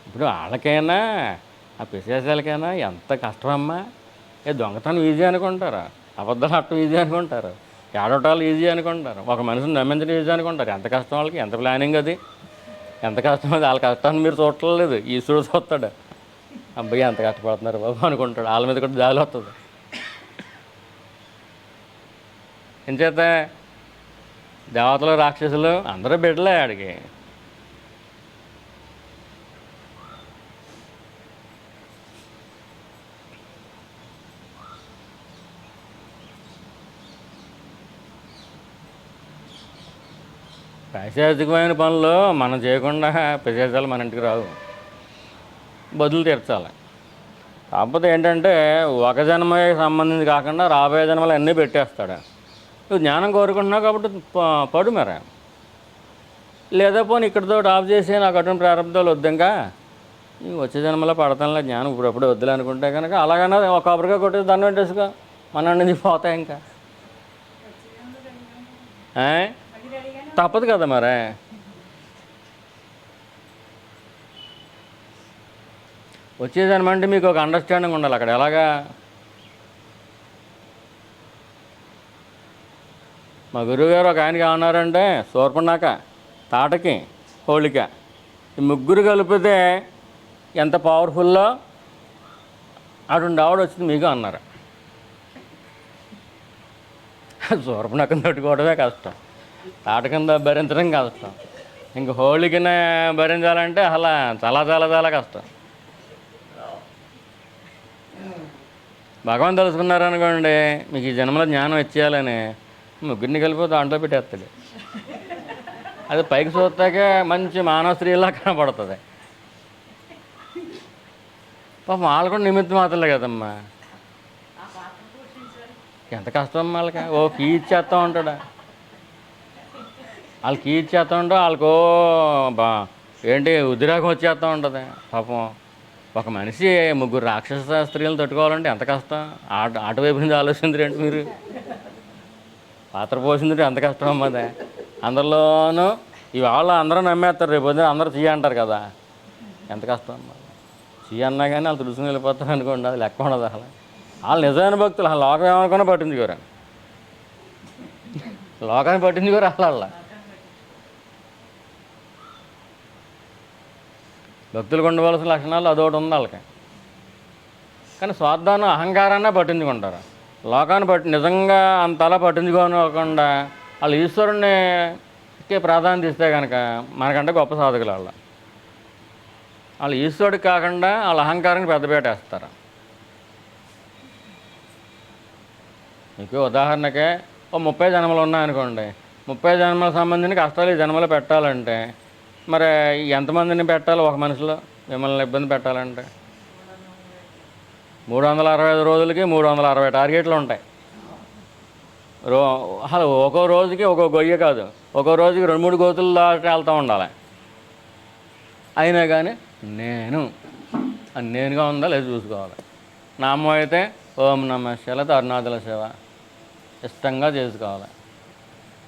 ఇప్పుడు వాళ్ళకైనా ఆ పిశాచాలకైనా ఎంత కష్టమమ్మా. దొంగతనం ఈజీ అనుకుంటారు, అబద్ధాలు అట్టం ఈజీ అనుకుంటారు, ఏడవటాలు ఈజీ అనుకుంటారు, ఒక మనిషిని నమ్మించడం ఈజీ అనుకుంటారు. ఎంత కష్టం వాళ్ళకి, ఎంత ప్లానింగ్ అది, ఎంత కష్టం అది. వాళ్ళ కష్టాన్ని మీరు చూడలేదు, ఈశ్వరుడు చూస్తాడు. అబ్బాయి ఎంత కష్టపడుతున్నారు బాబు అనుకుంటాడు. వాళ్ళ మీద కూడా జాలి వస్తుంది. ఎంచేత దేవతలు రాక్షసులు అందరూ బిడ్డలే ఆడికి. పైశాచికమైన పనులు మనం చేయకుండా పిశాచాలు మన ఇంటికి రావు, బదులు తీర్చాలి. కాకపోతే ఏంటంటే ఒక జన్మకి సంబంధించి కాకుండా రాబోయే జన్మలు అన్నీ పెట్టేస్తాడు. నువ్వు జ్ఞానం కోరుకుంటున్నావు కాబట్టి పడు మరి. లేదా పోనీ ఇక్కడితో ఆఫ్ చేసి నాకు అటువంటి ప్రారంభాలు వద్దు, ఇంకా వచ్చే జన్మలో పడతానులే జ్ఞానం ఇప్పుడప్పుడే వద్దులే అనుకుంటే కనుక అలాగైనా ఒక కొబ్బరిగా కొట్టేసి దాన్ని పెట్టేసుకో, మన నుంచి పోతాయి. ఇంకా తప్పదు కదా మరే. వచ్చేదనమంటే మీకు ఒక అండర్స్టాండింగ్ ఉండాలి అక్కడ. ఎలాగా మా గురువుగారు ఒక ఆయనకి ఏమన్నారంటే, శూర్పణఖ, తాటకి, హోళిక ఈ ముగ్గురు కలిపితే ఎంత పవర్ఫుల్లో అటువంటి ఆవిడ వచ్చింది మీకు అన్నారు. శూర్పణఖను తట్టుకోవడమే కష్టం, తాట కింద భరించడం కష్టం, ఇంక హోళికిన భరించాలంటే అలా చాలా చాలా చాలా కష్టం. భగవాన్ తెలుసుకున్నారనుకోండి, మీకు ఈ జన్మలో జ్ఞానం ఇచ్చేయాలని ముగ్గురిని కలిపి దాంట్లో పెట్టేస్తాడు. అది పైకి చూస్తాకే మంచి మానవ స్త్రీలా కనపడుతుంది. పాపం వాళ్ళు కూడా నిమిత్తం మాత్రలే కదమ్మా, ఎంత కష్టం వాళ్ళకి. ఓ కీ ఇచ్చేస్తూ ఉంటాడా, వాళ్ళు కీ ఇచ్చేస్తూ ఉంటా, వాళ్ళకో ఏంటి ఉద్రేకం వచ్చేస్తూ ఉంటుంది. పాపం ఒక మనిషి ముగ్గురు రాక్షస స్త్రీలను తట్టుకోవాలంటే ఎంత కష్టం. అటువైపు నుంచి ఆలోచించరండి మీరు, పాత్ర పోషించడం ఎంత కష్టం అమ్మదే. అందరిలోనూ ఇవాళ అందరూ నమ్మేస్తారు, రేపు పొద్దున అందరూ చెయ్యి అంటారు కదా, ఎంత కష్టం అమ్మ. చెయ్యి అన్నా కానీ వాళ్ళు తెలుసుకుని వెళ్ళిపోతారు అనుకోండి, అది లెక్క ఉండదు అసలు. వాళ్ళు నిజమైన భక్తులు, అసలు లోకం ఏమనుకున్నా పట్టించుకోరు, లోకాన్ని పట్టించుకోరు అసలు. భక్తులకు ఉండవలసిన లక్షణాలు అదొకటి ఉంది వాళ్ళకి. కానీ స్వార్థాన్ని అహంకారాన్నే పట్టించుకుంటారు, లోకాన్ని నిజంగా అంతలా పట్టించుకోకుండా వాళ్ళు ఈశ్వరునికి ప్రాధాన్యత ఇస్తే కనుక మనకంటే గొప్ప సాధకులు వాళ్ళు. వాళ్ళు ఈశ్వరుడికి కాకుండా వాళ్ళ అహంకారానికి పెద్దపేట వేస్తారు. మీకు ఉదాహరణకే ఓ 30 జన్మలు ఉన్నాయనుకోండి, 30 జన్మలకు సంబంధించిన కష్టాలు ఈ జన్మలో పెట్టాలంటే మరి ఎంతమందిని పెట్టాలి ఒక మనిషిలో మిమ్మల్ని ఇబ్బంది పెట్టాలంటే? 365 రోజులకి 360 టార్గెట్లు ఉంటాయి. అసలు ఒక్కో రోజుకి ఒక్కో గొయ్య కాదు, ఒక్కో రోజుకి 2-3 గోతులు దాటి వెళ్తూ ఉండాలి. అయినా కానీ నేనుగా ఉందా లేదు చూసుకోవాలి. నామం అయితే ఓం నమః శివాయ అరుణాచల శివ ఇష్టంగా చేసుకోవాలి.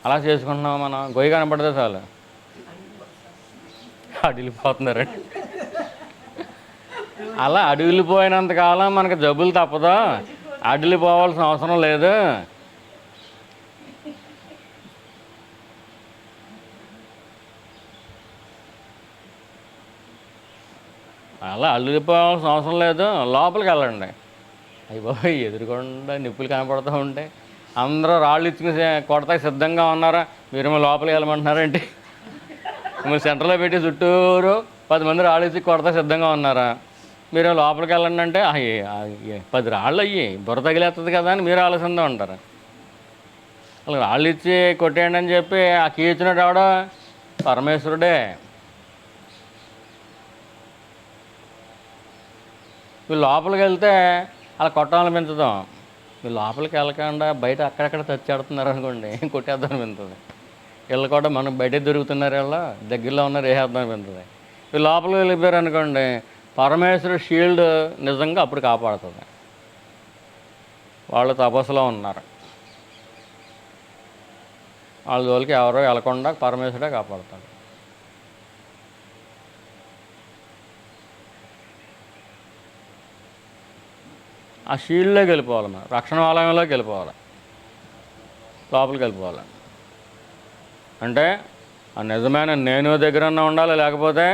అలా చేసుకుంటున్నాం మనం, గొయ్యి కనపడితే చాలు అడిగిపోతున్నారండి. అలా అడిగిపోయినంతకాలం మనకు జబ్బులు తప్పదు, అడిగిపోవాల్సిన అవసరం లేదు. అలా అల్లిపోవాల్సిన అవసరం లేదు, లోపలికి వెళ్ళండి. అయిపోయి ఎదురుకుండా నిప్పులు కనపడుతూ ఉంటే అందరూ రాళ్ళు ఇచ్చుకుని కొడతాకి సిద్ధంగా ఉన్నారా, మీరేమో లోపలికి వెళ్ళమంటున్నారేంటి? మిమ్మల్ని సెంటర్లో పెట్టి చుట్టూరు 10 మంది రాళ్ళు ఇచ్చి కొడతా సిద్ధంగా ఉన్నారా, మీరు లోపలికి వెళ్ళండి అంటే 10 రాళ్ళు అయ్యి బుర్ర తగిలేస్తుంది కదా అని మీరు ఆలోచనతో ఉంటారు. అలా రాళ్ళు ఇచ్చి కొట్టేయండి అని చెప్పి ఆ కీ ఇచ్చినట్టు ఎవడో పరమేశ్వరుడే. వీళ్ళు లోపలికి వెళ్తే అలా కొట్టాలనిపించదాం, వీళ్ళు లోపలికి వెళ్ళకుండా బయట అక్కడక్కడ తెచ్చాడుతున్నారు అనుకోండి, కొట్టేద్దాం అనిపించదు. వీళ్ళు కూడా మనం బయట దొరుకుతున్నారు, వీళ్ళ దగ్గరలో ఉన్నారు, వేసేద్దాం అనిపించదు. వీళ్ళు లోపలికి వెళ్ళిపోయారు అనుకోండి, పరమేశ్వరుడు షీల్డ్ నిజంగా అప్పుడు కాపాడుతుంది. వాళ్ళు తపస్సులో ఉన్నారు, వాళ్ళ జోలికి ఎవరో వెళ్ళకుండా పరమేశ్వరుడే కాపాడుతాడు. ఆ షీల్డ్లోకి వెళ్ళిపోవాలి, మనం రక్షణ వలయంలోకి వెళ్ళిపోవాలి, లోపలికి వెళ్ళిపోవాలి. అంటే ఆ నిజమైన నేను దగ్గర ఉండాలి, లేకపోతే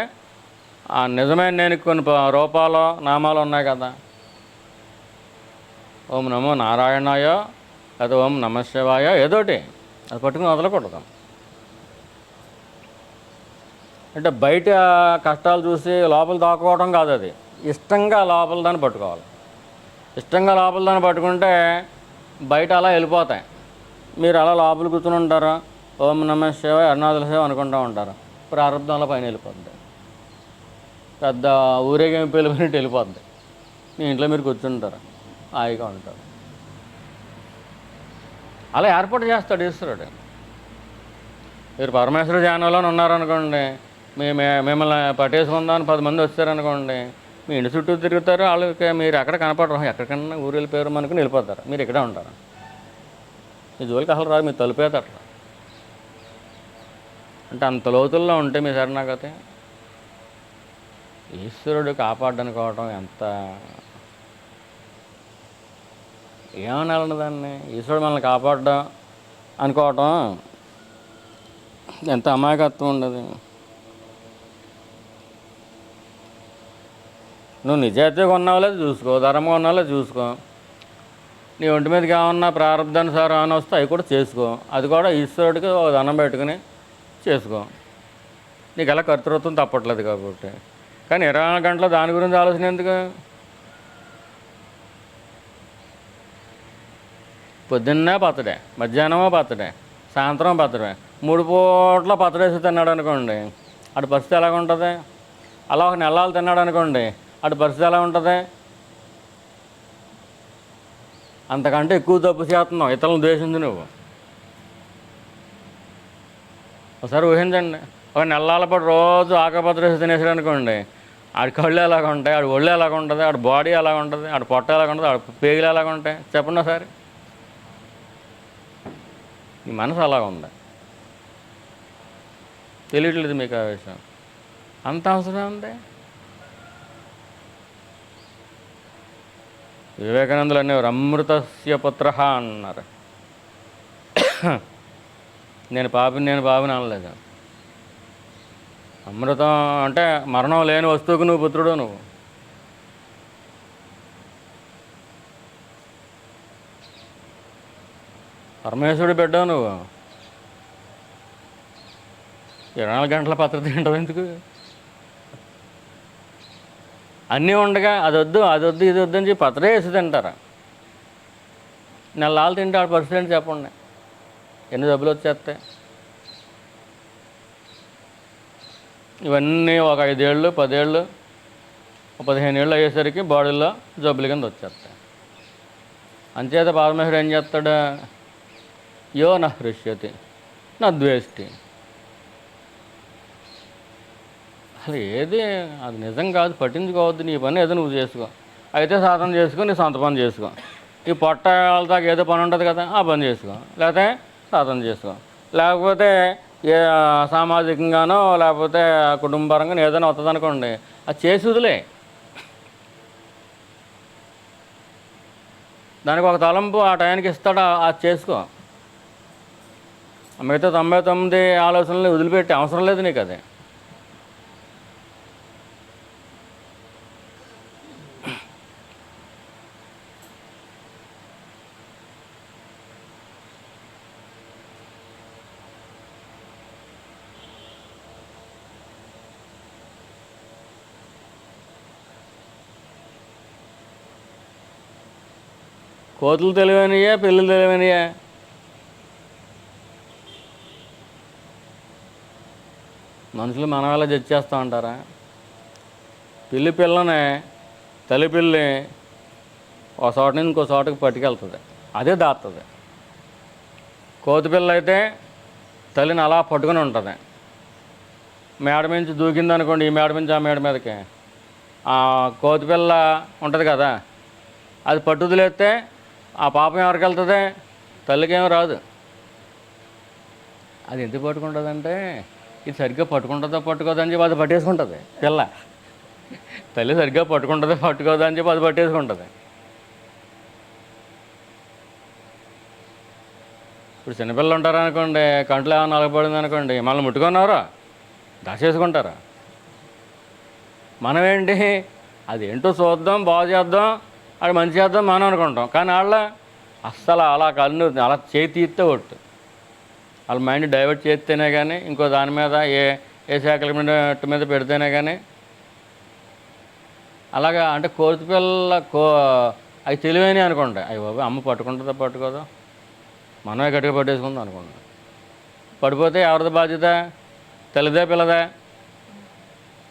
ఆ నిజమైన నేను కొన్ని రూపాలు నామాలు ఉన్నాయి కదా, ఓం నమో నారాయణాయో లేదా ఓం నమః శివాయో ఏదోటి, అది పట్టుకుని వదలకూడదు. అంటే బయట కష్టాలు చూసి లోపల దాక్కోవడం కాదు, అది ఇష్టంగా లోపల దాన్ని పట్టుకోవాలి. ఇష్టంగా లోపల దాన్ని పట్టుకుంటే బయట అలా వెళ్ళిపోతాయి. మీరు అలా లోపల కూర్చుని ఉంటారు, ఓం నమః శివాయ అరుణాచల శివ అనుకుంటూ ఉంటారు, ప్రారంభంలో పైన వెళ్ళిపోతుంది, పెద్ద ఊరేగింపు వెళ్ళిపోయినట్టు వెళ్ళిపోతుంది. మీ ఇంట్లో మీరు కూర్చుంటారు, హాయిగా ఉంటారు. అలా ఏర్పాటు చేస్తాడు ఈశ్వరుడు. మీరు పరమేశ్వర ధ్యానంలో ఉన్నారనుకోండి, మిమ్మల్ని పట్టేసుకుందామని 10 మంది వచ్చారనుకోండి, మీ ఇంటి చుట్టూ తిరుగుతారు, వాళ్ళకి మీరు ఎక్కడ కనపడరు, ఎక్కడికన్నా ఊరు వెళ్ళిపోయారు అనుకుని వెళ్ళిపోతారు, మీరు ఇక్కడే ఉంటారు. మీ జోలికి అసలు రాదు, మీరు తలుపేది అట్లా. అంటే అంత లోతుల్లో ఉంటే మీ శరణాగతి ఈశ్వరుడు కాపాడనుకోవటం ఎంత ఏమనాలండి దాన్ని, ఈశ్వరుడు మనల్ని కాపాడడం అనుకోవటం ఎంత అమాయకత్వం ఉండదు. నువ్వు నిజాయితీగా ఉన్నావులే చూసుకో, ధర్మంగా ఉన్నావులే చూసుకో, నీ ఒంటి మీదకి ఏమన్నా ప్రారంధానుసారం అని వస్తే అవి కూడా చేసుకో. అది కూడా ఈశ్వరుడికి ఒక దండం పెట్టుకుని చేసుకో. నీకు ఎలా కర్తృత్వం తప్పట్లేదు కాబట్టి. కానీ 24 గంటలు దాని గురించి ఆలోచన ఎందుకు? పొద్దున్నే పచ్చడే, మధ్యాహ్నమో పచ్చడే, సాయంత్రం పచ్చడే, 3 పూట్ల పచ్చడేసి తిన్నాడు అనుకోండి, అటు పరిస్థితి ఎలాగ ఉంటుంది? అలా ఒక నెలలు తిన్నాడు అనుకోండి, అటు పరిస్థితి ఎలా ఉంటుంది? అంతకంటే ఎక్కువ తప్పు చేస్తున్నావు, ఇతరులను ద్వేషించు నువ్వు. ఒకసారి ఊహించండి, ఒక నెలల పాటు రోజు ఆకుపచ్చడేసి తినేసాడు అనుకోండి, ఆడి కళ్ళు ఎలాగ ఉంటాయి, ఆడి ఒళ్ళు ఎలాగ ఉంటుంది, ఆడి బాడీ ఎలాగ ఉంటుంది, ఆడి పొట్ట ఎలాగ ఉంటుంది, ఆడి పేగులు ఎలాగ ఉంటాయి చెప్పండి ఒకసారి. నీ మనసు అలాగ ఉంది, తెలియట్లేదు మీకు ఆ విషయం. అంత అవసరం ఉంది. వివేకానందులు అనేవారు అమృతస్య పుత్ర అన్నారు. నేను పాపిని అనలేదు. అమృతం అంటే మరణం లేని వస్తువుకు నువ్వు పుత్రుడు. నువ్వు పరమేశ్వరుడు బిడ్డవు. నువ్వు 24 గంటల పత్రిక తింటావు ఎందుకు? అన్నీ ఉండగా అదొద్దు ఇది వద్దు అని చెప్పి పత్రే వేసి తింటారా? నెలలు తింటే ఆడ పరిస్థితి చెప్పండి, ఎన్ని జబ్బులు వచ్చేస్తాయి? ఇవన్నీ ఒక 5 ఏళ్ళు 10 ఏళ్ళు 15 ఏళ్ళు అయ్యేసరికి బాడీలో జబ్బుల కింద వచ్చేస్తాయి. అంచేత పరమేశ్వరుడు ఏం చేస్తాడు? యో నా హృష్యతి నా ద్వేష్టి. అసలు ఏది అది నిజం కాదు, పట్టించుకోవద్దు. నీ పని ఏదో నువ్వు చేసుకో. అయితే సాధన చేసుకో, నీ సొంత పని చేసుకో. ఈ పొట్ట దాకా ఏదో పని ఉంటుంది కదా, ఆ పని చేసుకో. లేకపోతే సాధన చేసుకో. లేకపోతే ఏ సామాజికంగానో లేకపోతే కుటుంబపరంగానో ఏదైనా వస్తుంది అనుకోండి, అది చేసి వదిలే. దానికి ఒక తలంపు ఆ టయానికి ఇస్తాడు, అది చేసుకో. మిగతా 99 ఆలోచనలు వదిలిపెట్టి అవసరం లేదు నీకు. అదే కోతులు తెలివైనయే, పిల్లలు తెలివైనయే. మనుషులు మన వల్ల జడ్చేస్తూ ఉంటారా? పిల్లని తల్లి పిల్లి ఒక చోట నుంచి ఇంకో చోటకి పట్టుకెళ్తుంది, అదే దాస్తుంది. కోతి పిల్ల అయితే తల్లిని అలా పట్టుకుని ఉంటుంది. మేడ నుంచి దూకింది అనుకోండి, ఈ మేడ నుంచి ఆ మేడ మీదకి, ఆ కోతి పిల్ల ఉంటుంది కదా, అది పట్టుదలేస్తే ఆ పాపం ఎవరికి వెళ్తుంది? తల్లికేమో రాదు. అది ఎందుకు పట్టుకుంటుందంటే ఇది సరిగ్గా పట్టుకోదని చెప్పి అది పట్టేసుకుంటుంది పిల్ల. తల్లి సరిగ్గా పట్టుకోదని చెప్పి అది పట్టేసుకుంటుంది. ఇప్పుడు చిన్నపిల్లలు ఉంటారనుకోండి, కంట్లో ఏమైనా నలగబడింది అనుకోండి, మళ్ళీ ముట్టుకున్నారా దాచేసుకుంటారా? మనమేంటి అదేంటో చూద్దాం, బాగు చేద్దాం, అది మంచి చేద్దాం మనం అనుకుంటాం. కానీ వాళ్ళ అస్సలు అలా కన్ను అలా చేతి తీస్తే ఒట్టు. వాళ్ళ మైండ్ డైవర్ట్ చేస్తేనే కానీ, ఇంకో దాని మీద ఏ శాఖల మీద పెడితేనే కానీ అలాగా. అంటే కోతి పిల్ల అవి తెలివైనవి అనుకోండి, అవి బాబు అమ్మ పట్టుకోదో మనమే గట్టిగా పట్టేసుకుందాం అనుకుంటాం. పడిపోతే ఎవరిది బాధ్యత? తల్లిదే పిల్లదే?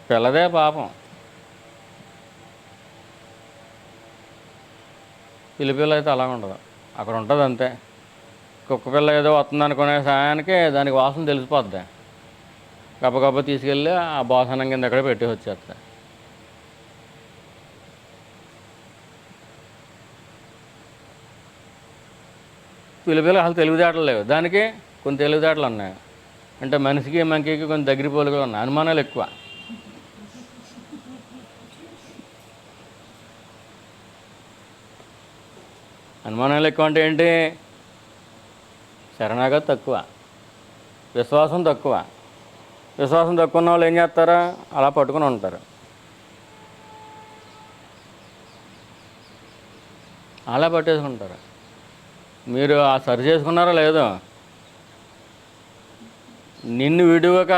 పిల్లదే పాపం. పిల్ల అయితే అలా ఉండదు, అక్కడ ఉంటుంది అంతే. కుక్క పిల్ల ఏదో వస్తుంది అనుకునే సమయానికి దానికి వాసన తెలిసిపోద్ది, గబ్బ తీసుకెళ్ళి ఆ బాసనం కింద ఎక్కడ పెట్టి వచ్చేస్తాయి. పిల్లలు అసలు తెలివితేటలు లేవు, దానికి కొన్ని తెలివితేటలు ఉన్నాయి. అంటే మనిషికి మంకీకి కొన్ని దగ్గర పోలికలు ఉన్నాయి, అనుమానాలు ఎక్కువ. అనుమానాలు ఎక్కువ అంటే ఏంటి? శరణాగతి తక్కువ, విశ్వాసం తక్కువ. విశ్వాసం తక్కువ ఉన్న వాళ్ళు ఏం చేస్తారా? అలా పట్టుకుని ఉంటారు. అలా పట్టేసుకుంటారు. మీరు ఆ సరి చేసుకున్నారో లేదో, నిన్ను విడువక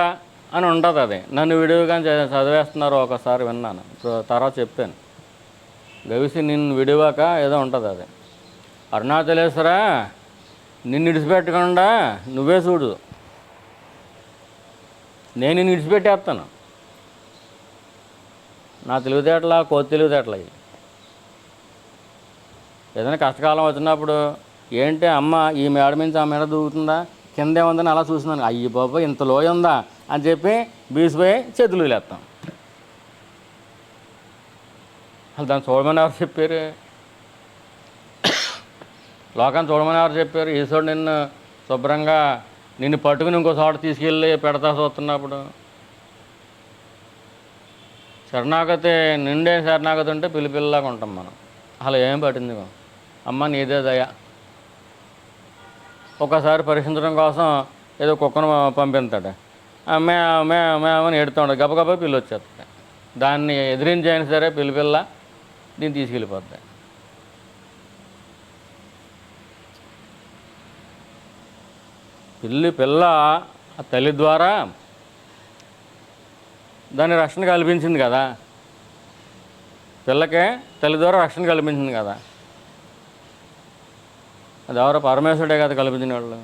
అని ఉంటుంది అది. నన్ను విడువక అని చదివేస్తున్నారు, ఒకసారి విన్నాను, తర్వాత చెప్పాను. గవిసి నిన్ను విడువక ఏదో ఉంటుంది అది. అరుణాచలేశ్వర నిన్ను విడిచిపెట్టకుండా నువ్వే చూడు, నేను నిన్ను విడిచిపెట్టేస్తాను. నా తెలివితేటలా కోతి తెలివితేటలు అవి. ఏదైనా కష్టకాలం వచ్చినప్పుడు ఏంటి అమ్మ ఈ మేడ నుంచి ఆ మేడ దూకుతుందా, కిందే ఉందని అలా చూస్తున్నాను, అయ్యి బాబా ఇంత లోయ ఉందా అని చెప్పి బీసిపోయి చేతులు వదిలేస్తాం. అసలు దాన్ని చూడమని ఎవరు చెప్పారు? లోకాన్ని చూడమని ఎవరు చెప్పారు? ఈశ్వరుడు నిన్ను శుభ్రంగా నిన్ను పట్టుకుని ఇంకో చోట తీసుకెళ్ళి పెడతా చూస్తున్నప్పుడు. శరణాగతి నిండే శరణాగతి ఉంటే పిల్లిపిల్లలాగా ఉంటాం మనం. అసలు ఏం పట్టింది అమ్మ నీదే దయ. ఒకసారి పరీక్షించడం కోసం ఏదో కుక్కను పంపిస్తాడు, మే మే మేమని ఎడుతుండదు, గబగబా పిల్లి వచ్చేస్తుంది. దాన్ని ఎదిరించైనా సరే పిల్ల దీన్ని తీసుకెళ్ళిపోద్ది. పిల్ల ఆ తల్లి ద్వారా దాని రక్షణ కల్పించింది కదా, పిల్లకే తల్లి ద్వారా రక్షణ కల్పించింది కదా. అది ఎవరో పరమేశ్వరుడే కదా కల్పించిన వాళ్ళు.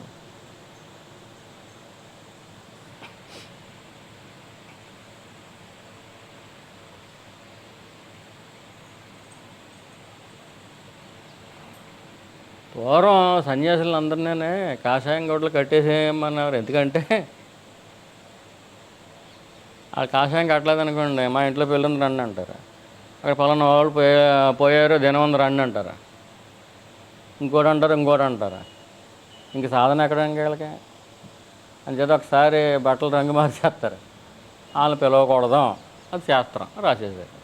పూర్వం సన్యాసులందరినీ కాషాయం గొడ్లు కట్టేసేయమన్నారు. ఎందుకంటే ఆ కాషాయం కట్టలేదు అనుకోండి, మా ఇంట్లో పెళ్ళింది రండి అంటారు, అక్కడ పలానా వాళ్ళు పోయారు దినవంది రండి అంటారు, ఇంకోటి అంటారు. ఇంక సాధన ఎక్కడ వీళ్ళకి అని చేత ఒకసారి బట్టలు రంగు మార్చేస్తారు. వాళ్ళని పిలవకూడదు, అది శాస్త్రం రాసేసారు.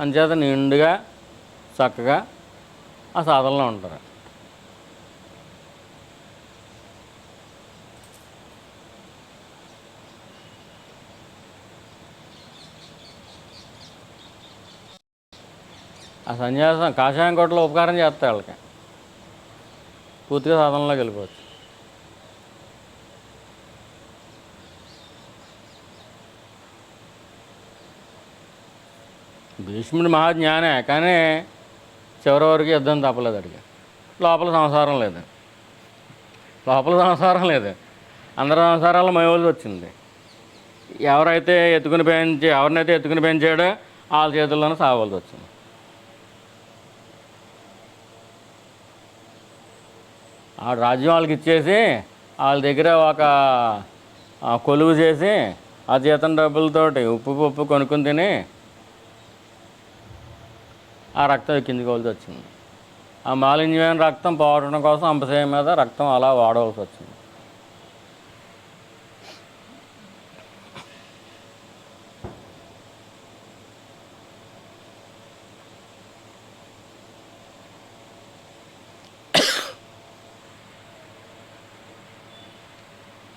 అంచేత నిండుగా చక్కగా ఆ సాధనలో ఉంటారు. ఆ సన్యాసం కాషాయం కోటలో ఉపకారం చేస్తాయి వాళ్ళకి, పూర్తిగా సాధనలోకి వెళ్ళిపోవచ్చు. భీష్ముడి మహాజ్ఞానే, కానీ చివరి వరకు యుద్ధం తప్పలేదు అడిగి. లోపల సంసారం లేదు, అందరి సంసారాల్లో మయవలసి వచ్చింది. ఎవరైతే ఎవరినైతే ఎత్తుకుని పెంచాడో వాళ్ళ చేతుల్లోనే సాగవలసి వచ్చింది. ఆ రాజ్యం వాళ్ళకి ఇచ్చేసి వాళ్ళ దగ్గర ఒక కొలువు చేసి ఆ జీతం డబ్బులతోటి ఉప్పు పప్పు కొనుక్కుని తిని ఆ రక్తం ఎక్కించుకోవాల్సి వచ్చింది. ఆ మాలిన్యమైన రక్తం పోవడం కోసం అంపశయ మీద రక్తం అలా వాడవలసి వచ్చింది.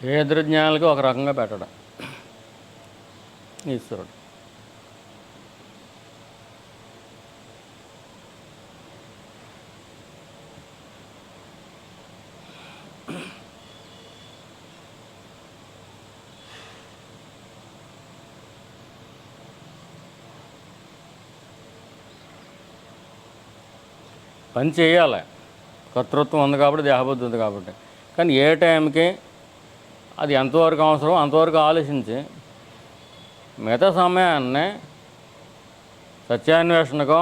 ఏ ఎదురుజ్ఞానాలకి ఒక రకంగా పెట్టడం ఈశ్వరుడు. పని చేయాలి, కర్తృత్వం ఉంది కాబట్టి, దేహబుద్ధి ఉంది కాబట్టి. కానీ ఏ టైంకి అది ఎంతవరకు అవసరం అంతవరకు ఆలోచించి మిగతా సమయాన్ని సత్యాన్వేషణకో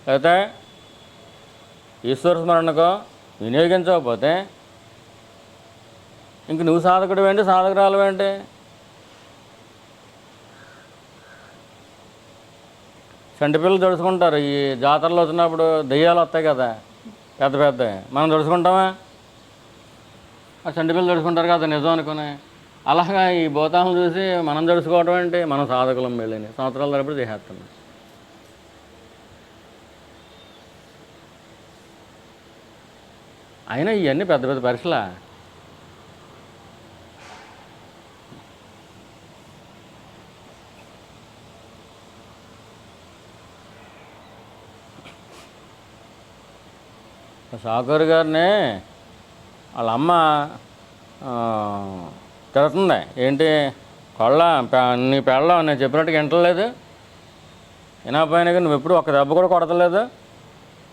లేకపోతే ఈశ్వర స్మరణకో వినియోగించకపోతే ఇంక నువ్వు సాధకుడు ఏంటి, సాధకురాలు ఏంటి? చంటి పిల్లలు దడుచుకుంటారు. ఈ జాతరలో వచ్చినప్పుడు దెయ్యాలు వస్తాయి కదా పెద్ద పెద్దవి, మనం దడుచుకుంటామా? ఆ చంటి పిల్లలు దడుచుకుంటారు కదా నిజం అనుకుని. అలాగా ఈ భూతాలను చూసి మనం దడుచుకోవడం ఏంటి? మనం సాధకులం వెళ్ళినాయి సంవత్సరాల తరబడి చేసేస్తున్నాం. అయినా ఇవన్నీ పెద్ద పెద్ద పరీక్షలా. షాకర్ గారిని వాళ్ళ అమ్మ ఆ, తిడుతుంది. ఏంటి నీ పెళ్ళం నేను చెప్పినట్టుగా వింటలేదు, వినకపోయినా కానీ నువ్వు ఎప్పుడు ఒక దెబ్బ కూడా కొడతలేదు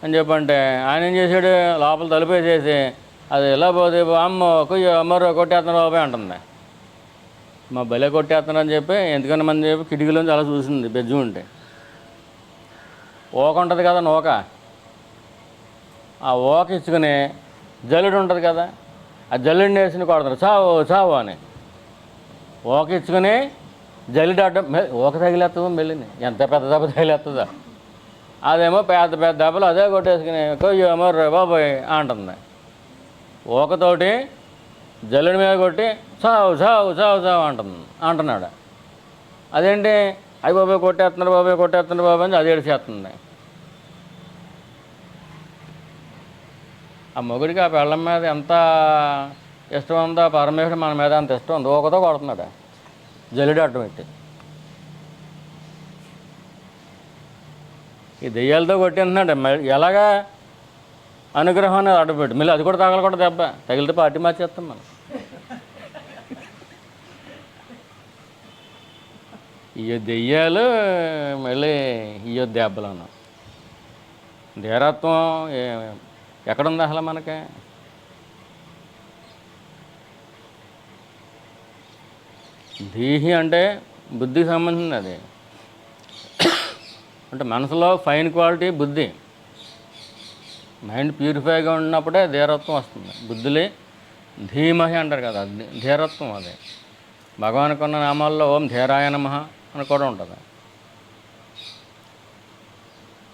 అని చెప్పంటే ఆయన ఏం చేశాడు, లోపల తలుపేసేసి అది ఇలా పోతే అమ్మ కొయ్యో అమ్మరో కొట్టేస్తున్నారు బాబాయ్ అంటుంది. మా భలే కొట్టేస్తున్నారని చెప్పి ఎందుకన్నా మంది చెప్పి కిటికీలోంచి అలా చూసింది బెజ్జు ఉంటే. ఓక ఉంటుంది కదా నూక, ఆ ఓక ఇచ్చుకుని జల్లుడు ఉంటుంది కదా, ఆ జల్లుడిని వేసుకుని కొడతారు చావు చావు అని. ఓక ఇచ్చుకొని జల్లుడు అడ్డం ఓక తగిలేస్తుందో మెల్లిని ఎంత పెద్ద దెబ్బ తగిలేస్తుందో, అదేమో పెద్ద పెద్ద దెబ్బలు అదే కొట్టేసుకుని కొయ్యో అమ్మర్రు బాబాయ్ అంటుంది. ఓకతోటి జల్లుడి మీద కొట్టి చావు చావు చావు చావు అంటున్నాడు. అదేంటి అయ్యి బాబాయ్ కొట్టేస్తున్నారు బాబాయ్ అని అది ఏడిచేస్తుంది. ఆ మొగుడికి ఆ పెళ్ళం మీద ఎంత ఇష్టం ఉందో పరమేశ్వరుడు మన మీద అంత ఇష్టం ఉంది. ఓకతో కొడుతున్నాడు జల్లుడి అడ్డం పెట్టి. ఈ దెయ్యాలతో కొట్టింటున్నాడు. ఎలాగా అనుగ్రహం అనేది అడ్డుపెట్టి మళ్ళీ అది కూడా తగలకూడదు, దెబ్బ తగిలితే పార్టీ మార్చేస్తాం మనం. ఈ దెయ్యాలు మళ్ళీ ఈ దెబ్బలను ధీరత్వం ఎక్కడుంది అసలు మనకి? ధీహి అంటే బుద్ధికి సంబంధించింది. అది అంటే మనసులో ఫైన్ క్వాలిటీ బుద్ధి. మైండ్ ప్యూరిఫైగా ఉన్నప్పుడే ధీరత్వం వస్తుంది. బుద్ధులే ధీమహి అంటారు కదా, ధీరత్వం. అది భగవానికి ఉన్న నామాల్లో ఓం ధీరాయ నమః అని కూడా ఉంటుంది.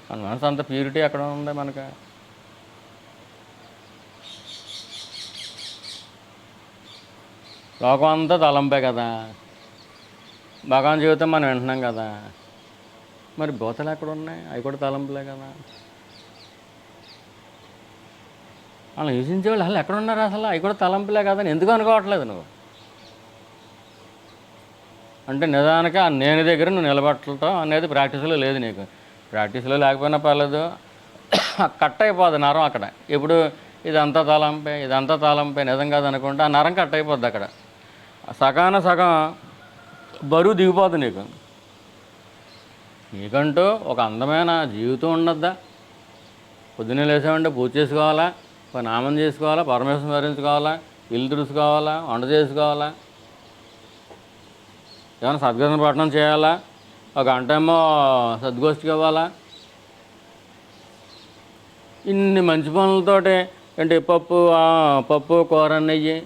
మన మనసు అంత ప్యూరిటీ ఎక్కడ ఉంది మనకి? లోకం అంతా తలంపే కదా, భగవాన్ జీవితం మనం వింటున్నాం కదా, మరి బోతలు ఎక్కడ ఉన్నాయి? అవి కూడా తలంపులే కదా. వాళ్ళు హింసించే వాళ్ళు అసలు ఎక్కడున్నారు? అసలు అవి కూడా తలంపులే కదా అని ఎందుకు అనుకోవట్లేదు నువ్వు? అంటే నిజానికి ఆ నేను దగ్గర నువ్వు నిలబట్టడం అనేది ప్రాక్టీస్లో లేదు నీకు. ప్రాక్టీస్లో లేకపోయినా పర్లేదు, కట్ అయిపోద్ది నరం అక్కడ. ఇప్పుడు ఇదంతా తలంపే నిజం కాదనుకుంటే ఆ నరం కట్ అయిపోద్ది అక్కడ. సగాన సగం బరువు దిగిపోద్ది నీకు. నీకంటూ ఒక అందమైన జీవితం ఉండద్దా? పొద్దున్నే లేసామంటే పూజ చేసుకోవాలా, ఒక నామం చేసుకోవాలా, పరమేశ్వరం స్మరించుకోవాలా, ఇల్లు తుడుచుకోవాలా, వంట చేసుకోవాలా, ఏమైనా సద్గజన పఠనం చేయాలా, ఒక గంట ఏమో సద్గోష్ఠికి ఇవ్వాలా. ఇన్ని మంచి పనులతోటి ఏంటి పప్పు కూర నెయ్యి,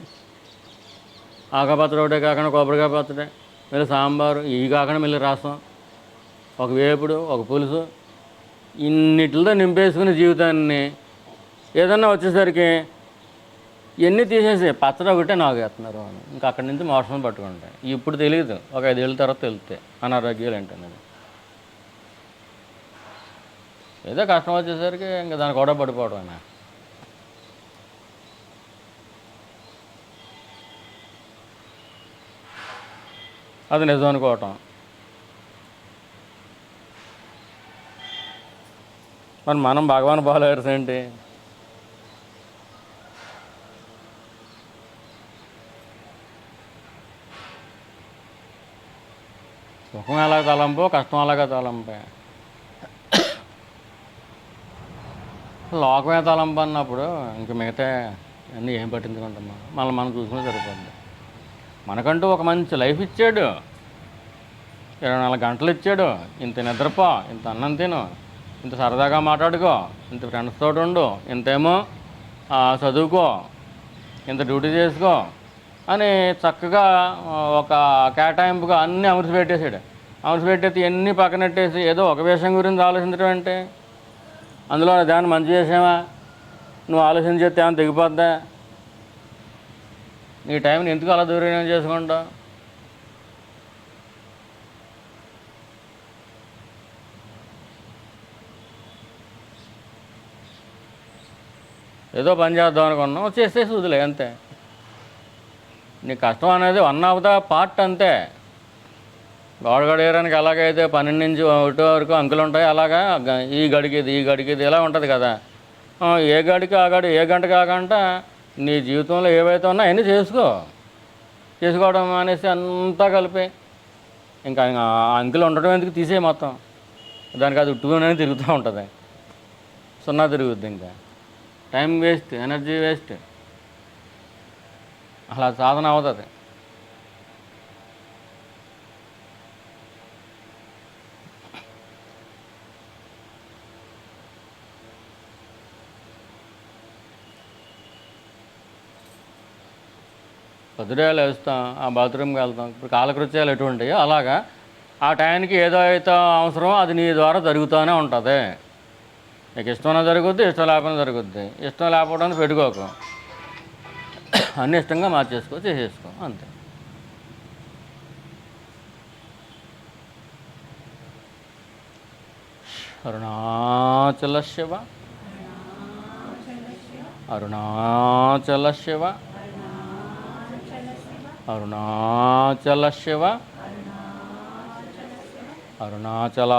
ఆకుపచ్చడి ఒకటే కాకుండా కొబ్బరికాయ పచ్చడి, మళ్ళీ సాంబారు, ఇవి కాకుండా మళ్ళీ రసం, ఒక వేపుడు, ఒక పులుసు, ఇన్నిటితో నింపేసుకునే జీవితాన్ని ఏదన్నా వచ్చేసరికి ఇవన్నీ తీసేసి పచ్చడి ఒకటే నాకు వేస్తున్నారు అని ఇంకా అక్కడి నుంచి మోసం పట్టుకుంటాయి. ఇప్పుడు తెలియదు, ఒక 5 ఏళ్ళ తర్వాత తెలుస్తాయి అనారోగ్యాలు ఏంటనేది. ఏదో కష్టం వచ్చేసరికి ఇంకా దానికి గొడవ పడిపోవడం అయినా. అది నిజం అనుకోవటం. మరి మనం భగవాన్ ఫాలోవర్స్ ఏంటి? సుఖం ఎలాగ తలంపో, కష్టం అలాగా తలంపే. లోకమే తలంపు అన్నప్పుడు ఇంక మిగతా అన్నీ ఏం పట్టించుకుంటామా? మనం చూసుకునే సరిపోద్ది. మనకంటూ ఒక మంచి లైఫ్ ఇచ్చాడు, 24 గంటలు ఇచ్చాడు. ఇంత నిద్రపో, ఇంత అన్నం తిను, ఇంత సరదాగా మాట్లాడుకో, ఇంత ఫ్రెండ్స్ తోటి ఉండు, ఇంతేమో చదువుకో, ఇంత డ్యూటీ చేసుకో అని చక్కగా ఒక కేటాయింపుగా అన్నీ అమర్చి పెట్టేసాడు. అమర్చి పెట్టేసి ఎన్ని పక్కనెట్టేసి ఏదో ఒక విషయం గురించి ఆలోచించడం అంటే అందులో దాన్ని మంచి చేసామా? నువ్వు ఆలోచించేస్తే ఏమైనా తెగిపోద్దా? నీ టైంని ఎందుకు అలా దుర్వినియోగం చేసుకుంటావు? ఏదో పని చేద్దాం అనుకున్నాం, చేస్తే వదిలే అంతే. నీ కష్టం అనేది 1 ఆఫ్ ద పార్ట్ అంతే. గోడ గడియడానికి ఎలాగైతే 12 నుంచి 1 వరకు అంకులు ఉంటాయి, అలాగా ఈ గడికిది ఇలా ఉంటుంది కదా. ఏ గడికి ఆ గడి, ఏ గంట కాకుండా నీ జీవితంలో ఏవైతే ఉన్నాయో అవన్నీ చేసుకోవడం అనేసి అంతా కలిపి ఇంకా ఆ అంకెలు ఉండడం ఎందుకు, తీసే మొత్తం. దానికి అది ఉట్టుకునే తిరుగుతూ ఉంటుంది, సున్నా తిరుగుద్ది. ఇంకా టైం వేస్ట్, ఎనర్జీ వేస్ట్, అలా సాధన అవుతుంది. పొద్దుటే లేస్తాం, ఆ బాత్రూమ్కి వెళ్తాం. ఇప్పుడు కాలకృత్యాలు ఎటువంటివో అలాగా ఆ టైంకి ఏదో అయితే అవసరమో అది నీ ద్వారా జరుగుతూనే ఉంటుంది. నీకు ఇష్టమైనా జరుగుద్ది, ఇష్టం లేకపోయినా జరుగుద్ది. ఇష్టం లేకపోవడానికి పెట్టుకోకు, అన్నీ ఇష్టంగా మార్చేసుకో, చేసేసుకో, అంతే. అరుణాచల శివ, అరుణాచల శివ, అరుణాచల శివ, అరుణాచల,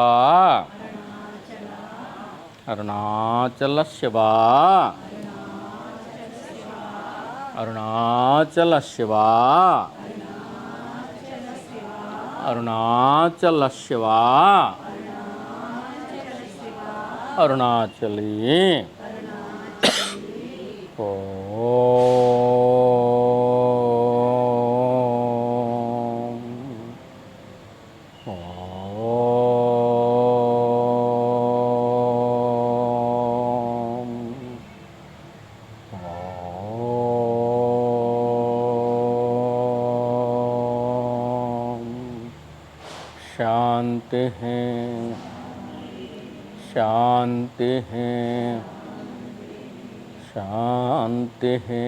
అరుణాచల శివ, అరుణాచల శివ, అరుణాచల శివ, అరుణాచలి. शांति है, शांति है, शांति है.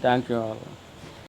Thank you all.